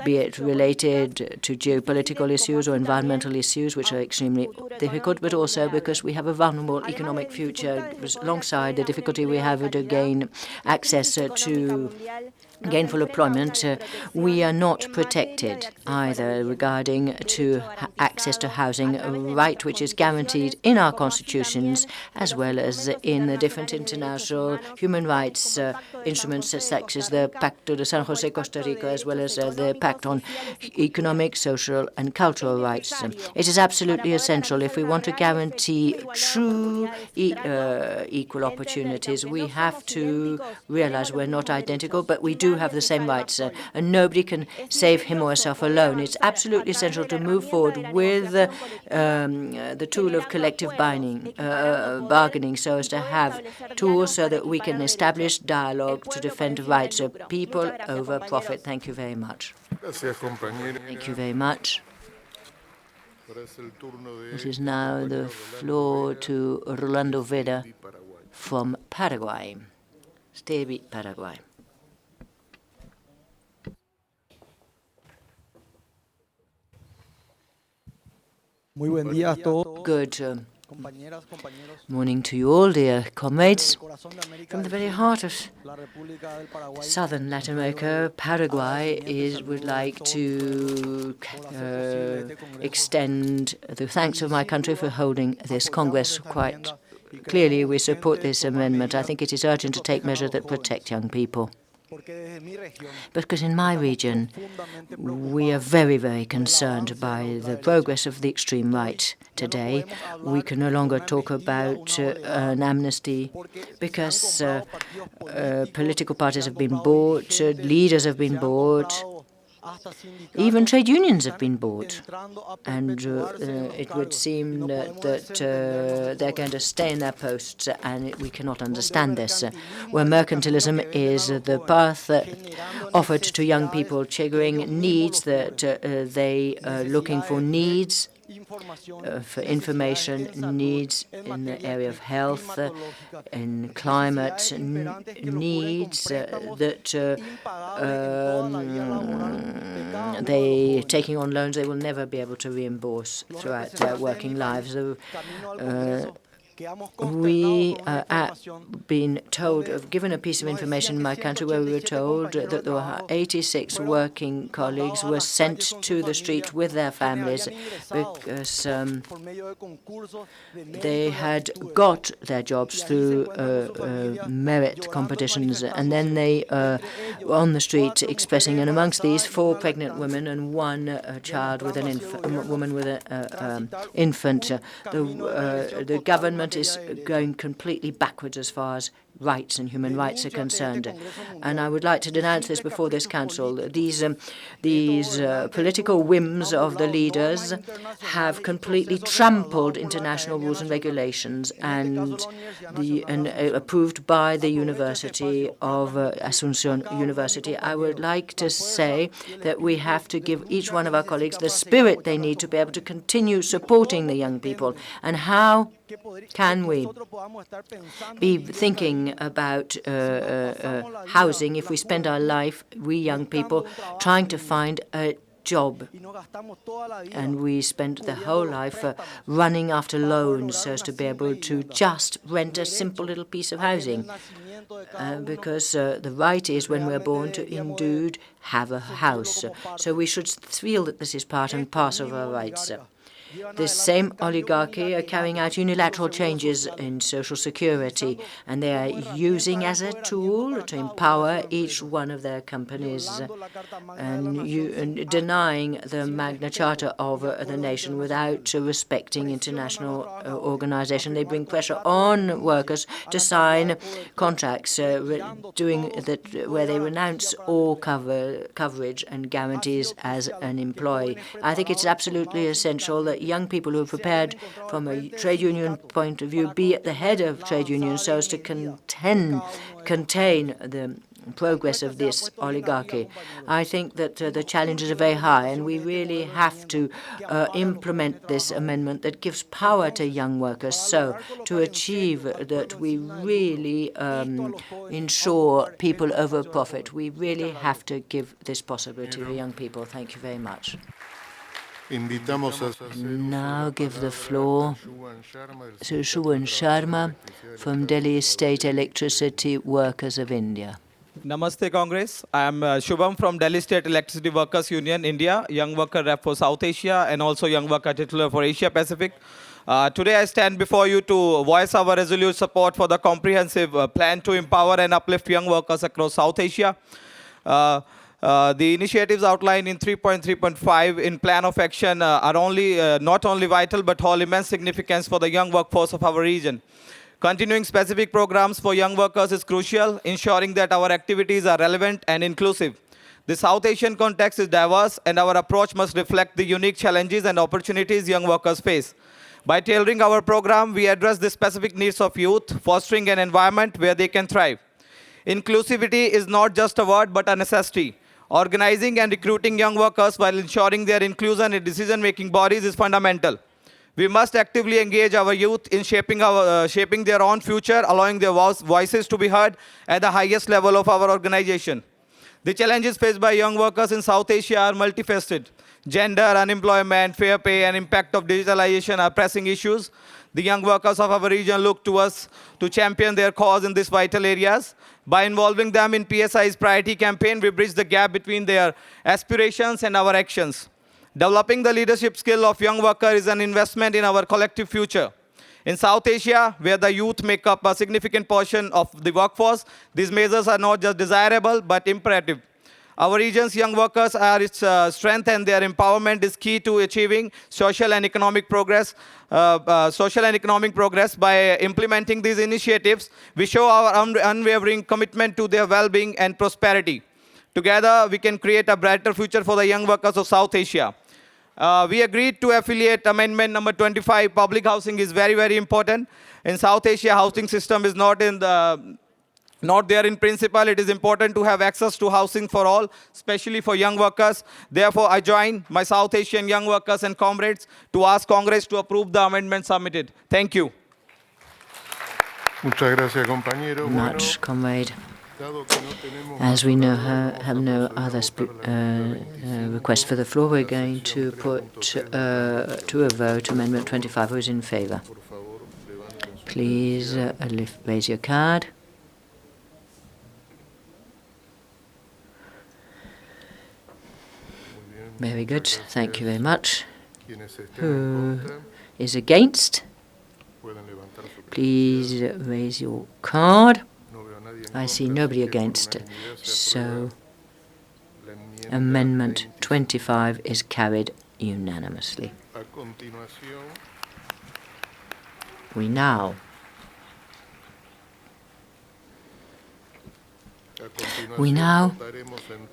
be it related to geopolitical issues or environmental issues, which are extremely difficult, but also because we have a vulnerable economic future alongside the difficulty we have to gain access to gainful employment. We are not protected either regarding to access to housing, a right which is guaranteed in our constitutions as well as in the different international human rights instruments such as the Pacto de San Jose, Costa Rica, as well as the Pact on Economic, Social and Cultural Rights. It is absolutely essential if we want to guarantee true equal opportunities. We have to realize we're not identical, but we do have the same rights, and nobody can save him or herself alone. It's absolutely essential to move forward with the tool of collective bargaining so as to have tools so that we can establish dialogue to defend the rights of people over profit. Thank you very much. Thank you very much. It is now the floor to Rolando Vera from Paraguay. Stevi, Paraguay. Good morning to you all, dear comrades. From the very heart of southern Latin America, Paraguay would like to extend the thanks of my country for holding this Congress. Quite clearly, we support this amendment. I think it is urgent to take measures that protect young people. Because in my region, we are very, very concerned by the progress of the extreme right today. We can no longer talk about an amnesty because political parties have been bought, leaders have been bought, even trade unions have been bought. And it would seem that they're going to stay in their posts, and we cannot understand this. Where mercantilism is the path offered to young people, triggering needs that they are looking for needs, for information, needs in the area of health, in climate, needs that they taking on loans they will never be able to reimburse throughout their working lives. We have been told, given a piece of information in my country where we were told that there were 86 working colleagues who were sent to the street with their families because they had got their jobs through merit competitions, and then they were on the street expressing, and amongst these, 4 pregnant women and 1 child with a woman with an infant. The government is going completely backwards as far as rights and human rights are concerned. And I would like to denounce this before this Council. These political whims of the leaders have completely trampled international rules and regulations and approved by the University of Asunción University. I would like to say that we have to give each one of our colleagues the spirit they need to be able to continue supporting the young people. And how can we be thinking about housing if we spend our life, we young people, trying to find a job, and we spent the whole life running after loans so as to be able to just rent a simple little piece of housing, because the right is, when we're born, to indeed have a house. So we should feel that this is part and parcel of our rights. This same oligarchy are carrying out unilateral changes in social security, and they are using as a tool to empower each one of their companies and denying the Magna Charta of the nation without respecting international organization. They bring pressure on workers to sign contracts doing that where they renounce all coverage and guarantees as an employee. I think it's absolutely essential that young people who are prepared from a trade union point of view be at the head of trade unions so as to contain the progress of this oligarchy. I think that the challenges are very high, and we really have to implement this amendment that gives power to young workers. So to achieve that, we really ensure people over profit. We really have to give this possibility to young people. Thank you very much. Now give the floor to Shuvan Sharma from Delhi State Electricity Workers of India. Namaste Congress. I am Shubham from Delhi State Electricity Workers Union, India, young worker rep for South Asia and also young worker titular for Asia Pacific. Today I stand before you to voice our resolute support for the comprehensive plan to empower and uplift young workers across South Asia. The initiatives outlined in 3.3.5 in Plan of Action are not only vital but hold immense significance for the young workforce of our region. Continuing specific programs for young workers is crucial, ensuring that our activities are relevant and inclusive. The South Asian context is diverse, and our approach must reflect the unique challenges and opportunities young workers face. By tailoring our program, we address the specific needs of youth, fostering an environment where they can thrive. Inclusivity is not just a word but a necessity. Organizing and recruiting young workers while ensuring their inclusion in decision-making bodies is fundamental. We must actively engage our youth in shaping their own future, allowing their voices to be heard at the highest level of our organization. The challenges faced by young workers in South Asia are multifaceted. Gender, unemployment, fair pay, and impact of digitalization are pressing issues. The young workers of our region look to us to champion their cause in these vital areas. By involving them in PSI's priority campaign, we bridge the gap between their aspirations and our actions. Developing the leadership skill of young workers is an investment in our collective future. In South Asia, where the youth make up a significant portion of the workforce, these measures are not just desirable but imperative. Our region's young workers are its strength, and their empowerment is key to achieving social and economic progress. By implementing these initiatives, we show our unwavering commitment to their well-being and prosperity. Together, we can create a brighter future for the young workers of South Asia. We agreed to affiliate amendment number 25. Public housing is very, very important. In South Asia, housing system is not there in principle. It is important to have access to housing for all, especially for young workers. Therefore, I join my South Asian young workers and comrades to ask Congress to approve the amendment submitted. Thank you. Much, comrade. As we have no other request for the floor, we're going to put to a vote Amendment 25. Who is in favor? Please raise your card. Very good. Thank you very much. Who is against? Please raise your card. I see nobody against. So Amendment 25 is carried unanimously. We now We now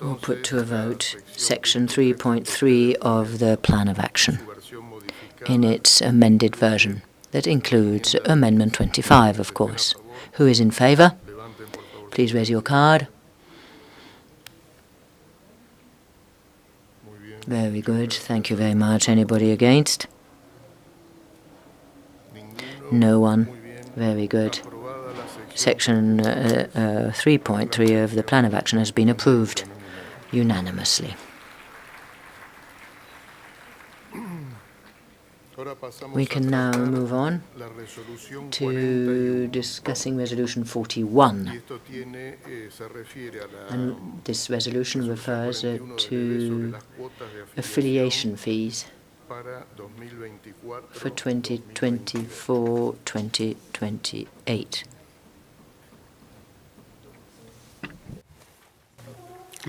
will put to a vote Section 3.3 of the Plan of Action in its amended version. That includes Amendment 25, of course. Who is in favour? Please raise your card. Very good. Thank you very much. Anybody against? No one. Very good. Section 3.3 of the Plan of Action has been approved unanimously. We can now move on to discussing Resolution 41. And this resolution refers to affiliation fees for 2024-2028. The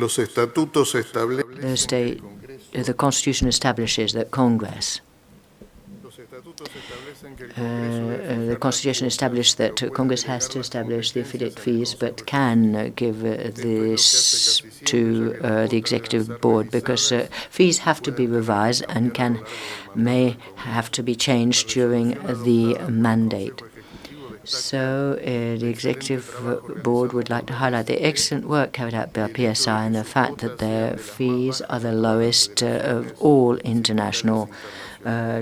Constitution establishes that Congress has to establish the affiliate fees, but can give this to the Executive Board, because fees have to be revised and may have to be changed during the mandate. So the Executive Board would like to highlight the excellent work carried out by PSI and the fact that their fees are the lowest of all international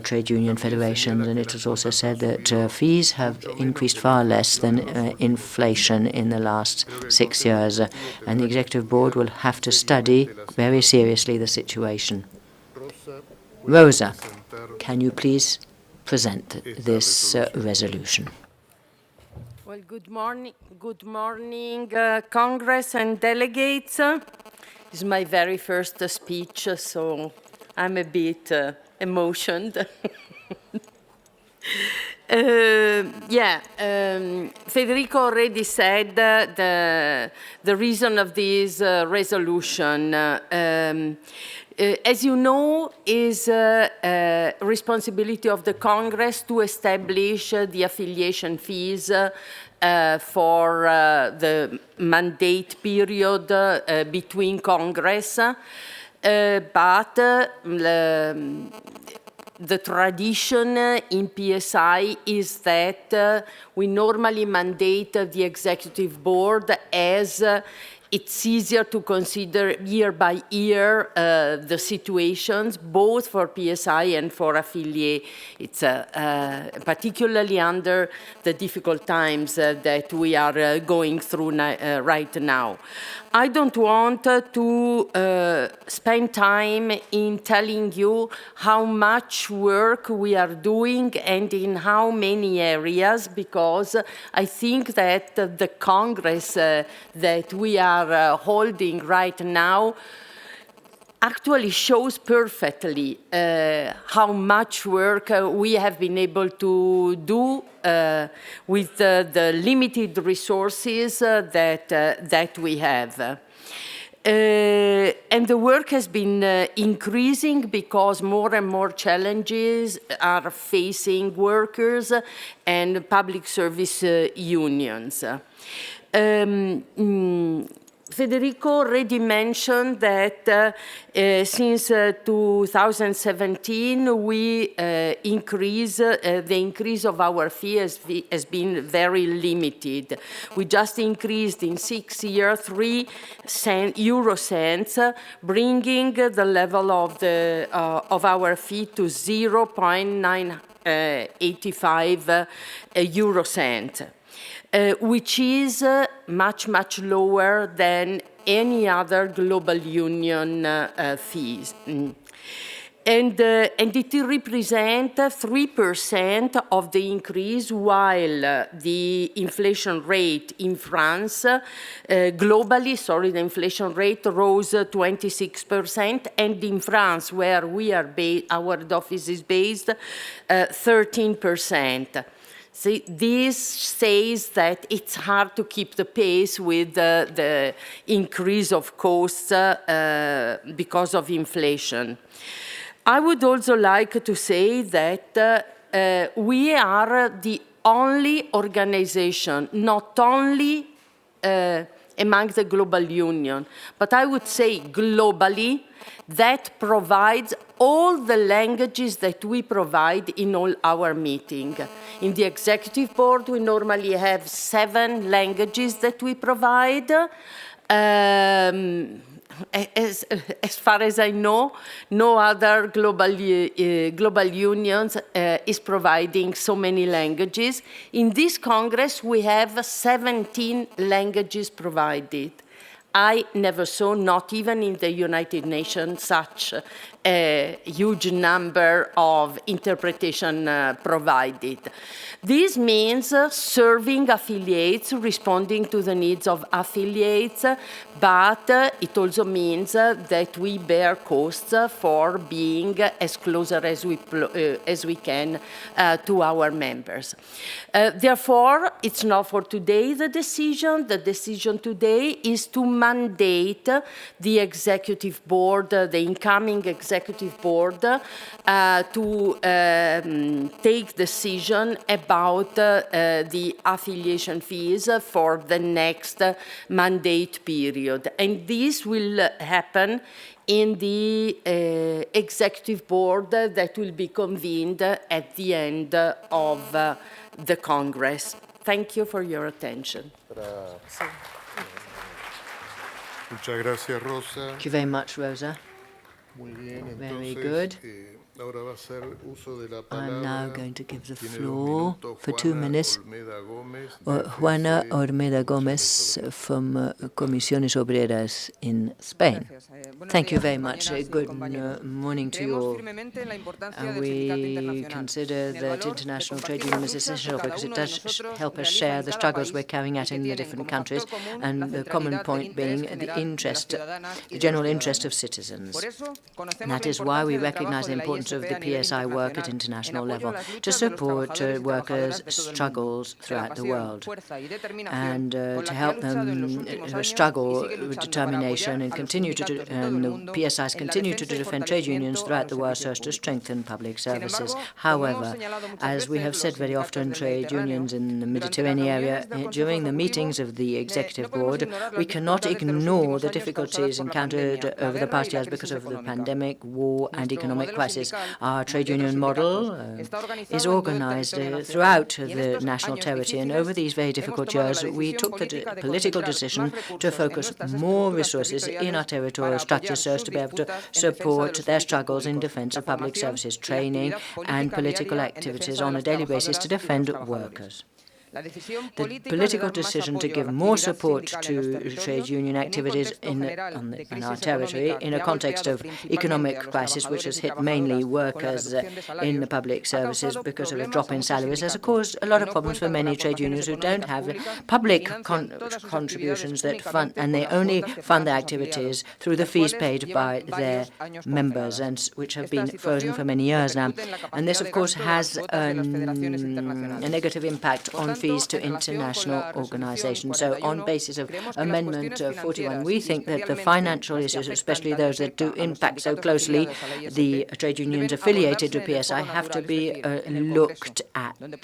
trade union federations, and it was also said that fees have increased far less than inflation in the last 6 years, and the Executive Board will have to study very seriously the situation. Rosa, can you please present this resolution? Well, good morning, Congress and delegates. This is my very first speech, so I'm a bit emotioned. Federico already said the reason of this resolution. As you know, is responsibility of the Congress to establish the affiliation fees for the mandate period between Congress, but the tradition in PSI is that we normally mandate the Executive Board as it's easier to consider year by year the situations, both for PSI and for affiliate. It's particularly under the difficult times that we are going through right now. I don't want to spend time in telling you how much work we are doing and in how many areas, because I think that the Congress that we are holding right now actually shows perfectly how much work we have been able to do with the limited resources that we have. And the work has been increasing because more and more challenges are facing workers and public service unions. Federico already mentioned that since 2017, we the increase of our fee has been very limited. We just increased in 6 years 3 euro cents, bringing the level of our fee to 0.985 euro cent. Which is much, much lower than any other global union fees. And it represents 3% of the increase, while the inflation rate in France, globally, the inflation rate rose 26%, and in France, where we are our office is based, 13%. See, this says that it's hard to keep the pace with the increase of costs because of inflation. I would also like to say that we are the only organization, not only among the global union. But I would say globally, that provides all the languages that we provide in all our meetings. In the executive board, we normally have 7 languages that we provide. As far as I know, no other global unions is providing so many languages. In this Congress, we have 17 languages provided. I never saw, not even in the United Nations, such a huge number of interpretation provided. This means serving affiliates, responding to the needs of affiliates, but it also means that we bear costs for being as closer as we can to our members. Therefore, it's not for today the decision. The decision today is to mandate the executive board, the incoming executive board, to take decision about the affiliation fees for the next mandate period. And this will happen in the executive board that will be convened at the end of the Congress. Thank you for your attention. Muchas gracias, Rosa. Thank you very much, Rosa. Muy bien, Very entonces, good. Ahora va a ser uso de la I'm now palabra. going to give the Tiene 2 floor minutos for 2 minutes. Olmeda Gómez, Juana Olmeda Gómez from Comisiones Obreras in Spain. Thank you very much. Good morning to you all. We consider that international trade union is essential because it does help us share the struggles we're carrying out in the different countries, and the common point being the general interest of citizens. And that is why we recognize the importance of the PSI work at international level to support workers' struggles throughout the world and to help them struggle with determination and continue to the PSIs continue to defend trade unions throughout the world so as to strengthen public services. However, as we have said very often, trade unions in the Mediterranean area, during the meetings of the executive board, we cannot ignore the difficulties encountered over the past years because of the pandemic, war, and economic crisis. Our trade union model is organized throughout the national territory, and over these very difficult years, we took the political decision to focus more resources in our territorial structures so as to be able to support their struggles in defense of public services, training, and political activities on a daily basis to defend workers. The political decision to give more support to trade union activities in our territory in a context of economic crisis, which has hit mainly workers in the public services because of a drop in salaries, has caused a lot of problems for many trade unions who don't have public contributions that fund, and they only fund their activities through the fees paid by their members, and which have been frozen for many years now. And this, of course, has a negative impact on fees to international organizations. So on basis of Amendment 41, we think that the financial issues, especially those that do impact so closely the trade unions affiliated to PSI, have to be looked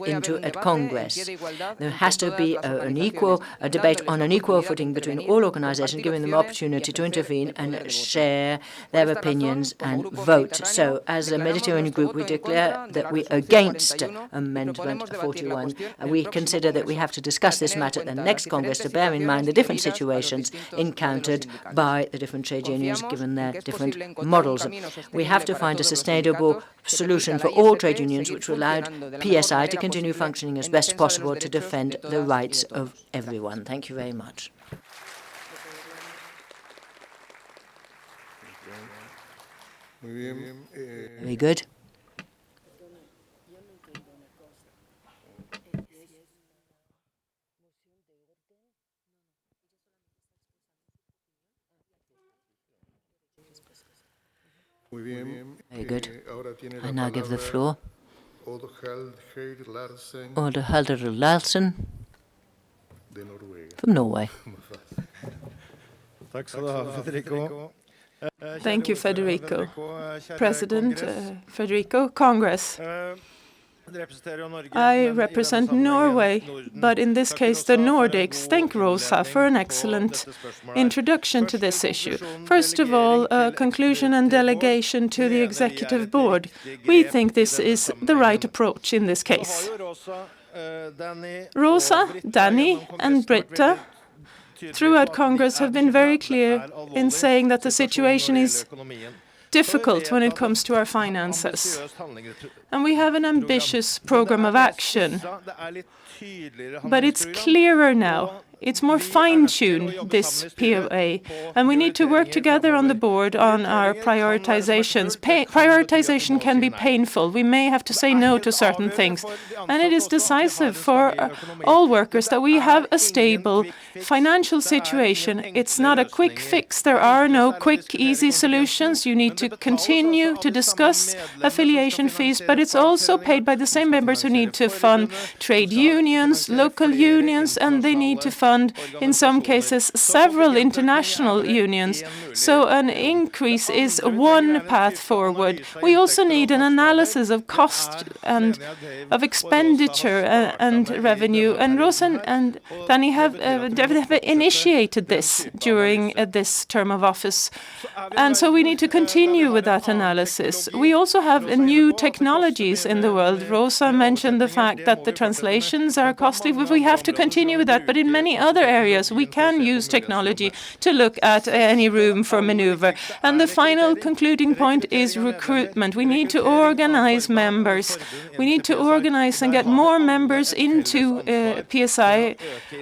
into at Congress. There has to be a debate on an equal footing between all organizations, giving them opportunity to intervene and share their opinions and vote. So as a Mediterranean group, we declare that we are against Amendment 41. We consider that we have to discuss this matter at the next Congress to bear in mind the different situations encountered by the different trade unions given their different models. We have to find a sustainable solution for all trade unions which will allow PSI to continue functioning as best possible to defend the rights of everyone. Thank you very much. Very good. Very good. I now give the floor to Hilde Larsen from Norway. Thank you, Federico. President Federico, Congress. I represent Norway, but in this case the Nordics. Thank Rosa for an excellent introduction to this issue. First of all, a conclusion and delegation to the Executive Board. We think this is the right approach in this case. Rosa, Danny and Britta throughout Congress have been very clear in saying that the situation is difficult when it comes to our finances. And we have an ambitious program of action. But it's clearer now. It's more fine-tuned, this POA. And we need to work together on the board on our prioritizations. Prioritization can be painful. We may have to say no to certain things. And it is decisive for all workers that we have a stable financial situation. It's not a quick fix. There are no quick, easy solutions. You need to continue to discuss affiliation fees, but it's also paid by the same members who need to fund trade unions, local unions, and they need to fund, in some cases, several international unions. So an increase is one path forward. We also need an analysis of cost and of expenditure and revenue. And Rosa and Danny have initiated this during this term of office. And so we need to continue with that analysis. We also have new technologies in the world. Rosa mentioned the fact that the translations are costly. We have to continue with that. But in many other areas, we can use technology to look at any room for maneuver. And the final concluding point is recruitment. We need to organize members. We need to organize and get more members into PSI.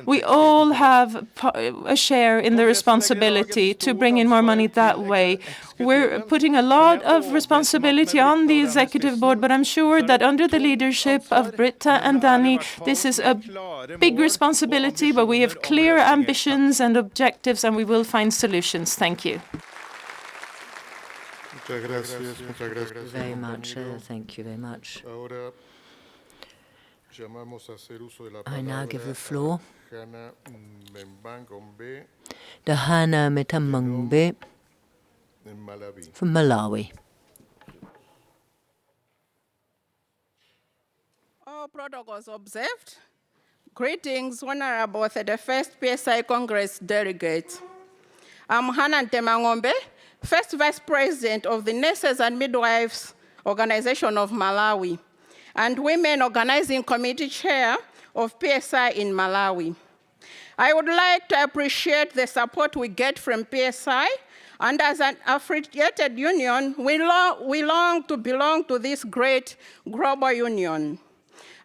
We all have a share in the responsibility to bring in more money that way. We're putting a lot of responsibility on the Executive Board, but I'm sure that under the leadership of Britta and Danny, this is a big responsibility, but we have clear ambitions and objectives, and we will find solutions. Thank you. Very much. Thank you very much. I now give the floor to Hannah Metamungbe from Malawi. All protocols observed. Greetings, Honorable 31st PSI Congress delegates. I'm Hannah Metamungbe, First Vice President of the Nurses and Midwives Organization of Malawi, and Women Organizing Committee Chair of PSI in Malawi. I would like to appreciate the support we get from PSI, and as an affiliated union, we long to belong to this great global union.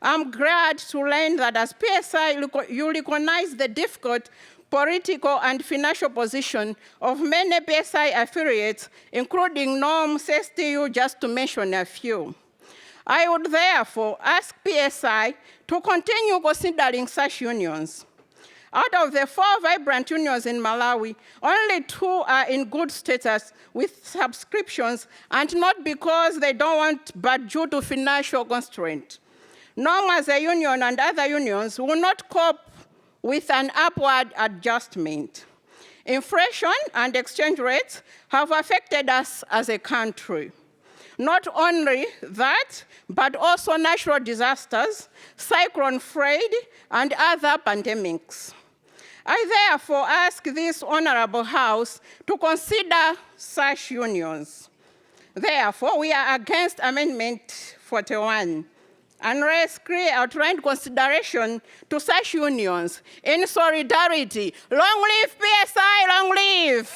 I'm glad to learn that as PSI, you recognize the difficult political and financial position of many PSI affiliates, including NORM, CSTU, just to mention a few. I would therefore ask PSI to continue considering such unions. Out of the 4 vibrant unions in Malawi, only 2 are in good status with subscriptions, and not because they don't want, but due to financial constraint. NORM as a union and other unions will not cope with an upward adjustment. Inflation and exchange rates have affected us as a country. Not only that, but also natural disasters, Cyclone Fred, and other pandemics. I therefore ask this Honorable House to consider such unions. Therefore, we are against Amendment 41, unless clear outlined consideration to such unions in solidarity. Long live PSI, long live!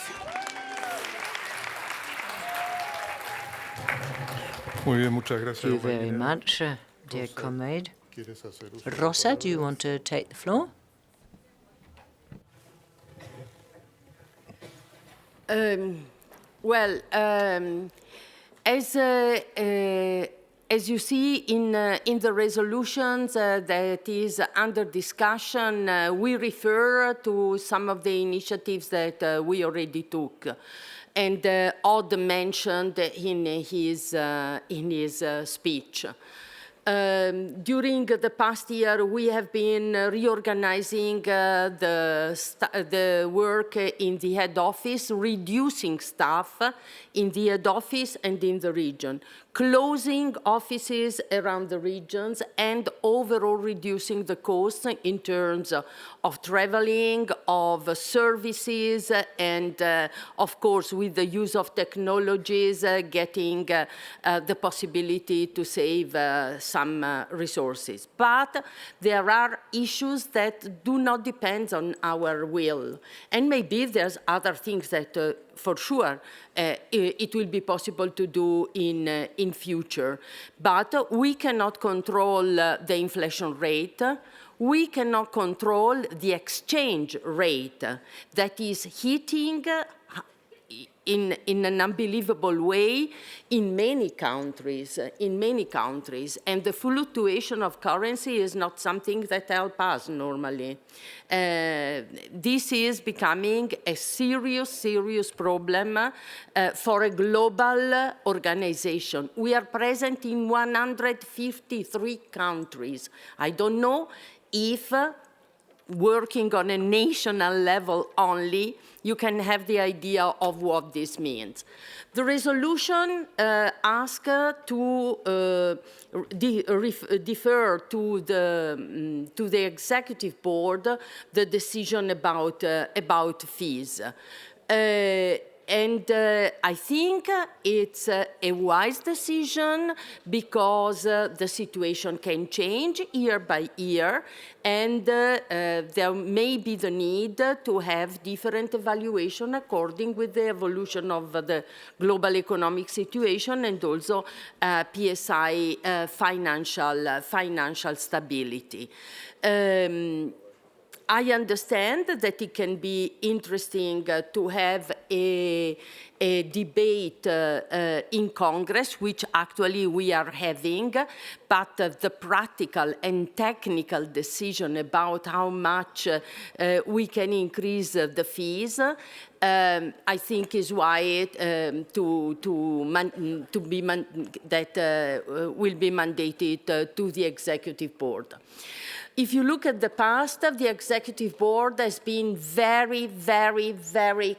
Thank you very much, dear comrade. Rosa, do you want to take the floor? As you see in the resolutions that is under discussion, we refer to some of the initiatives that we already took. And Odd mentioned in his speech. During the past year, we have been reorganizing the work in the head office, reducing staff in the head office and in the region. closing offices around the regions, and overall reducing the costs in terms of traveling, of services, and of course, with the use of technologies, getting the possibility to save some resources. But there are issues that do not depend on our will. And maybe there's other things that for sure it will be possible to do in future. But we cannot control the inflation rate. We cannot control the exchange rate that is hitting in an unbelievable way in many countries, and the fluctuation of currency is not something that helps us normally. This is becoming a serious problem for a global organization. We are present in 153 countries. I don't know if working on a national level only, you can have the idea of what this means. The resolution asks to defer to the executive board the decision about fees. And I think it's a wise decision because the situation can change year by year, and there may be the need to have different evaluation according with the evolution of the global economic situation and also PSI financial stability. I understand that it can be interesting to have a debate in Congress, which actually we are having, but the practical and technical decision about how much we can increase the fees, I think is why that will be mandated to the executive board. If you look at the past, the executive board has been very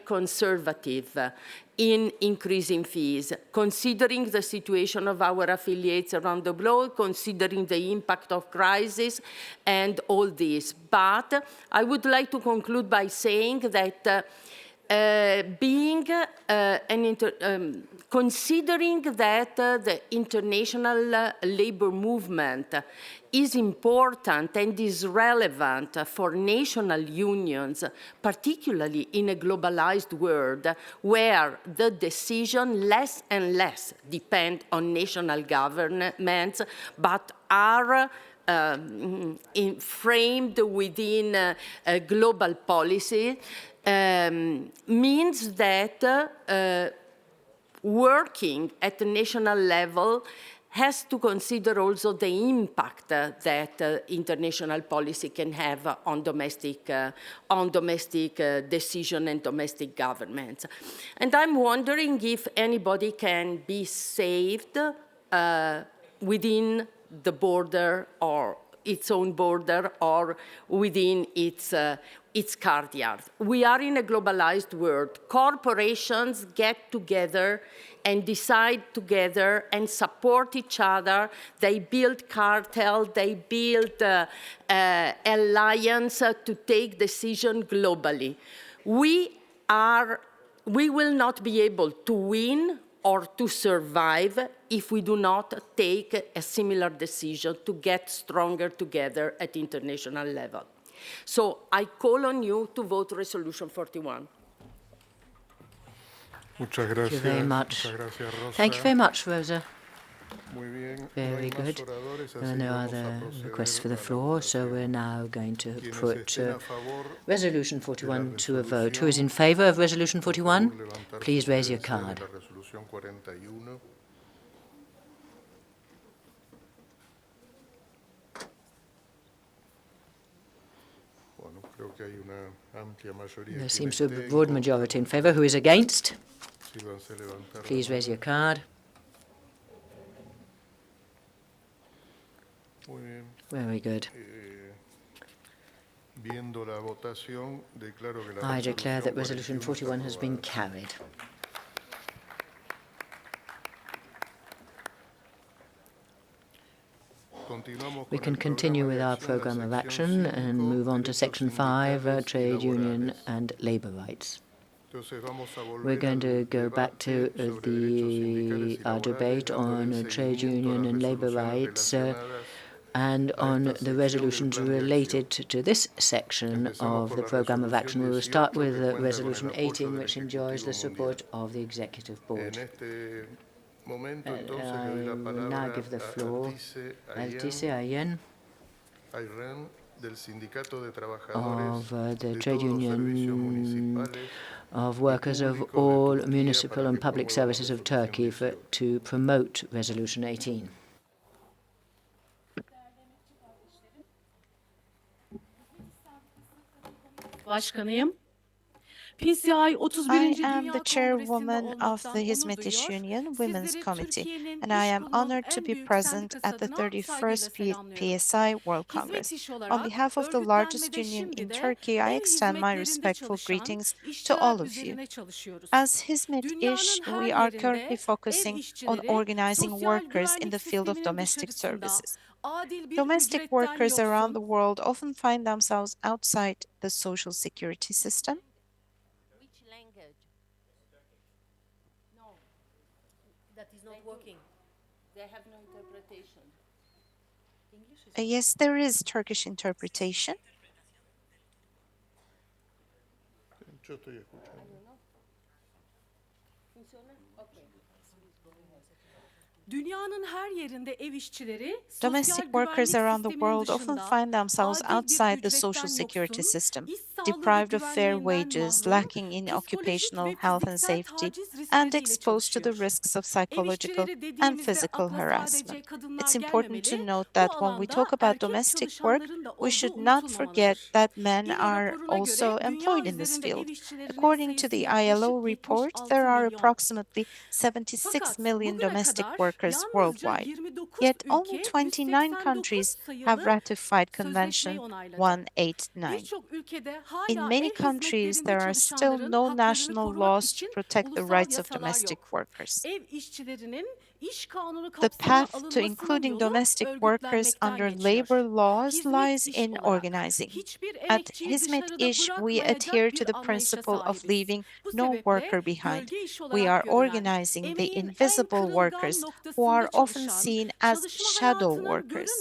conservative in increasing fees, considering the situation of our affiliates around the globe, considering the impact of crisis and all this. But I would like to conclude by saying that considering that the international labor movement is important and is relevant for national unions, particularly in a globalized world where the decision less and less depend on national governments, but are framed within a global policy, means that working at the national level has to consider also the impact that international policy can have on domestic decision and domestic governments. And I'm wondering if anybody can be saved within the border or its own border or within its courtyard. We are in a globalized world. Corporations get together and decide together and support each other. They build cartel, they build alliance to take decisions globally. We will not be able to win or to survive if we do not take a similar decision to get stronger together at international level. So I call on you to vote Resolution 41. Thank you very much. Thank you very much, Rosa. Very good. There are no other requests for the floor, so we're now going to put Resolution 41 to a vote. Who is in favor of Resolution 41? Please raise your card. There seems to be a broad majority in favor. Who is against? Please raise your card. Very good. I declare that Resolution 41 has been carried. We can continue with our program of action and move on to Section 5, Trade Union and Labour Rights. We're going to go back to our debate on trade union and labour rights and on the resolutions related to this section of the programme of action. We will start with Resolution 18, which enjoys the support of the Executive Board. I will now give the floor to Altice Ayen of the Trade Union of Workers of all municipal and public services of Turkey to promote Resolution 18. Başkanıyım. PSI 31. I am the chairwoman of the Hizmet İş Union Women's Committee, and I am honored to be present at the 31st PSI World Congress. On behalf of the largest union in Turkey, I extend my respectful greetings to all of you. As Hizmet İş, we are currently focusing on organizing workers in the field of domestic services. Domestic workers around the world often find themselves outside the social security system. That is not working. They have no interpretation. Yes, there is Turkish interpretation. Domestic workers around the world often find themselves outside the social security system, deprived of fair wages, lacking in occupational health and safety, and exposed to the risks of psychological and physical harassment. It's important to note that when we talk about domestic work, we should not forget that men are also employed in this field. According to the ILO report, there are approximately 76 million domestic workers worldwide. Yet only 29 countries have ratified Convention 189. In many countries, there are still no national laws to protect the rights of domestic workers. The path to including domestic workers under labor laws lies in organizing. At Hizmet İş, we adhere to the principle of leaving no worker behind. We are organizing the invisible workers who are often seen as shadow workers.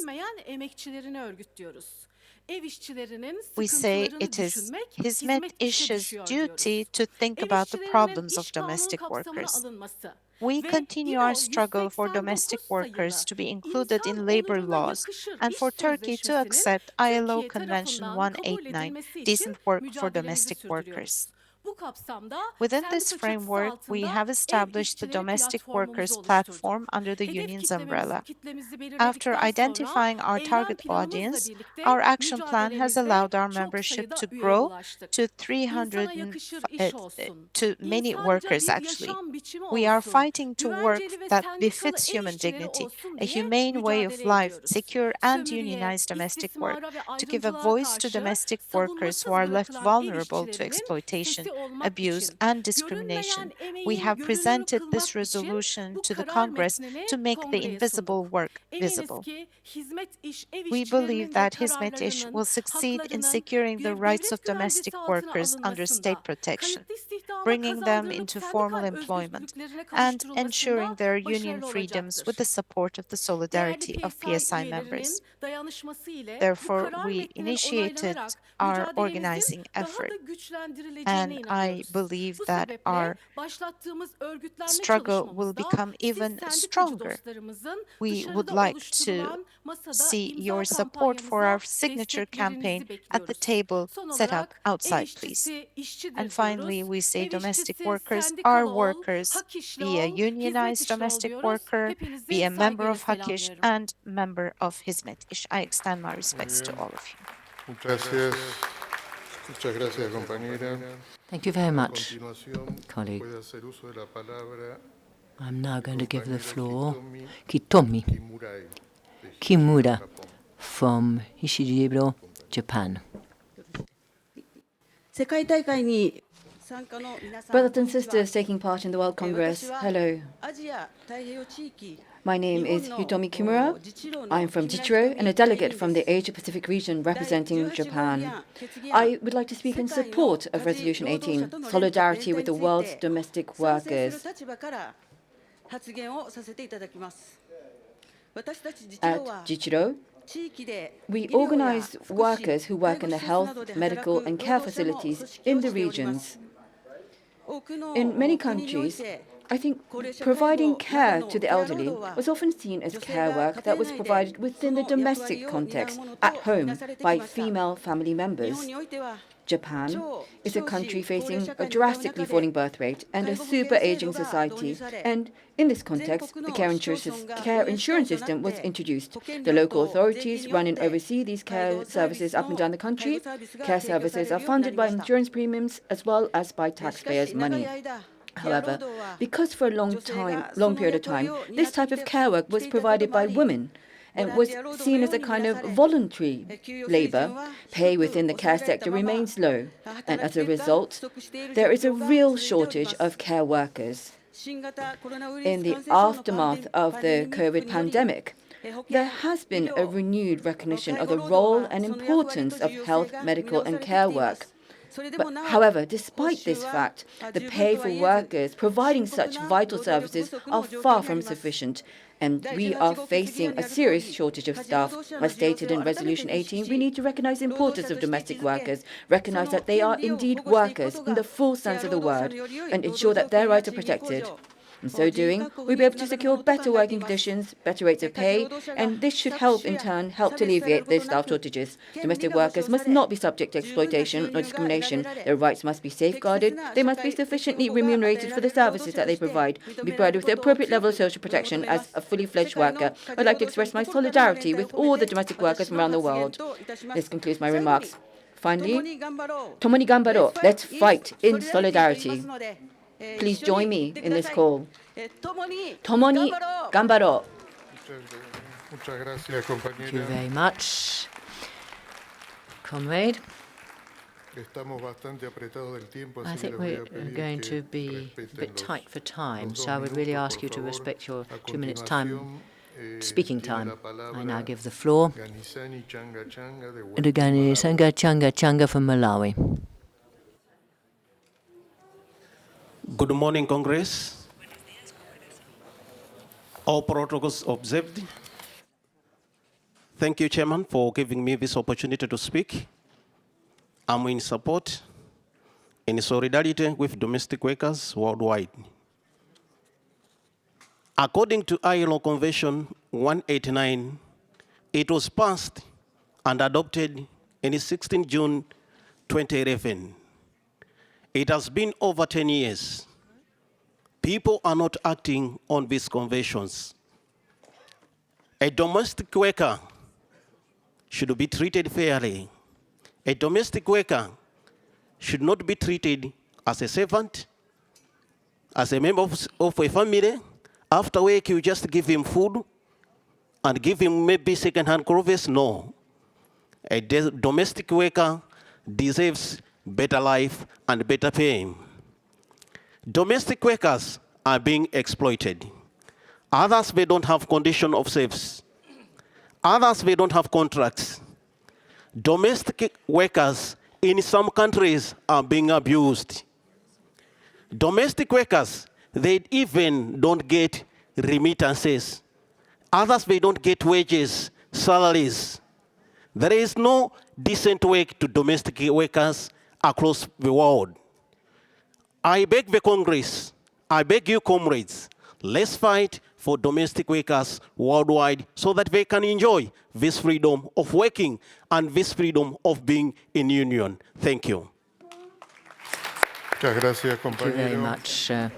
We say it is Hizmet İş's duty to think about the problems of domestic workers. We continue our struggle for domestic workers to be included in labor laws and for Turkey to accept ILO Convention 189, Decent Work for Domestic Workers. Within this framework, we have established the Domestic Workers Platform under the union's umbrella. After identifying our target audience, our action plan has allowed our membership to grow to 300 to many workers, actually. We are fighting to work that befits human dignity, a humane way of life, secure and unionized domestic work, to give a voice to domestic workers who are left vulnerable to exploitation, abuse and discrimination. We have presented this resolution to the Congress to make the invisible work visible. We believe that Hizmet İş will succeed in securing the rights of domestic workers under state protection, bringing them into formal employment, and ensuring their union freedoms with the support of the solidarity of PSI members. Therefore, we initiated our organizing effort, and I believe that our struggle will become even stronger. We would like to see your support for our signature campaign at the table set up outside, please. And finally, we say domestic workers are workers. Be a unionized domestic worker, be a member of Hak İş and member of Hizmet İş. I extend my respects to all of you. Muchas gracias, compañera. Thank you very much, colleague. I'm now going to give the floor to Kitomi Kimura from Hishijiro, Japan. Brothers and sisters taking part in the World Congress, hello. My name is Hitomi Kimura. I'm from Jichiro and a delegate from the Asia-Pacific region representing Japan. I would like to speak in support of Resolution 18, Solidarity with the World's Domestic Workers. At Jichiro, we organize workers who work in the health, medical, and care facilities in the regions. In many countries, I think providing care to the elderly was often seen as care work that was provided within the domestic context, at home, by female family members. Japan is a country facing a drastically falling birth rate and a super-aging society, and in this context, the care insurance system was introduced. The local authorities run and oversee these care services up and down the country. Care services are funded by insurance premiums as well as by taxpayers' money. However, because for a long period of time, this type of care work was provided by women and was seen as a kind of voluntary labor, pay within the care sector remains low, and as a result, there is a real shortage of care workers. In the aftermath of the COVID pandemic, there has been a renewed recognition of the role and importance of health, medical, and care work. However, despite this fact, the pay for workers providing such vital services are far from sufficient, and we are facing a serious shortage of staff. As stated in Resolution 18, we need to recognize the importance of domestic workers, recognize that they are indeed workers in the full sense of the word, and ensure that their rights are protected. In so doing, we'll be able to secure better working conditions, better rates of pay, and this should in turn help to alleviate the staff shortages. Domestic workers must not be subject to exploitation or discrimination. Their rights must be safeguarded. They must be sufficiently remunerated for the services that they provide, be provided with the appropriate level of social protection as a fully fledged worker. I'd like to express my solidarity with all the domestic workers from around the world. This concludes my remarks. Finally, Tomoni Gambaro, let's fight in solidarity. Please join me in this call. Tomoni Gambaro. Thank you very much, comrade. I think we're going to be a bit tight for time, so I would really ask you to respect your 2 minutes time, speaking time. I now give the floor to Ganisanga Changa from Malawi. Good morning, Congress. All protocols observed. Thank you, Chairman, for giving me this opportunity to speak. I'm in support, in solidarity with domestic workers worldwide. According to ILO Convention 189, it was passed and adopted on 16 June 2011. It has been over 10 years. People are not acting on these conventions. A domestic worker should be treated fairly. A domestic worker should not be treated as a servant, as a member of a family. After work, you just give him food and give him maybe second-hand clothes. No. A domestic worker deserves better life and better pay. Domestic workers are being exploited. Others, they don't have condition of service. Others, they don't have contracts. Domestic workers in some countries are being abused. Domestic workers, they even don't get remittances. Others, they don't get wages, salaries. There is no decent work to domestic workers across the world. I beg the Congress, I beg you, comrades, let's fight for domestic workers worldwide so that they can enjoy this freedom of working and this freedom of being in union. Thank you. Thank you very much, dear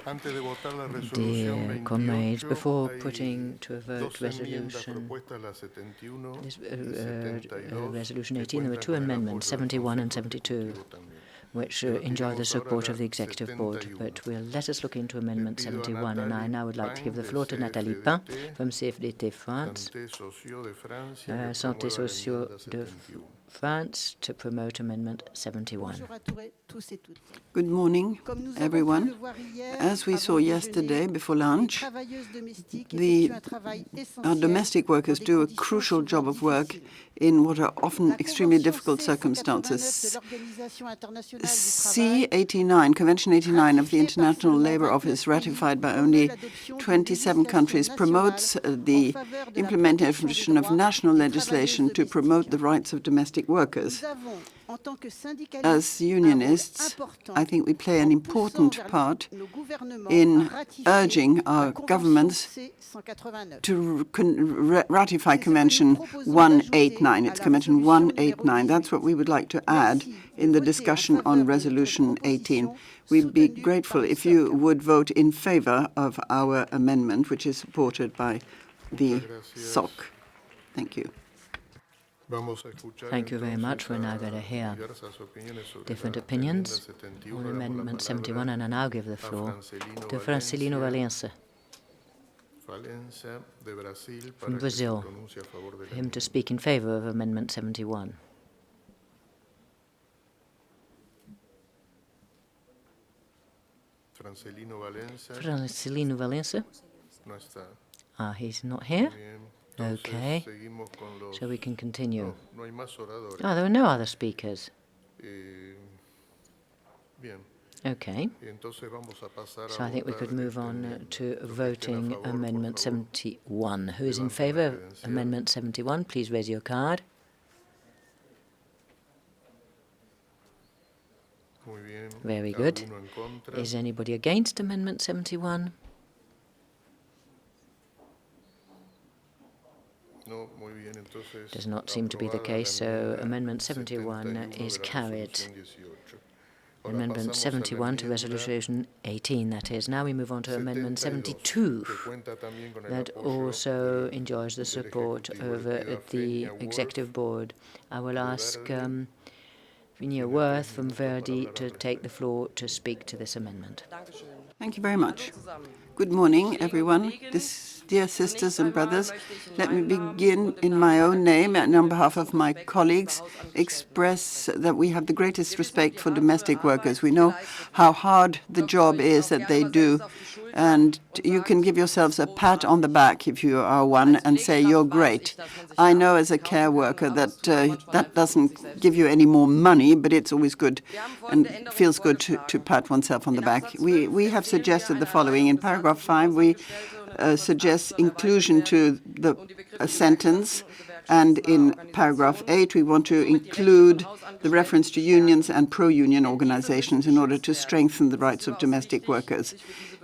comrades. Before putting to a vote resolution 18, there were two amendments, 71 and 72, which enjoy the support of the Executive Board. But let us look into Amendment 71, and I now would like to give the floor to Nathalie Pain from CFDT France, Santé Sociaux de France to promote Amendment 71. Good morning, everyone. As we saw yesterday before lunch, our domestic workers do a crucial job of work in what are often extremely difficult circumstances. C89, Convention 89 of the International Labour Office, ratified by only 27 countries, promotes the implementation of national legislation to promote the rights of domestic workers. As unionists, I think we play an important part in urging our governments to ratify Convention 189. It's Convention 189. That's what we would like to add in the discussion on Resolution 18. We'd be grateful if you would vote in favor of our amendment, which is supported by the SOC. Thank you. Thank you very much. We're now going to hear different opinions on Amendment 71, and I now give the floor to Francelino Valença from Brazil, for him to speak in favor of Amendment 71. Francelino Valença? He's not here? Okay, so we can continue. There are no other speakers. Okay, so I think we could move on to voting Amendment 71. Who is in favor of Amendment 71? Please raise your card. Very good. Is anybody against Amendment 71? Does not seem to be the case, so Amendment 71 is carried. Amendment 71 to Resolution 18, that is. Now we move on to Amendment 72, that also enjoys the support of the Executive Board. I will ask Vinia Worth from Verdi to take the floor to speak to this amendment. Thank you very much. Good morning, everyone. Dear sisters and brothers, let me begin in my own name and on behalf of my colleagues, express that we have the greatest respect for domestic workers. We know how hard the job is that they do, and you can give yourselves a pat on the back if you are one and say you're great. I know as a care worker that that doesn't give you any more money, but it's always good and feels good to pat oneself on the back. We have suggested the following. In paragraph 5, we suggest inclusion to a sentence, and in paragraph 8 we want to include the reference to unions and pro-union organizations in order to strengthen the rights of domestic workers.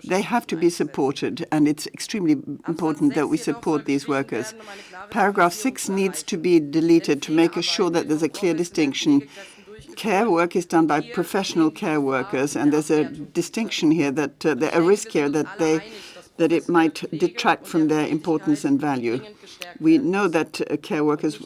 They have to be supported, and it's extremely important that we support these workers. Paragraph 6 needs to be deleted to make sure that there's a clear distinction. Care work is done by professional care workers, and there's a distinction here that a risk here that it might detract from their importance and value. We know that care workers'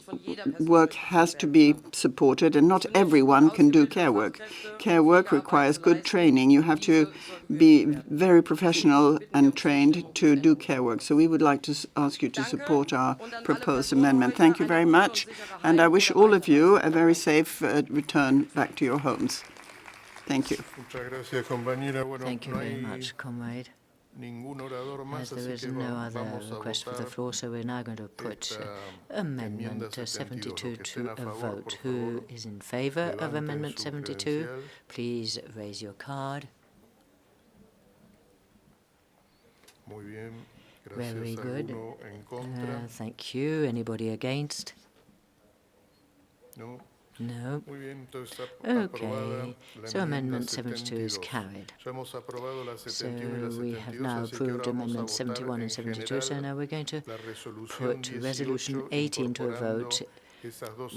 work has to be supported, and not everyone can do care work. Care work requires good training. You have to be very professional and trained to do care work. So we would like to ask you to support our proposed amendment. Thank you very much, and I wish all of you a very safe return back to your homes. Thank you. Thank you very much, comrade. As there is no other request for the floor, so we're now going to put Amendment 72 to a vote. Who is in favor of Amendment 72? Please raise your card. Very good. Thank you. Anybody against? No. Okay, so Amendment 72 is carried. So we have now approved Amendments 71 and 72, so now we're going to put Resolution 18 to a vote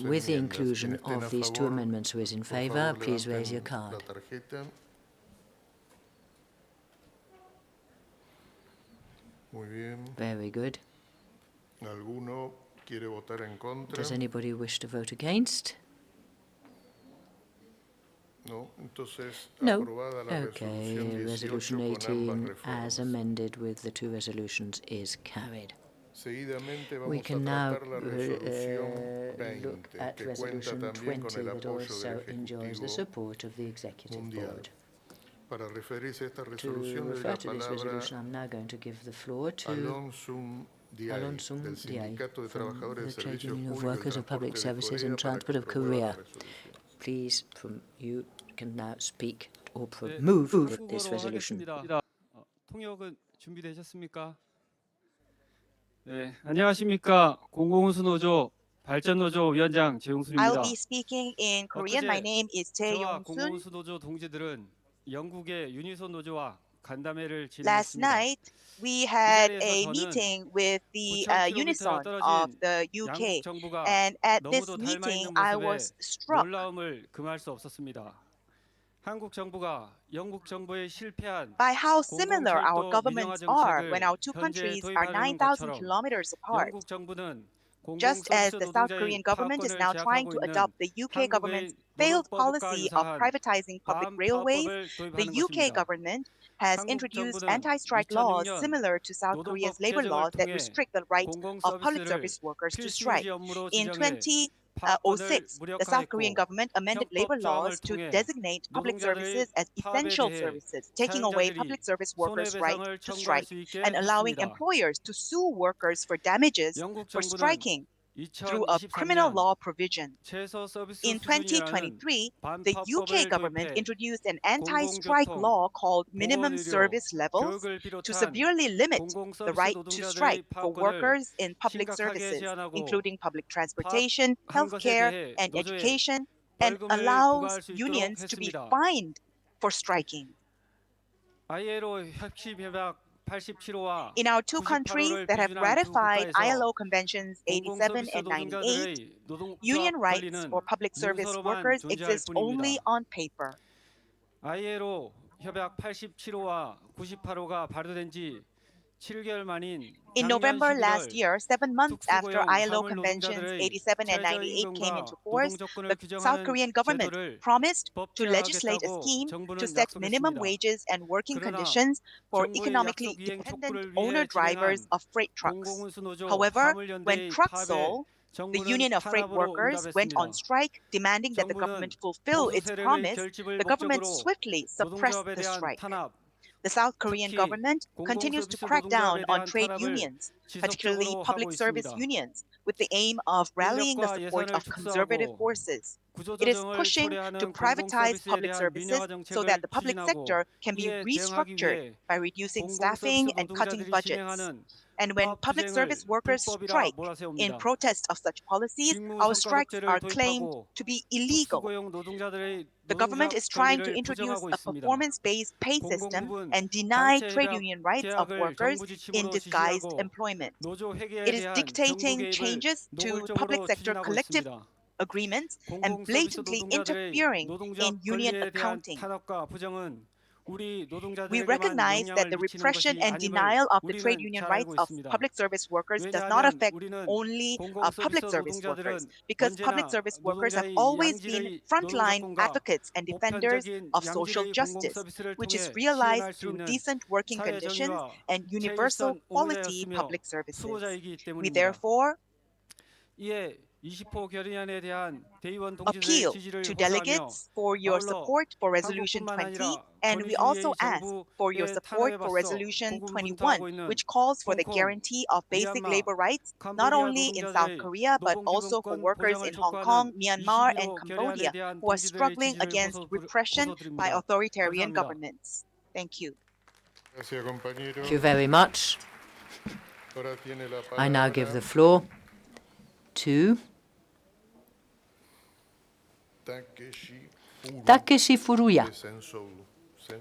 with the inclusion of these two amendments. Who is in favor? Please raise your card. Very good. Does anybody wish to vote against? No. Okay, Resolution 18 as amended with the two resolutions is carried. We can now look at Resolution 20 that also enjoys the support of the Executive Board. To refer to this resolution, I'm now going to give the floor to Alonsung Diaye from the Trade Union of Workers of Public Services in Transport of Korea. Please, you can now speak or move this resolution. 통역은 준비되셨습니까? 네, 안녕하십니까? 공공운수노조 발전노조 위원장 재용순입니다. I'll be speaking in Korean. My name is Jae 저와 Yong-sun. 공공운수노조 동지들은 영국의 유니손 노조와 간담회를 Last 진행했습니다. night, we had a meeting with the Unison of the UK, and at this meeting, I was struck 놀라움을 금할 수 없었습니다. 한국 정부가 영국 정부의 실패한 by how similar our 공공철도 governments 민영화 are when 정책을 our two 현재 countries are 도입하려는 9,000 것처럼 kilometers apart. 영국 정부는 Just as the South 공공서비스 Korean 노동자의 government is now 파업권을 trying 제약하고 to 있는 adopt the UK government's 한국의 failed 노동법과 policy of 유사한 privatizing public railways, 파업법을 the 도입하는 UK 것입니다. government has 한국 introduced 정부는 anti-strike laws 2006년 similar to South 노동법 Korea's labor 개정을 laws that 통해 restrict the right of public 공공서비스를 service workers to 필수 strike. 유지 업무로 In 지정해 2006, 파업권을 the South Korean 무력화했고 government amended labor 형법 조항을 laws to 통해 designate public services 노동자들의 as 파업에 essential 대해 services, taking away 사용자들이 public service workers' right 손해배상을 to 청구할 strike 수 있게 and allowing 했습니다. employers to sue workers for damages 영국 for 정부는 striking through a criminal 2023년 law provision. 최소 서비스 In 수준이라는 2023, the UK 반파업법을 government 도입해 introduced an anti-strike 공공교통, law called minimum 보건의료, service levels 교육을 to 비롯한 severely limit the 공공서비스 right to strike 노동자들의 for 파업권을 workers in public 심각하게 services, 제한하고 including public transportation, 파업한 것에 healthcare, 대해 and 노조에 education, and 벌금을 allows 부과할 수 있도록 unions to be 했습니다. fined for striking. ILO 협치협약 87호와 In our two countries 98호를 that have 비준한 두 ratified 국가에서 ILO Conventions 87 공공서비스 and 98, 노동자들의 노동 union 조합 rights 권리는 for public service 문서로만 workers 존재할 exist only 뿐입니다. on paper. ILO 협약 87호와 98호가 발효된 지 7개월 만인 In 작년 November last 11월 year, 7 months after 특수고용 ILO 화물 Conventions 노동자들의 87 and 98 came into 최저임금과 force, 노동조건을 the South 규정하는 Korean government 제도를 promised to legislate a 법제화하겠다고 scheme to 정부는 set minimum 약속했습니다. wages and working 그러나 conditions for 정부의 economically 약속 이행 dependent 촉구를 owner 위해 drivers 진행한 of freight trucks. 공공운수노조 However, when 화물연대의 Trucksoul, 파업에 the 정부는 union of freight 탄압으로 workers, went on 응답했습니다. strike demanding that the government 정부는 fulfill 보수 its 세력의 promise, 결집을 the government 목적으로 swiftly suppressed 노동조합에 the 대한 strike. 탄압, The South Korean 특히 government continues to 공공서비스 crack down 노동조합에 on 대한 trade 탄압을 unions, particularly 지속적으로 public 하고 service 있습니다. unions, with the aim of rallying the 인력과 support 예산을 of conservative 축소하고 forces. It is 구조조정을 pushing to 초래하는 privatize 공공서비스에 public 대한 services 민영화 so that 정책을 the public 추진하고 sector can be 이에 대응하기 restructured 위해 by reducing 공공서비스 staffing and cutting 노동자들이 budgets. 진행하는 And when 파업 public 투쟁을 service workers 불법이라 strike in 몰아세웁니다. protest of such policies, 직무 our strikes 성과급제를 are claimed 도입하고 to be illegal. 특수고용 노동자들의 The government 노동자 is trying to 권리를 introduce 부정하고 a 있습니다. performance-based pay system 공공부는 and deny 단체 trade 협약 union rights of 계약을 workers 정부 in 지침으로 disguised 지시하고 employment. 노조 It 회계에 is 대한 정부 dictating 개입을 changes to public 노골적으로 sector 추진하고 collective 있습니다. agreements and 공공서비스 blatantly 노동자들의 interfering 노동자 in union 권리에 대한 accounting. 탄압과 부정은 우리 We 노동자들에게만 recognize that 영향을 the 미치는 repression 것이 and 아님을 denial of the 우리는 trade union 잘 rights 알고 of 있습니다. public service workers does not 왜냐하면 affect 우리는 only public 공공서비스 service workers, 노동자들은 because public 언제나 service workers have 노동자의 always been 양질의 frontline 노동조건과 advocates and defenders 보편적인 of social 양질의 justice, 공공서비스를 which is 통해 realized 시행할 수 through 있는 decent working 사회 conditions 정의와 and universal 체질성 quality 옹호자였으며 public services. 수호자이기 We 때문입니다. therefore 이에 20호 결의안에 대한 대의원 동지들의 appeal 지지를 to 호소하며 delegates for your 아울러 support for Resolution 한국뿐만 20, 아니라 and we also 권위주의의 ask for your 정부의 support 탄압에 for 맞서 Resolution 고군분투하고 21, 있는 which calls for the 홍콩, guarantee of basic 미얀마, labor rights not 캄보디아 only in South 노동자들의 Korea but also for 노동기본권 workers 보장을 in Hong Kong, 촉구하는 Myanmar, and 21호 결의안에 Cambodia 대한 who are 동지들의 struggling 지지를 against repression by 호소드립니다. authoritarian 감사합니다. governments. Thank you. Thank you very much. I now give the floor to Takeshi Furuya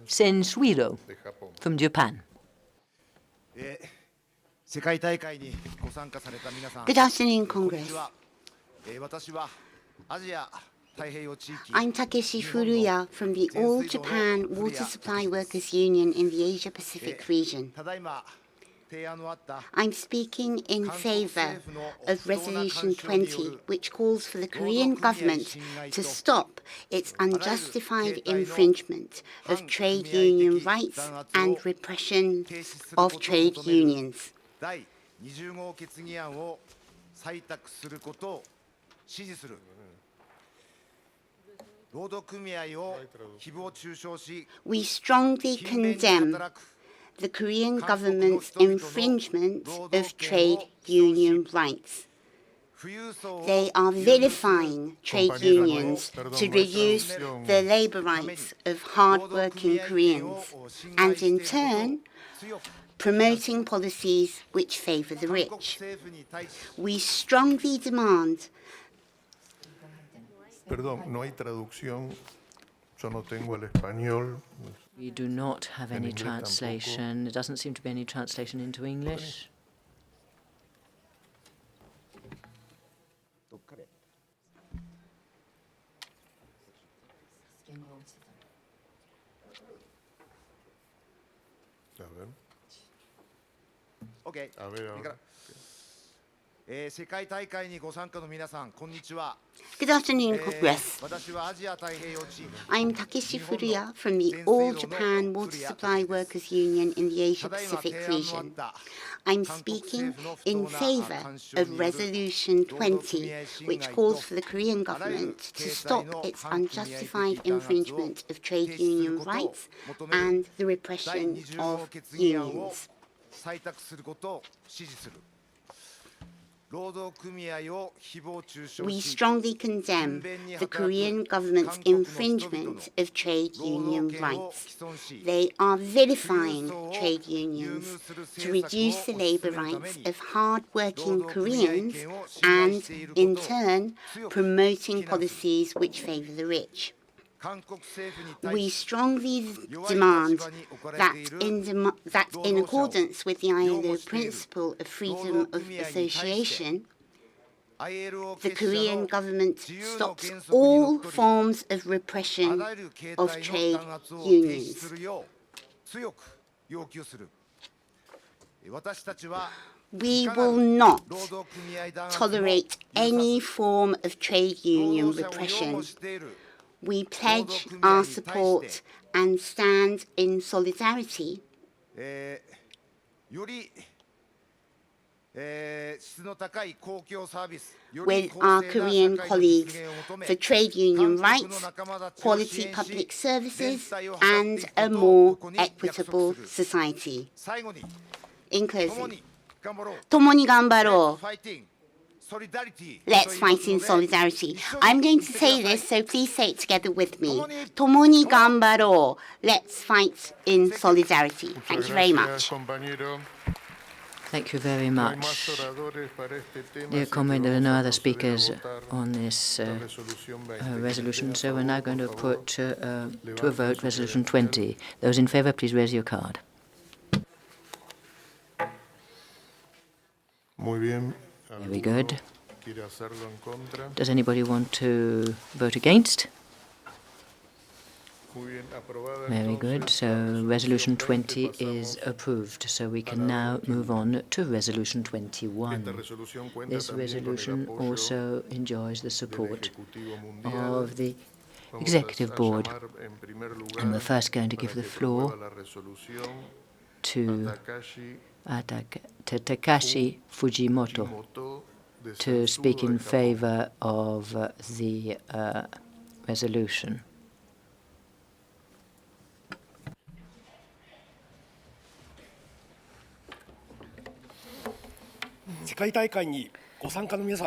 Sensuiro from Japan. Good afternoon, Congress. I'm Takeshi Furuya from the All Japan Water Supply Workers Union in the Asia Pacific region. I'm speaking in favor of Resolution 20, which calls for the Korean government to stop its unjustified infringement of trade union rights and repression of trade unions. We strongly condemn the Korean government's infringement of trade union rights. They are vilifying trade unions to reduce the labor rights of hard-working Koreans and, in turn, promoting policies which favor the rich. We strongly demand. Perdón, no hay traducción. Yo no tengo el español. We do not have any translation. There doesn't seem to be any translation into English. Okay. Good afternoon, Congress. I'm Takeshi Furuya from the All Japan Water Supply Workers Union in the Asia-Pacific region. I'm speaking in favor of Resolution 20, which calls for the Korean government to stop its unjustified infringement of trade union rights and the repression of unions. We strongly condemn the Korean government's infringement of trade union rights. They are vilifying trade unions to reduce the labor rights of hard-working Koreans and, in turn, promoting policies which favor the rich. We strongly demand that in accordance with the ILO principle of freedom of association, the Korean government stops all forms of repression of trade unions. We will not tolerate any form of trade union repression. We pledge our support and stand in solidarity with our Korean colleagues for trade union rights, quality public services, and a more equitable society. In closing, 共に頑張ろう. Let's fight in solidarity. I'm going to say this, so please say it together with me. 共に頑張ろう. Let's fight in solidarity. Thank you very much. Thank you very much. Dear comrade, there are no other speakers on this resolution, so we're now going to put to a vote Resolution 20. Those in favour, please raise your card. Very good. Does anybody want to vote against? Very good. So Resolution 20 is approved. So we can now move on to Resolution 21. This resolution also enjoys the support of the Executive Board. And we're first going to give the floor to Takashi Fujimoto to speak in favor of the resolution.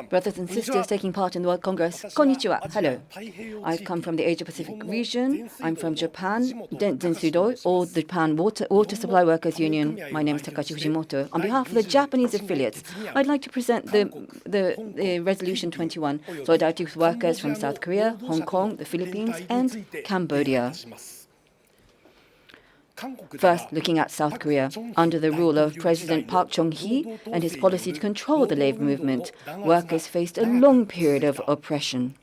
Brothers and sisters taking part in the World Congress, konnichiwa, hello. I've come from the Asia-Pacific region. I'm from Japan, Densudoi, or the Japan Water Supply Workers Union. My name is Takashi Fujimoto. On behalf of the Japanese affiliates, I'd like to present the Resolution 21, solidarity with workers from South Korea, Hong Kong, the Philippines, and Cambodia. First, looking at South Korea, under the rule of President Park Chung-hee and his policy to control the labor movement, workers faced a long period of oppression.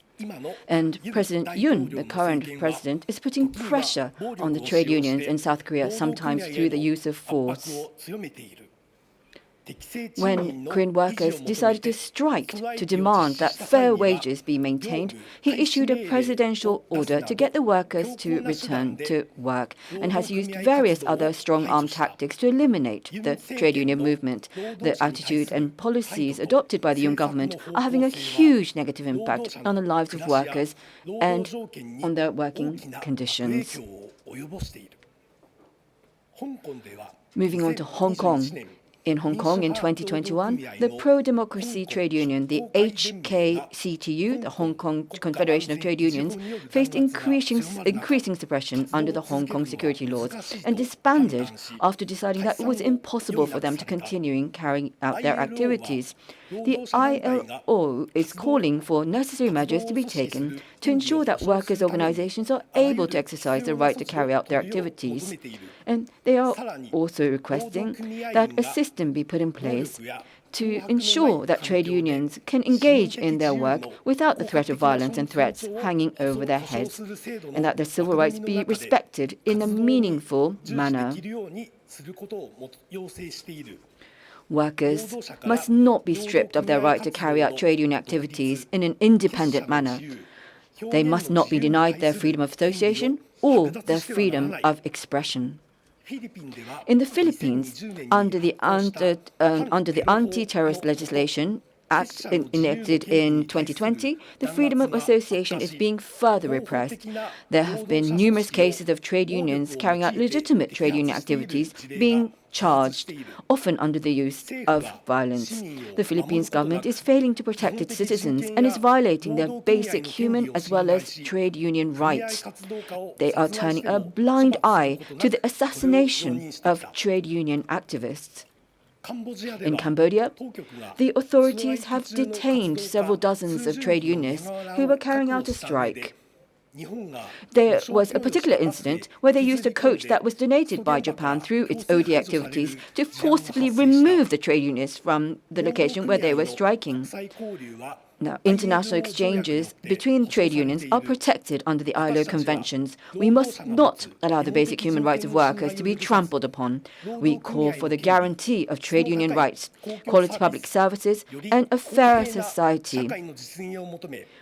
And President Yoon, the current president, is putting pressure on the trade unions in South Korea, sometimes through the use of force. When Korean workers decided to strike to demand that fair wages be maintained, he issued a presidential order to get the workers to return to work and has used various other strong-arm tactics to eliminate the trade union movement. The attitude and policies adopted by the Yoon government are having a huge negative impact on the lives of workers and on their working conditions. Moving on to Hong Kong. In Hong Kong in 2021, the pro-democracy trade union, the HKCTU, the Hong Kong Confederation of Trade Unions, faced increasing suppression under the Hong Kong security laws and disbanded after deciding that it was impossible for them to continue carrying out their activities. The ILO is calling for necessary measures to be taken to ensure that workers' organizations are able to exercise the right to carry out their activities. And they are also requesting that a system be put in place to ensure that trade unions can engage in their work without the threat of violence and threats hanging over their heads, and that their civil rights be respected in a meaningful manner. Workers must not be stripped of their right to carry out trade union activities in an independent manner. They must not be denied their freedom of association or their freedom of expression. In the Philippines, under the Anti-Terrorist Legislation Act enacted in 2020, the freedom of association is being further repressed. There have been numerous cases of trade unions carrying out legitimate trade union activities being charged, often under the use of violence. The Philippines government is failing to protect its citizens and is violating their basic human as well as trade union rights. They are turning a blind eye to the assassination of trade union activists. In Cambodia, the authorities have detained several dozens of trade unionists who were carrying out a strike. There was a particular incident where they used a coach that was donated by Japan through its OD activities to forcibly remove the trade unionists from the location where they were striking. Now, international exchanges between trade unions are protected under the ILO conventions. We must not allow the basic human rights of workers to be trampled upon. We call for the guarantee of trade union rights, quality public services, and a fairer society.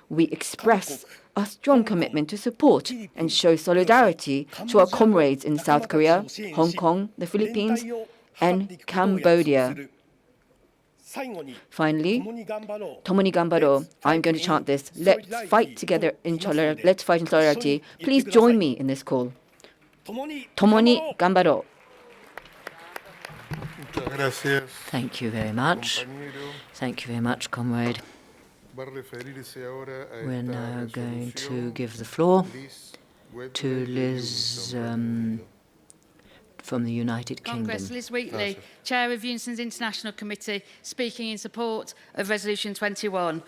We express a strong commitment to support and show solidarity to our comrades in South Korea, Hong Kong, the Philippines, and Cambodia. Finally, Tomoni Gambaro. I'm going to chant this. Let's fight together in solidarity. Please join me in this call. Tomoni Gambaro. Thank you very much. Thank you very much, comrade. We're now going to give the floor to Liz from the United Kingdom. Congress, Liz Wheatley, Chair of Unison's International Committee, speaking in support of Resolution 21.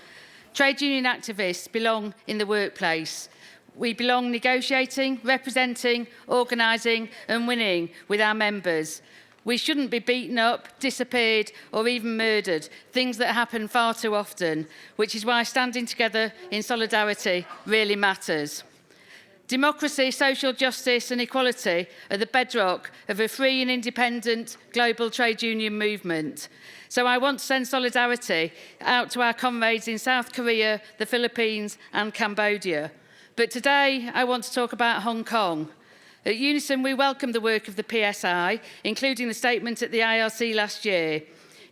Trade union activists belong in the workplace. We belong negotiating, representing, organising and winning with our members. We shouldn't be beaten up, disappeared or even murdered, things that happen far too often, which is why standing together in solidarity really matters. Democracy, social justice and equality are the bedrock of a free and independent global trade union movement. So I want to send solidarity out to our comrades in South Korea, the Philippines and Cambodia. But today I want to talk about Hong Kong. At Unison, we welcome the work of the PSI, including the statement at the ILC last year.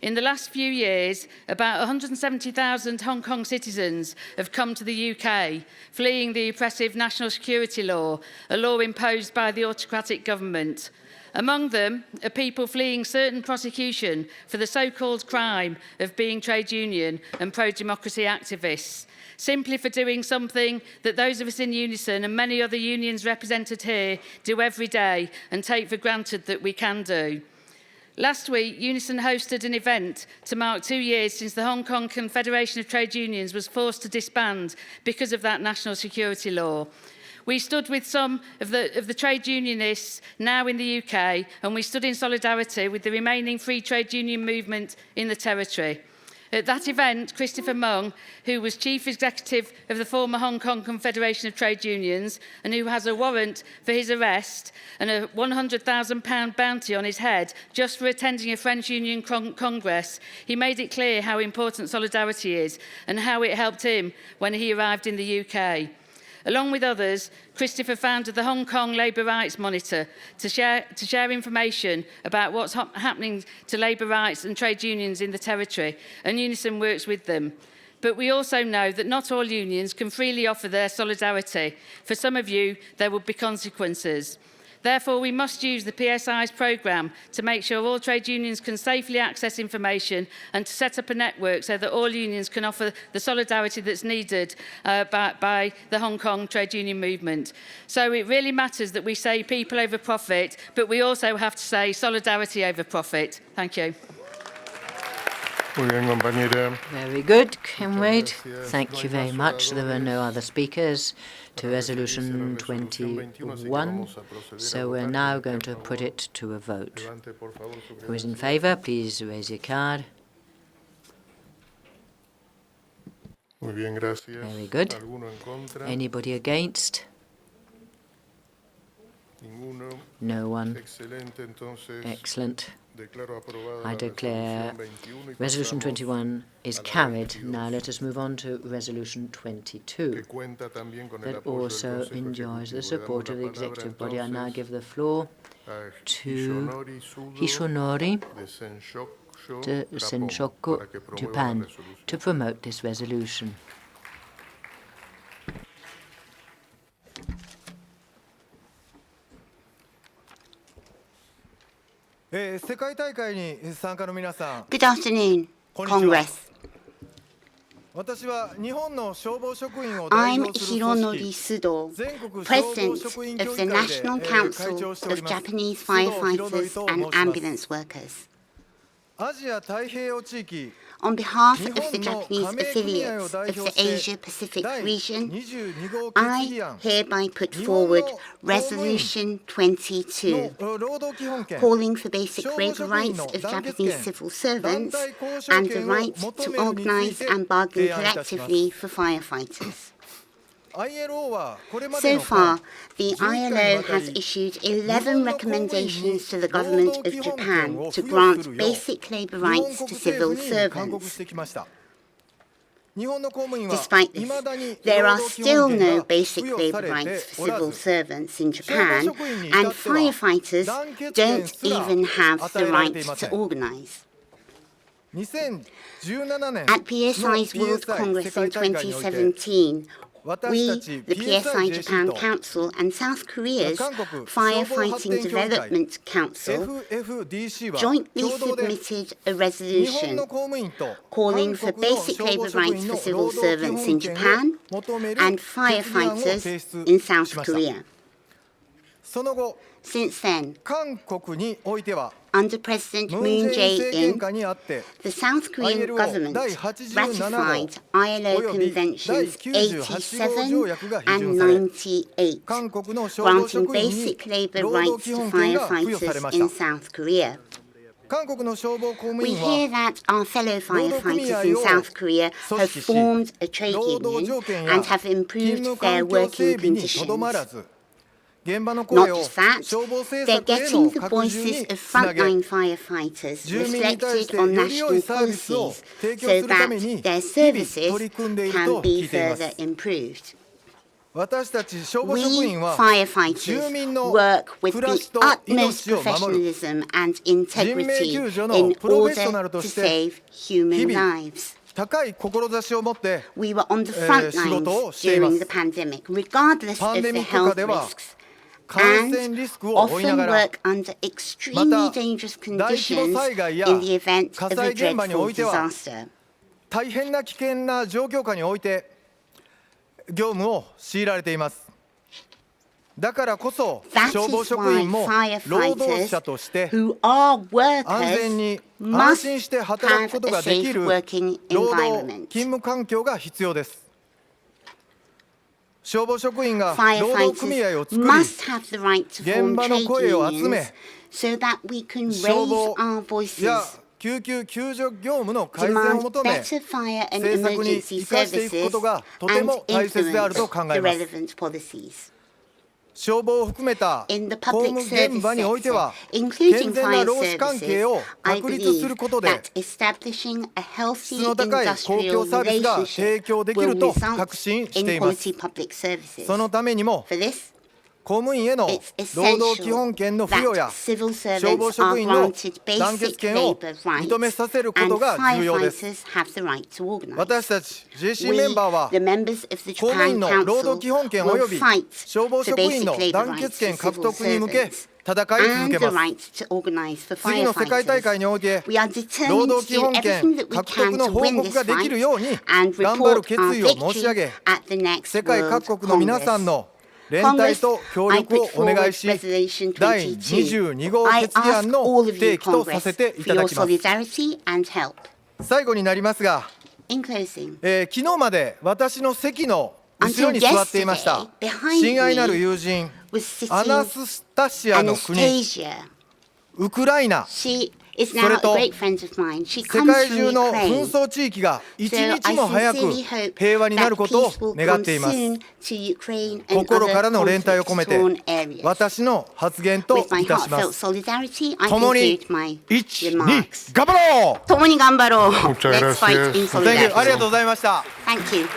In the last few years, about 170,000 Hong Kong citizens have come to the UK, fleeing the oppressive national security law, a law imposed by the autocratic government. Among them are people fleeing certain prosecution for the so-called crime of being trade union and pro-democracy activists, simply for doing something that those of us in Unison and many other unions represented here do every day and take for granted that we can do. Last week, Unison hosted an event to mark 2 years since the Hong Kong Confederation of Trade Unions was forced to disband because of that national security law. We stood with some of the trade unionists now in the UK, and we stood in solidarity with the remaining free trade union movement in the territory. At that event, Christopher Mung, who was Chief Executive of the former Hong Kong Confederation of Trade Unions and who has a warrant for his arrest and a £100,000 bounty on his head just for attending a French Union Congress, he made it clear how important solidarity is and how it helped him when he arrived in the UK. Along with others, Christopher founded the Hong Kong Labour Rights Monitor to share information about what's happening to labour rights and trade unions in the territory, and Unison works with them. But we also know that not all unions can freely offer their solidarity. For some of you, there will be consequences. Therefore, we must use the PSI's programme to make sure all trade unions can safely access information and to set up a network so that all unions can offer the solidarity that's needed by the Hong Kong trade union movement. So it really matters that we say people over profit, but we also have to say solidarity over profit. Thank you. Very good, comrade. Thank you very much. There are no other speakers to Resolution 21, so we're now going to put it to a vote. Who is in favour, please raise your card. Very good. Anybody against? No one. Excellent. I declare Resolution 21 is carried. Now let us move on to Resolution 22. That also enjoys the support of the executive body. I now give the floor to Hishinori de Senshoku, Japan, to promote this resolution. Good afternoon, Congress. I'm Hironori Sudo, President of the National Council of Japanese Firefighters and Ambulance Workers. On behalf of the Japanese affiliates of the Asia-Pacific region, I hereby put forward Resolution 22, calling for basic labour rights of Japanese civil servants and the right to organise and bargain collectively for firefighters. So far, the ILO has issued 11 recommendations to the government of Japan to grant basic labour rights to civil servants. Despite this, there are still no basic labour rights for civil servants in Japan, and firefighters don't even have the right to organise. At PSI's World Congress in 2017, we, the PSI Japan Council and South Korea's Firefighting Development Council, jointly submitted a resolution calling for basic labour rights for civil servants in Japan and firefighters in South Korea. Since then, under President Moon Jae-in, the South Korean government ratified ILO Conventions 87 and 98, granting basic labour rights to firefighters in South Korea. We hear that our fellow firefighters in South Korea have formed a trade union and have improved their working conditions. Not just that, they're getting the voices of frontline firefighters reflected on national policies so that their services can be further improved. We firefighters work with the utmost professionalism and integrity in order to save human lives. We were on the front lines during the pandemic, regardless of the health risks, and often work under extremely dangerous conditions in the event of a dreadful disaster. That is why firefighters who are workers must have a safe working environment. Firefighters must have the right to form trade unions so that we can raise our voices demand better fire and emergency services and influence the relevant policies. In the public service sector, including fire services, I believe that establishing a healthy industrial relationship will result in quality public services. For this, it's essential that civil servants are granted basic labor rights and firefighters have the right to organize. We, the members of the Japan Council, will fight for basic labor rights for civil servants and the right to organize for firefighters. We are determined to do everything that we can to win this fight and report our victory at the next World Congress. Congress, I put forward Resolution 22. I ask all of you, Congress, for your solidarity and help. In closing, until yesterday, behind me was sitting Anastasia. She is now a great friend of mine. She comes from Ukraine. So I sincerely hope that peace will come soon to Ukraine and other conflict-torn areas. With my heartfelt solidarity, I conclude my remarks. 共に頑張ろう Let's fight in solidarity. Thank you.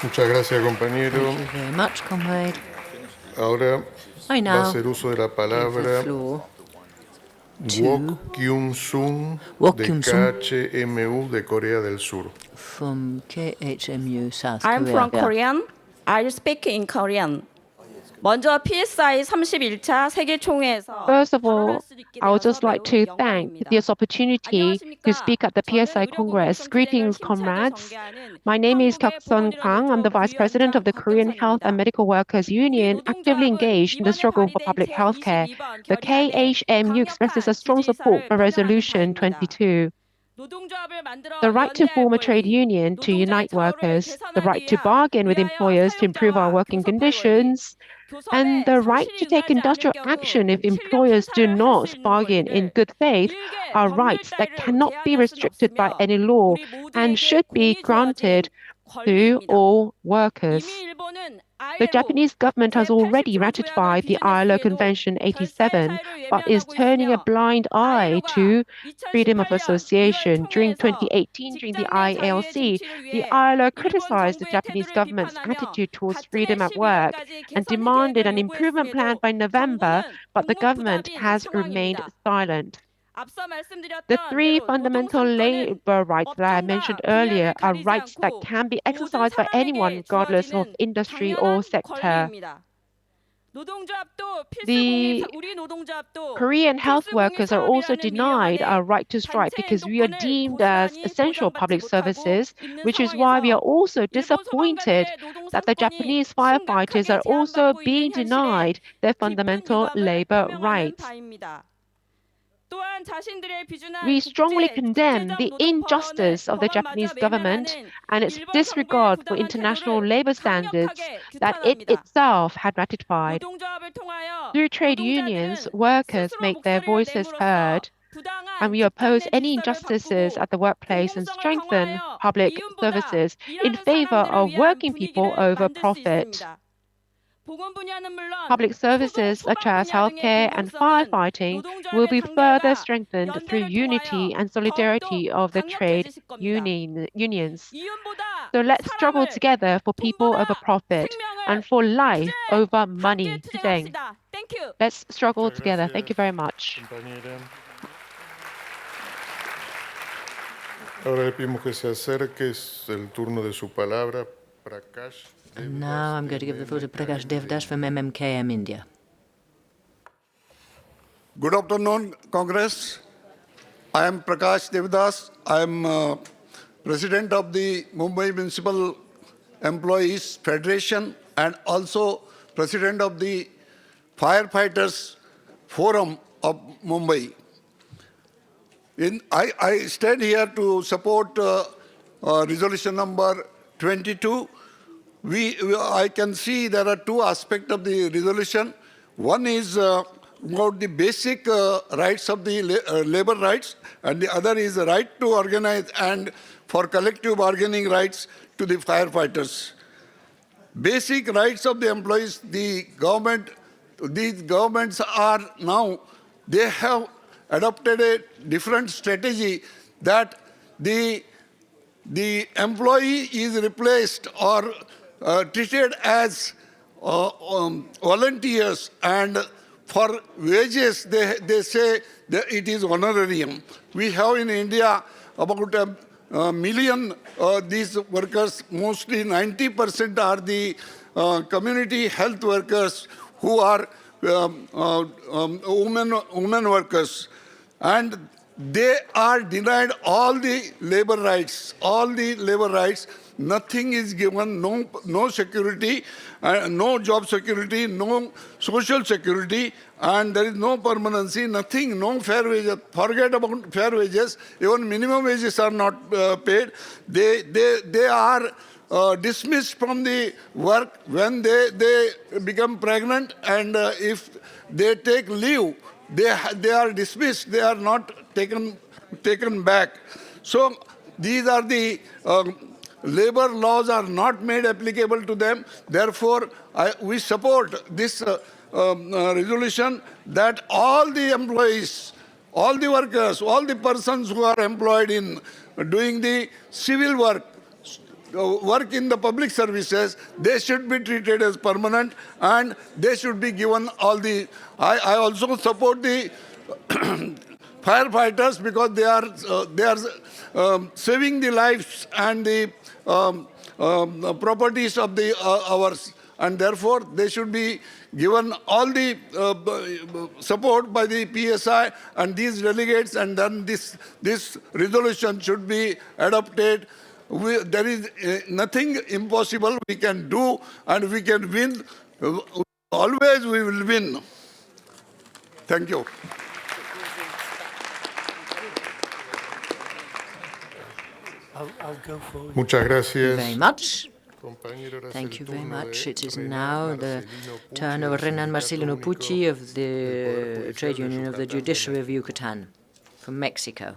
Muchas gracias, compañero. Thank you very much, comrade. Ahora I va a now hacer uso de la give the palabra floor Wok Kyung-sung de KHMU de Corea del Sur. from KHMU, South I'm Korea. from Korean. I speak in Korean. 먼저 PSI 31차 세계총회에서 First of all, I would just like to thank this opportunity to speak at the PSI Congress. Greetings, comrades. My name is Kyuk-sun Kang. I'm the Vice President of the Korean Health and Medical Workers Union, actively engaged in the struggle for public health care. The KHMU expresses a strong support for Resolution 22. The right to form a trade union to unite workers, the right to bargain with employers to improve our working conditions, and the right to take industrial action if employers do not bargain in good faith are rights that cannot be restricted by any law and should be granted to all workers. The Japanese government has already ratified the ILO Convention 87, but is turning a blind eye to freedom of association. During 2018, during the ILC, the ILO criticized the Japanese government's attitude towards freedom at work and demanded an improvement plan by November, but the government has remained silent. The three fundamental labor rights that I mentioned earlier are rights that can be exercised by anyone regardless of industry or sector. The Korean health workers are also denied our right to strike because we are deemed as essential public services, which is why we are also disappointed that the Japanese firefighters are also being denied their fundamental labor rights. We strongly condemn the injustice of the Japanese government and its disregard for international labor standards that it itself had ratified. Through trade unions, workers make their voices heard, and we oppose any injustices at the workplace and strengthen public services in favor of working people over profit. Public services such as healthcare and firefighting will be further strengthened through unity and solidarity of the trade unions. So let's struggle together for people over profit and for life over money today. Let's struggle together. Thank you very much. Ahora le pedimos que se acerque, es el turno de su palabra. Prakash. And now I'm going to give the floor to Prakash Devdas from MMKM India. Good afternoon, Congress. I am Prakash Devdas. I am President of the Mumbai Municipal Employees Federation and also President of the Firefighters Forum of Mumbai. I stand here to support resolution number 22. I can see there are two aspects of the resolution. One is about the basic rights of the labor rights, and the other is the right to organize and for collective bargaining rights to the firefighters. Basic rights of the employees, these governments are now, they have adopted a different strategy that the employee is replaced or treated as volunteers, and for wages they say that it is honorarium. We have in India about a million these workers, mostly 90% are the community health workers who are women workers, and they are denied all the labor rights, Nothing is given, no security, no job security, no social security, and there is no permanency, nothing, no fair wages. Forget about fair wages, even minimum wages are not paid. They are dismissed from the work when they become pregnant, and if they take leave, they are dismissed, they are not taken back. So these are the labor laws are not made applicable to them. Therefore, we support this resolution that all the employees, all the workers, all the persons who are employed in doing the civil work, work in the public services, they should be treated as permanent, and they should be given all the... I also support the firefighters, because they are saving the lives and the properties of the ours, and therefore they should be given all the support by the PSI and these delegates, and then this resolution should be adopted. There is nothing impossible we can do, and we can win. Always we will win. Thank you. Muchas gracias. Very much. Thank you very much. It is now the turn of Renan Marcelino Pucci of the Trade Union of the Judiciary of Yucatan from Mexico.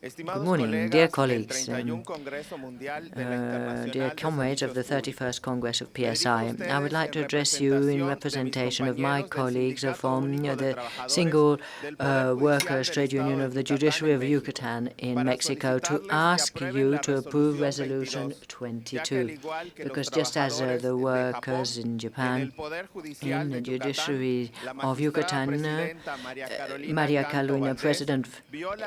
Good morning, dear colleagues, dear comrades of the 31st Congress of PSI. I would like to address you in representation of my colleagues from the Single Workers Trade Union of the Judiciary of Yucatan in Mexico to ask you to approve Resolution 22, because just as the workers in Japan, in the Judiciary of Yucatan, Maria Caluna, President,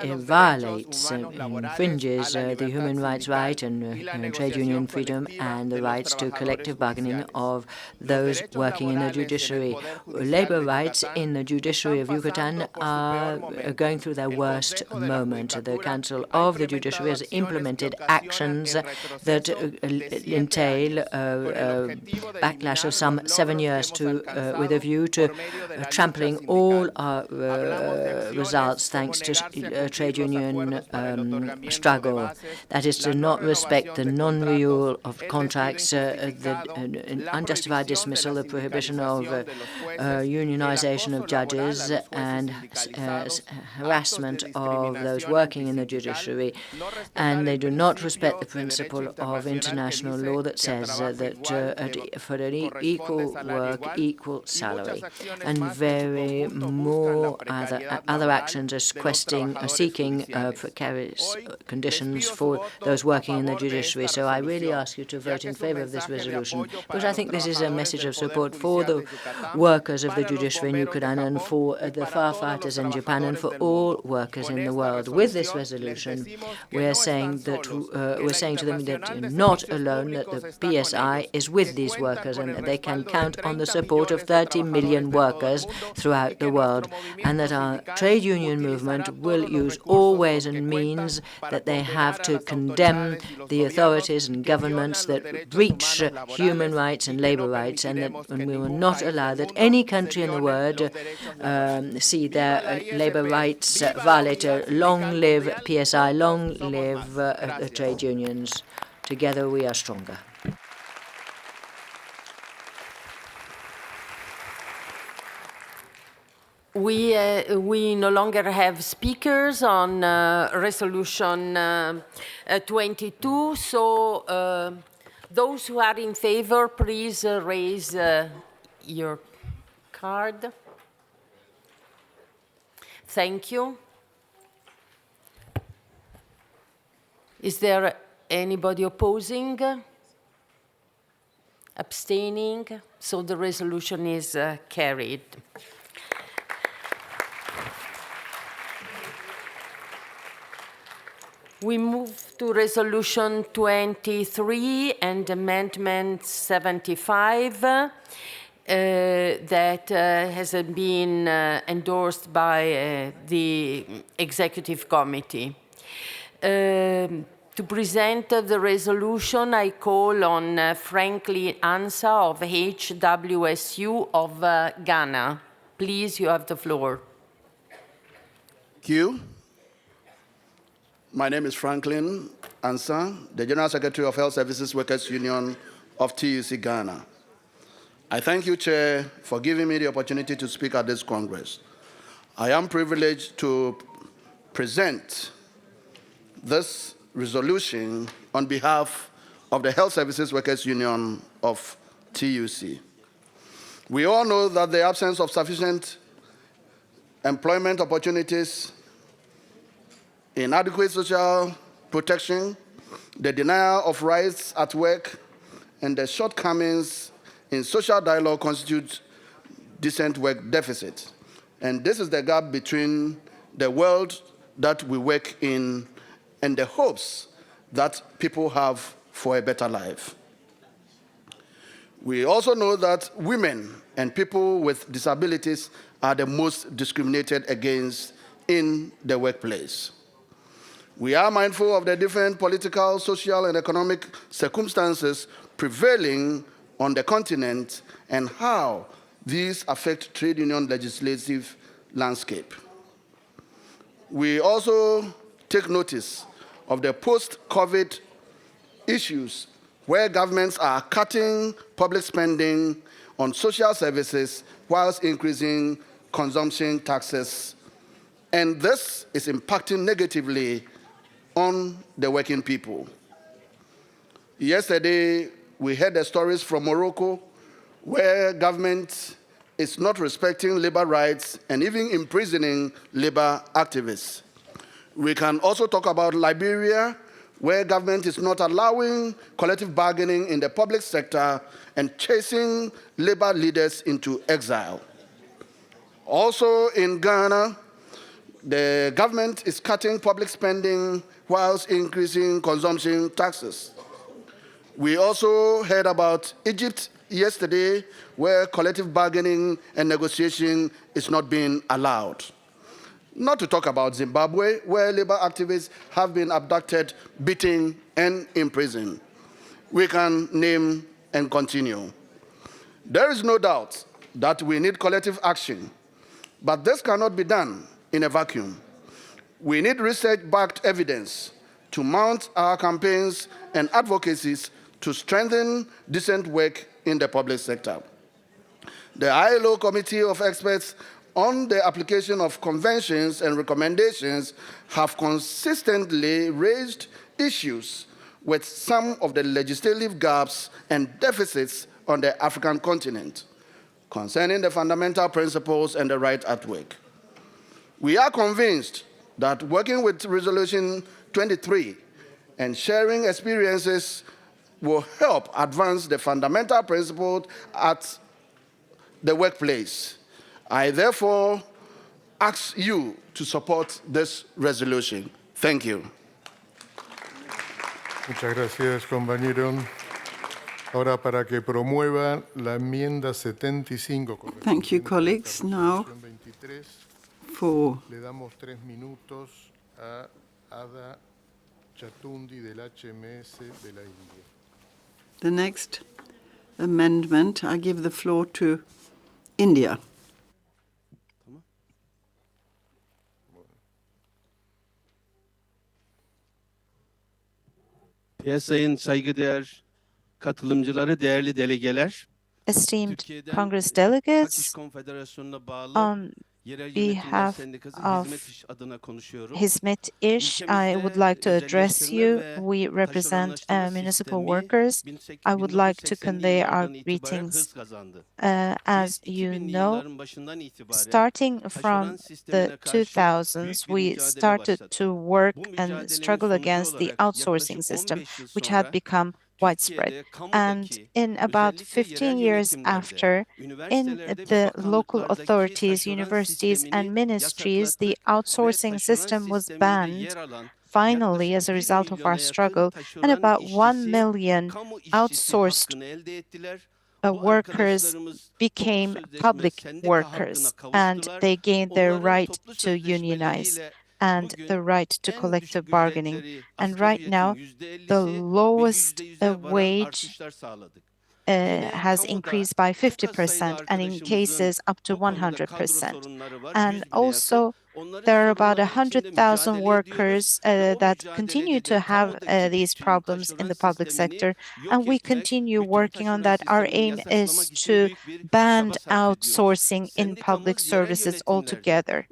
violates infringes the human rights right and trade union freedom and the rights to collective bargaining of those working in the judiciary. Labor rights in the Judiciary of Yucatan are going through their worst moment. The Council of the Judiciary has implemented actions that entail a backlash of some 7 years with a view to trampling all our results thanks to trade union struggle. That is to not respect the non-renewal of contracts, the unjustified dismissal, the prohibition of unionization of judges, and harassment of those working in the judiciary. And they do not respect the principle of international law that says that for an equal work, equal salary. And very more other actions are seeking precarious conditions for those working in the judiciary. So I really ask you to vote in favor of this resolution, because I think this is a message of support for the workers of the judiciary in Yucatan and for the firefighters in Japan and for all workers in the world. With this resolution, we are saying to them that not alone that the PSI is with these workers and that they can count on the support of 30 million workers throughout the world, and that our trade union movement will use all ways and means that they have to condemn the authorities and governments that breach human rights and labor rights, and we will not allow that any country in the world see their labor rights violated. Long live PSI, long live the trade unions. Together we are stronger. We no longer have speakers on resolution 22, so those who are in favor, please raise your card. Thank you. Is there anybody opposing? Abstaining? So the resolution is carried. We move to resolution 23 and amendment 75 that has been endorsed by the executive committee. To present the resolution, I call on Franklin Ansa of HWSU of Ghana. Please, you have the floor. Thank you. My name is Franklin Ansa, the General Secretary of Health Services Workers Union of TUC Ghana. I thank you, Chair, for giving me the opportunity to speak at this Congress. I am privileged to present this resolution on behalf of the Health Services Workers Union of TUC. We all know that the absence of sufficient employment opportunities, inadequate social protection, the denial of rights at work, and the shortcomings in social dialogue constitute decent work deficit. And this is the gap between the world that we work in and the hopes that people have for a better life. We also know that women and people with disabilities are the most discriminated against in the workplace. We are mindful of the different political, social, and economic circumstances prevailing on the continent and how these affect trade union legislative landscape. We also take notice of the post-COVID issues where governments are cutting public spending on social services whilst increasing consumption taxes. And this is impacting negatively on the working people. Yesterday, we heard the stories from Morocco where government is not respecting labor rights and even imprisoning labor activists. We can also talk about Liberia, where government is not allowing collective bargaining in the public sector and chasing labor leaders into exile. Also in Ghana, the government is cutting public spending whilst increasing consumption taxes. We also heard about Egypt yesterday, where collective bargaining and negotiation is not being allowed. Not to talk about Zimbabwe, where labor activists have been abducted, beaten, and imprisoned. We can name and continue. There is no doubt that we need collective action, but this cannot be done in a vacuum. We need research-backed evidence to mount our campaigns and advocacies to strengthen decent work in the public sector. The ILO Committee of Experts on the application of conventions and recommendations have consistently raised issues with some of the legislative gaps and deficits on the African continent concerning the fundamental principles and the right at work. We are convinced that working with Resolution 23 and sharing experiences will help advance the fundamental principles at the workplace. I therefore ask you to support this resolution. Thank you. Muchas gracias, compañero. Ahora, para que promueva la enmienda 75. Thank you, colleagues. Now, for le damos 3 minutos a Ada Chatundi del HMS de la India. the next amendment, I give the floor to India. PSI'nin saygıdeğer katılımcıları, değerli delegeler. Esteemed Congress delegates, on behalf of Hizmet-İş, I would like to address you. We represent municipal workers. I would like to convey our greetings. As you know, starting from the 2000s, we started to work and struggle against the outsourcing system, which had become widespread. And in about 15 years after, in the local authorities, universities, and ministries, the outsourcing system was banned. Finally, as a result of our struggle, and about 1 million outsourced workers became public workers, and they gained their right to unionize and the right to collective bargaining. And right now, the lowest wage has increased by 50%, and in cases up to 100%. And also, there are about 100,000 workers that continue to have these problems in the public sector, and we continue working on that. Our aim is to ban outsourcing in public services altogether.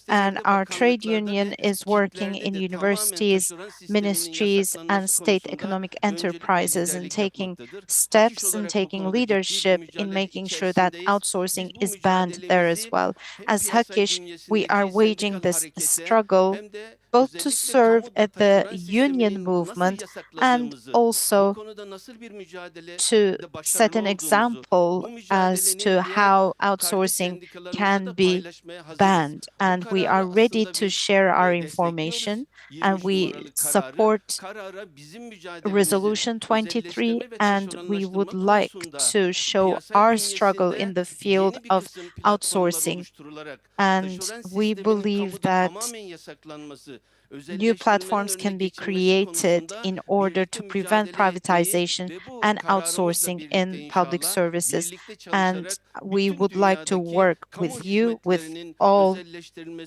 And our trade union is working in universities, ministries, and state economic enterprises and taking steps and taking leadership in making sure that outsourcing is banned there as well. As Hakish, we are waging this struggle both to serve at the union movement and also to set an example as to how outsourcing can be banned. And we are ready to share our information, and we support Resolution 23, and we would like to show our struggle in the field of outsourcing. And we believe that new platforms can be created in order to prevent privatization and outsourcing in public services. And we would like to work with you, with all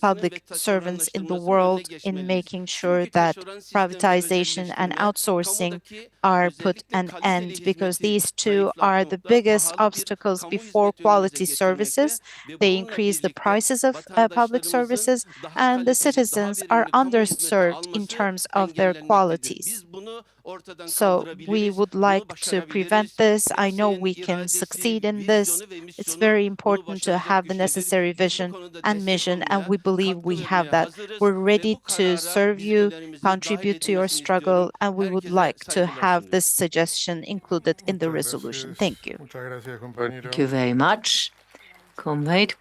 public servants in the world, in making sure that privatization and outsourcing are put an end, because these two are the biggest obstacles before quality services. They increase the prices of public services, and the citizens are underserved in terms of their qualities. So we would like to prevent this. I know we can succeed in this. It's very important to have the necessary vision and mission, and we believe we have that. We're ready to serve you, contribute to your struggle, and we would like to have this suggestion included in the resolution. Thank you. Thank you very much, comrade.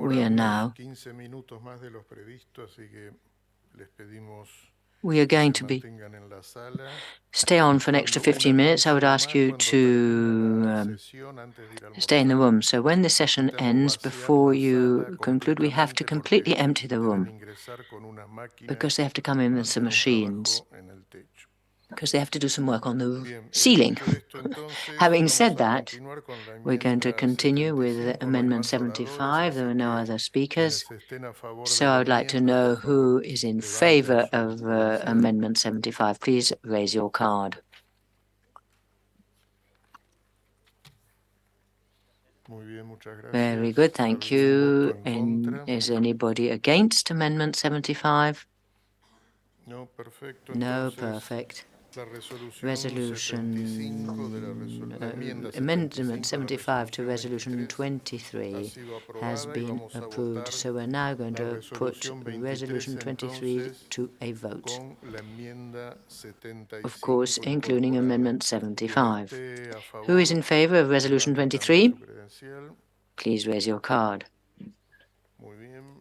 We are now going to stay on for an extra 15 minutes. I would ask you to stay in the room. So when the session ends, before you conclude, we have to completely empty the room, because they have to come in with some machines, because they have to do some work on the ceiling. Having said that, we're going to continue with Amendment 75. There are no other speakers. So I would like to know who is in favor of Amendment 75. Please raise your card. Very good, thank you. And is anybody against Amendment 75? No, perfect. Amendment 75 to Resolution 23 has been approved. So we're now going to put Resolution 23 to a vote. Of course, including Amendment 75. Who is in favor of Resolution 23? Please raise your card.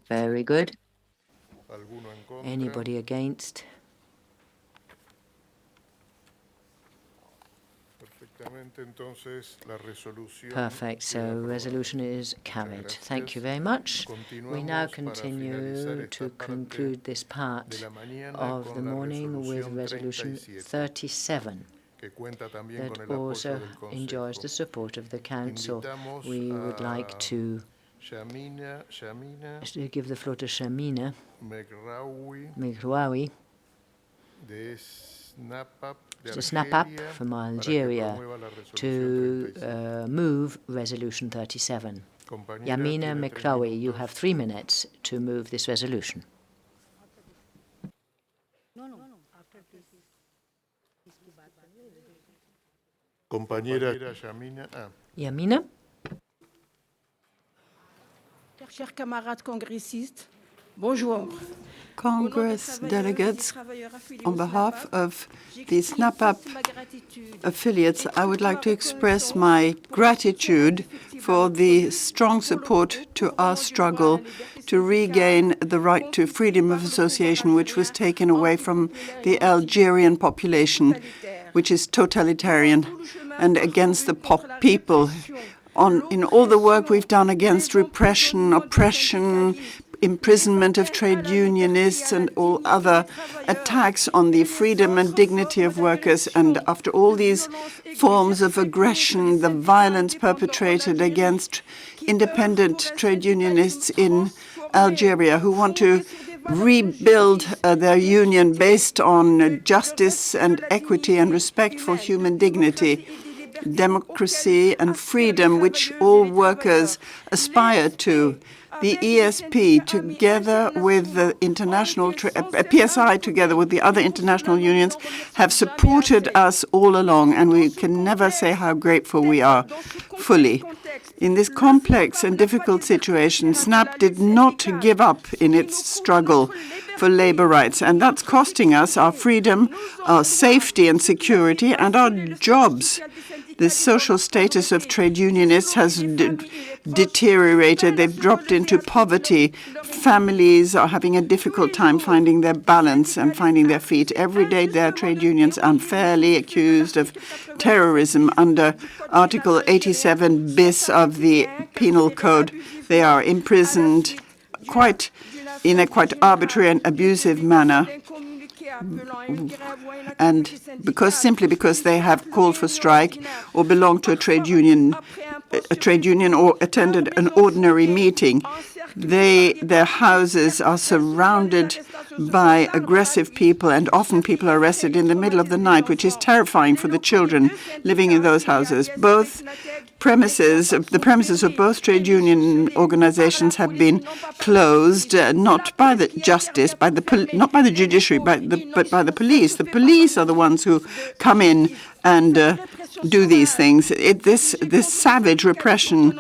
Very good. Anybody against? Perfect. So resolution is carried. Thank you very much. We now continue to conclude this part of the morning with Resolution 37 that also enjoys the support of the Council. We would like to give the floor to Shamina Meghraoui Mr. Snap-up from Algeria to move Resolution 37. Yamina Meklawi, you have 3 minutes to move this resolution. Yamina? Chers camarades congressistes, bonjour. Congress delegates, on behalf of the Snap-up affiliates, I would like to express my gratitude for the strong support to our struggle to regain the right to freedom of association, which was taken away from the Algerian population, which is totalitarian and against the people. In all the work we've done against repression, oppression, imprisonment of trade unionists and all other attacks on the freedom and dignity of workers. And after all these forms of aggression, the violence perpetrated against independent trade unionists in Algeria who want to rebuild their union based on justice and equity and respect for human dignity, democracy and freedom, which all workers aspire to. The ESP, together with the international PSI, together with the other international unions, have supported us all along, and we can never say how grateful we are fully. In this complex and difficult situation, SNAP did not give up in its struggle for labor rights, and that's costing us our freedom, our safety and security, and our jobs. The social status of trade unionists has deteriorated. They've dropped into poverty. Families are having a difficult time finding their balance and finding their feet. Every day, there are trade unions unfairly accused of terrorism under Article 87 bis of the Penal Code. They are imprisoned in a quite arbitrary and abusive manner, and simply because they have called for strike or belong to a trade union or attended an ordinary meeting. Their houses are surrounded by aggressive people, and often people are arrested in the middle of the night, which is terrifying for the children living in those houses. The premises of both trade union organizations have been closed, not by the judiciary, but by the police. The police are the ones who come in and do these things. This savage repression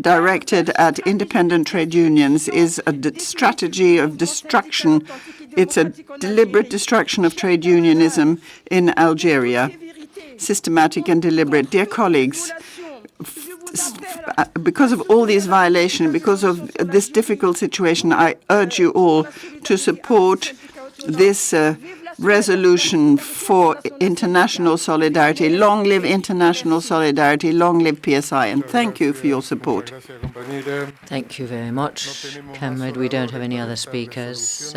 directed at independent trade unions is a strategy of destruction. It's a deliberate destruction of trade unionism in Algeria, systematic and deliberate. Dear colleagues, because of all these violations, because of this difficult situation, I urge you all to support this resolution for international solidarity. Long live international solidarity, long live PSI, and thank you for your support. Thank you very much, Comrade. We don't have any other speakers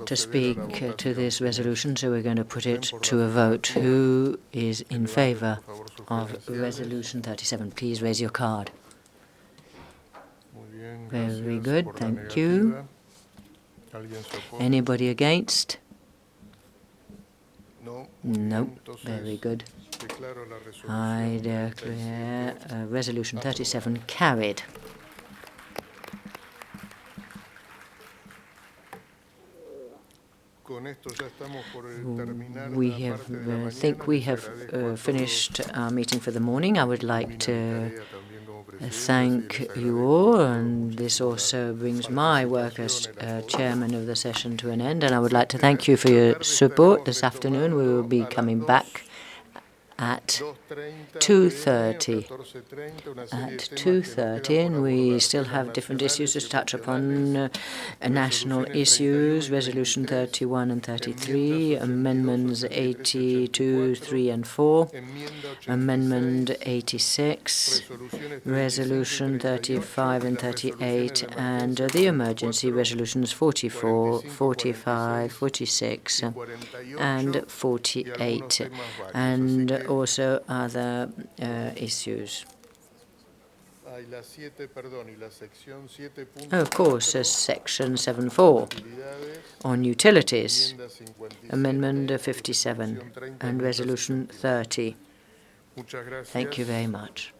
to speak to this resolution, so we're going to put it to a vote. Who is in favor of Resolution 37? Please raise your card. Very good, thank you. Anybody against? No. Very good. I declare Resolution 37 carried. We think we have finished our meeting for the morning. I would like to thank you all, and this also brings my work as chairman of the session to an end. And I would like to thank you for your support this afternoon. We will be coming back at 2:30. At 2:30, and we still have different issues to touch upon. National issues, Resolution 31 and 33, Amendments 82, 3 and 4, Amendment 86, Resolution 35 and 38, and the emergency resolutions 44, 45, 46, and 48, and also other issues. Oh, of course, Section 7.4 on utilities, Amendment 57 and Resolution 30. Thank you very much.